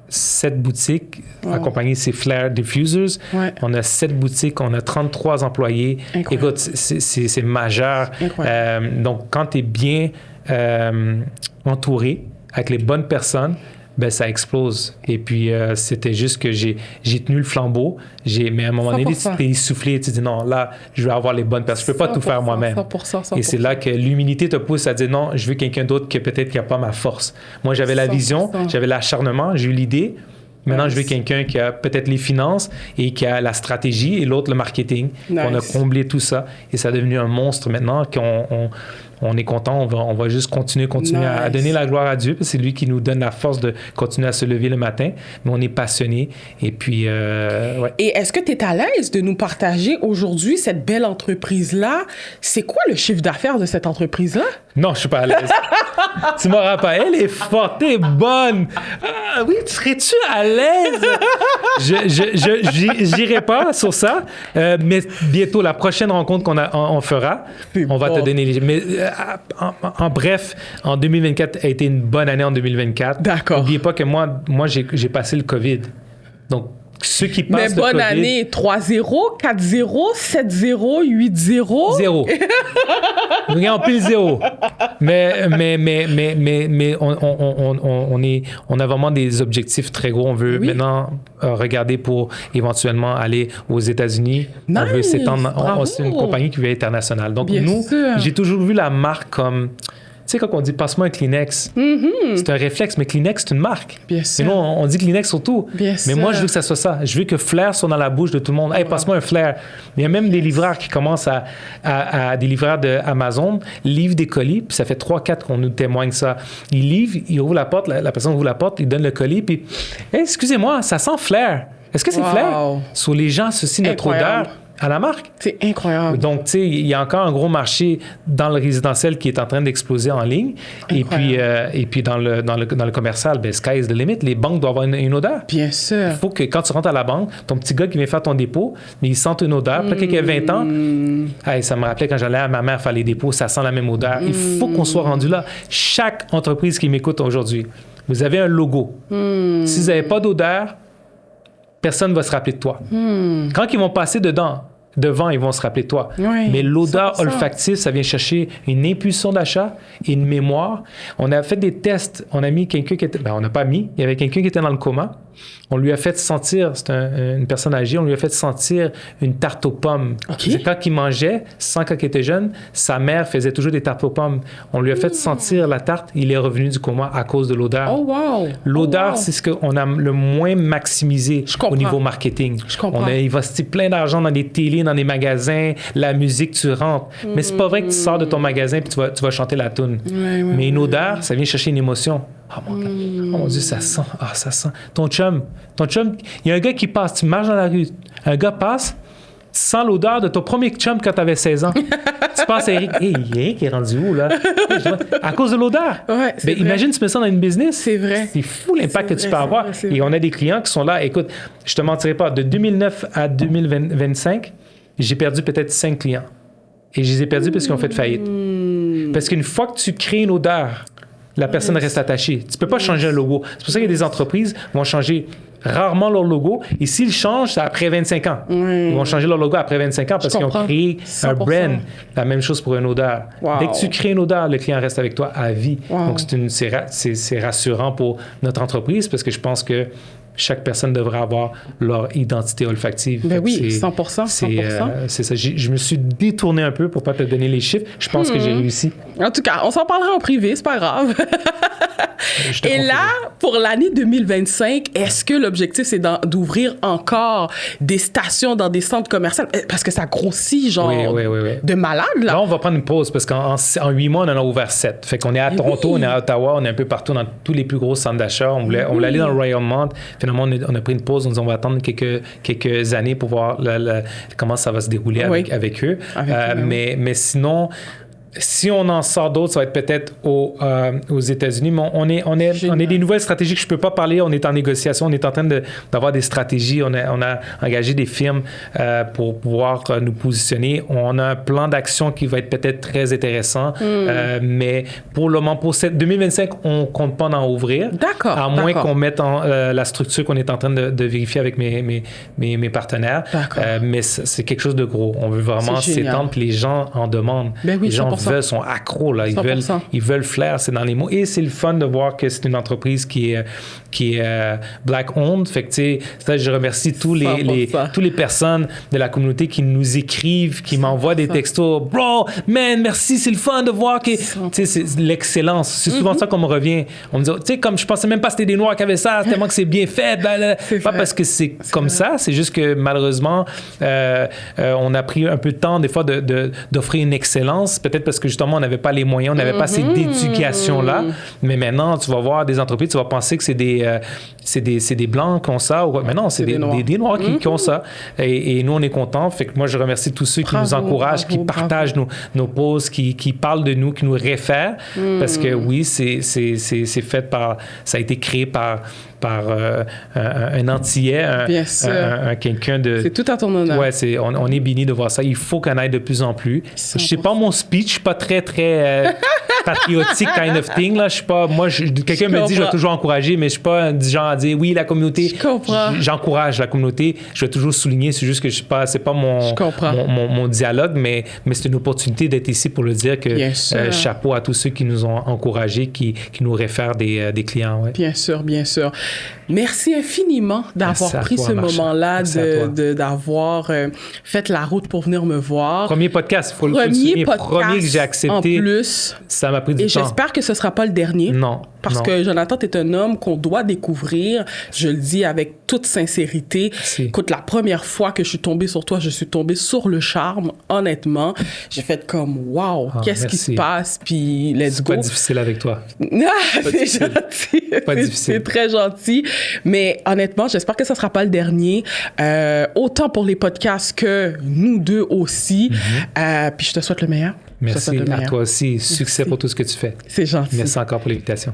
7 boutiques, accompagnées de ces Flair Diffusers. On a 7 boutiques, on a 33 employés. Écoute, c'est majeur. Donc, quand tu es bien entouré avec les bonnes personnes, ben ça explose. Et puis, c'était juste que j'ai tenu le flambeau. Mais à un moment donné, tu t'es essoufflé. Tu te dis, non, là, je vais avoir les bonnes personnes. Je ne peux pas tout faire moi-même. 100%. Et c'est là que l'humilité te pousse à dire, non, je veux quelqu'un d'autre qui peut-être qui n'a pas ma force. Moi, j'avais la vision, j'avais l'acharnement, j'ai eu l'idée. Maintenant, je veux quelqu'un qui a peut-être les finances et qui a la stratégie et l'autre, le marketing. On a comblé tout ça et ça est devenu un monstre maintenant qu'on est content. On va juste continuer à donner la gloire à Dieu parce que c'est lui qui nous donne la force de continuer à se lever le matin. Mais on est passionné et puis... Et est-ce que tu es à l'aise de nous partager aujourd'hui cette belle entreprise-là? C'est quoi le chiffre d'affaires de cette entreprise-là? Non, je suis pas à l'aise. Tu m'auras pas. Elle est forte, t'es bonne. Ah, oui, serais-tu à l'aise? J'irai pas sur ça, mais bientôt, la prochaine rencontre qu'on fera, on va te donner les... Mais en bref, en 2024 a été une bonne année en 2024. D'accord. N'oubliez pas que moi j'ai passé le COVID. Donc, ceux qui passent mais bonne COVID, année, 3-0, 4-0, 7-0, 8-0. 0. Regarde, on pile 0. Mais on a vraiment des objectifs très gros. On veut maintenant regarder pour éventuellement aller aux États-Unis. Nice. On veut s'étendre. C'est une compagnie qui veut être internationale. Donc, j'ai toujours vu la marque comme... Tu sais, quand on dit « passe-moi un Kleenex c'est un réflexe, mais Kleenex, c'est une marque. Bien sûr. Et nous, on dit Kleenex surtout. Bien mais moi, je veux que ça soit ça. Je veux que Flair soit dans la bouche de tout le monde. « Hey, passe-moi un Flair. » Il y a même des livreurs qui commencent des livreurs d'Amazon, livrent des colis, puis ça fait 3-4 qu'on nous témoigne ça. Ils livrent, ils ouvrent la porte, la personne ouvre la porte, il donne le colis, puis « Hey, excusez-moi, ça sent Flair. Est-ce que c'est Flair? » Sur les gens associent notre odeur à la marque. C'est incroyable. Donc, tu sais, il y a encore un gros marché dans le résidentiel qui est en train d'exploser en ligne. Et puis dans le commercial, ben, sky is the limit. Les banques doivent avoir une odeur. Bien sûr. Il faut que quand tu rentres à la banque, ton petit gars qui vient faire ton dépôt, mais il sent une odeur. Puis quelqu'un qui a 20 ans, hey, ça me rappelait quand j'allais à ma mère faire les dépôts, ça sent la même odeur. Il faut qu'on soit rendu là. Chaque entreprise qui m'écoute aujourd'hui, vous avez un logo. Si vous n'avez pas d'odeur, personne ne va se rappeler de toi. Quand ils vont passer devant, ils vont se rappeler de toi. Oui, mais l'odeur olfactive, ça vient chercher une impulsion d'achat et une mémoire. On a fait des tests. On a mis quelqu'un qui était... Ben, on n'a pas mis. Il y avait quelqu'un qui était dans le coma. On lui a fait sentir, c'est une personne âgée, on lui a fait sentir une tarte aux pommes. OK. Quand il mangeait, quand il était jeune, sa mère faisait toujours des tartes aux pommes. On lui a fait sentir la tarte, il est revenu du coma à cause de l'odeur. Oh, wow! L'odeur, c'est ce qu'on a le moins maximisé au niveau marketing. Je comprends. On a investi plein d'argent dans des télés, dans des magasins, la musique, tu rentres. Mais c'est pas vrai que tu sors de ton magasin et tu vas chanter la toune. Mais une odeur, ça vient chercher une émotion. Oh mon Dieu, ça sent. Ah, ça sent. Ton chum, il y a un gars qui passe, tu marches dans la rue, un gars passe, tu sens l'odeur de ton premier chum quand tu avais 16 ans. Tu penses à Eric. Eric est rendu où, là? À cause de l'odeur. Ouais, Ben, imagine, tu mets ça dans une business. C'est vrai. C'est fou l'impact que tu peux avoir. Et on a des clients qui sont là. Écoute, je te mentirai pas, de 2009 à 2025, j'ai perdu peut-être 5 clients. Et je les ai perdus parce qu'ils ont fait faillite. Parce qu'une fois que tu crées une odeur, la personne reste attachée. Tu peux pas changer un logo. C'est pour ça que des entreprises vont changer rarement leur logo. Et s'ils changent, c'est après 25 ans. Ils vont changer leur logo après 25 ans parce qu'ils ont créé 100%. un brand. La même chose pour une odeur. Wow. Dès que tu crées une odeur, le client reste avec toi à vie. Wow. Donc, c'est rassurant pour notre entreprise parce que je pense que chaque personne devrait avoir leur identité olfactive. Ben oui, 100%. C'est ça. Je me suis détourné un peu pour pas te donner les chiffres. Je pense que j'ai réussi. En tout cas, on s'en parlera en privé, c'est pas grave. Et là, pour l'année 2025, est-ce que l'objectif, c'est d'ouvrir encore des stations dans des centres commerciaux? Parce que ça grossit, genre, oui. de malade, là. Là, on va prendre une pause parce qu'en 8 mois, on en a ouvert 7. Fait qu'on est à Toronto, on est à Ottawa, on est un peu partout dans tous les plus gros centres d'achat. On voulait aller dans le Royaume-Mont. Finalement, on a pris une pause. On dit on va attendre quelques années pour voir comment ça va se dérouler avec eux. Mais sinon, si on en sort d'autres, ça va être peut-être aux États-Unis. Mais on est des nouvelles stratégies que je ne peux pas parler. On est en négociation. On est en train d'avoir des stratégies. On a engagé des firmes pour pouvoir nous positionner. On a un plan d'action qui va être peut-être très intéressant. Mais pour le moment, pour 2025, on ne compte pas en ouvrir. D'accord. À moins qu'on mette la structure qu'on est en train de vérifier avec mes partenaires. Mais c'est quelque chose de gros. On veut vraiment s'étendre. Puis les gens en demandent. Ben oui, les gens 100%. sont accros, là. Ils veulent flair, c'est dans les mots. Et c'est le fun de voir que c'est une entreprise qui est Black-owned. Fait que, tu sais, ça, je remercie toutes les personnes de la communauté qui nous écrivent, qui m'envoient des textos. Bro, man, merci, c'est le fun de voir que, tu sais, c'est l'excellence. C'est souvent ça qu'on me revient. On me dit, tu sais, comme je pensais même pas que c'était des Noirs qui avaient ça, tellement que c'est bien fait. Pas parce que c'est comme ça, c'est juste que malheureusement, on a pris un peu de temps, des fois, d'offrir une excellence. Peut-être parce que justement, on n'avait pas les moyens, on n'avait pas cette éducation-là. Mais maintenant, tu vas voir des entreprises, tu vas penser que c'est des Blancs qui ont ça. Mais non, c'est des Noirs qui ont ça. Et nous, on est contents. Fait que moi, je remercie tous ceux qui nous encouragent, qui partagent nos posts, qui parlent de nous, qui nous réfèrent. Parce que oui, c'est fait par... Ça a été créé par un Antillais, quelqu'un de... C'est tout à ton honneur. Ouais, on est béni de voir ça. Il faut qu'on aille de plus en plus. 100%. Je sais pas mon speech, je suis pas très patriotique kind of thing, là. Je suis pas... Moi, quelqu'un me dit, je vais toujours encourager, mais je suis pas du genre à dire, oui, la communauté... Je comprends. J'encourage la communauté. Je vais toujours souligner, c'est juste que c'est pas mon dialogue, mais c'est une opportunité d'être ici pour le dire que chapeau à tous ceux qui nous ont encouragés, qui nous réfèrent des clients. Ouais. Bien sûr. Merci infiniment d'avoir pris ce moment-là, d'avoir fait la route pour venir me voir. Premier podcast, il faut le souligner. Premier que j'ai accepté. En plus. Ça m'a pris du temps. Et j'espère que ce ne sera pas le dernier. Non. Parce que Jonathan, tu es un homme qu'on doit découvrir. Je le dis avec toute sincérité. Écoute, la première fois que je suis tombée sur toi, je suis tombée sur le charme, honnêtement. J'ai fait comme, wow, qu'est-ce qui se passe? Puis, let's go. C'est pas difficile avec toi. C'est gentil. Pas difficile. C'est très gentil. Mais honnêtement, j'espère que ça ne sera pas le dernier. Autant pour les podcasts que nous deux aussi. Puis, je te souhaite le meilleur. Merci à toi aussi. Succès pour tout ce que tu fais. C'est gentil. Merci encore pour l'invitation.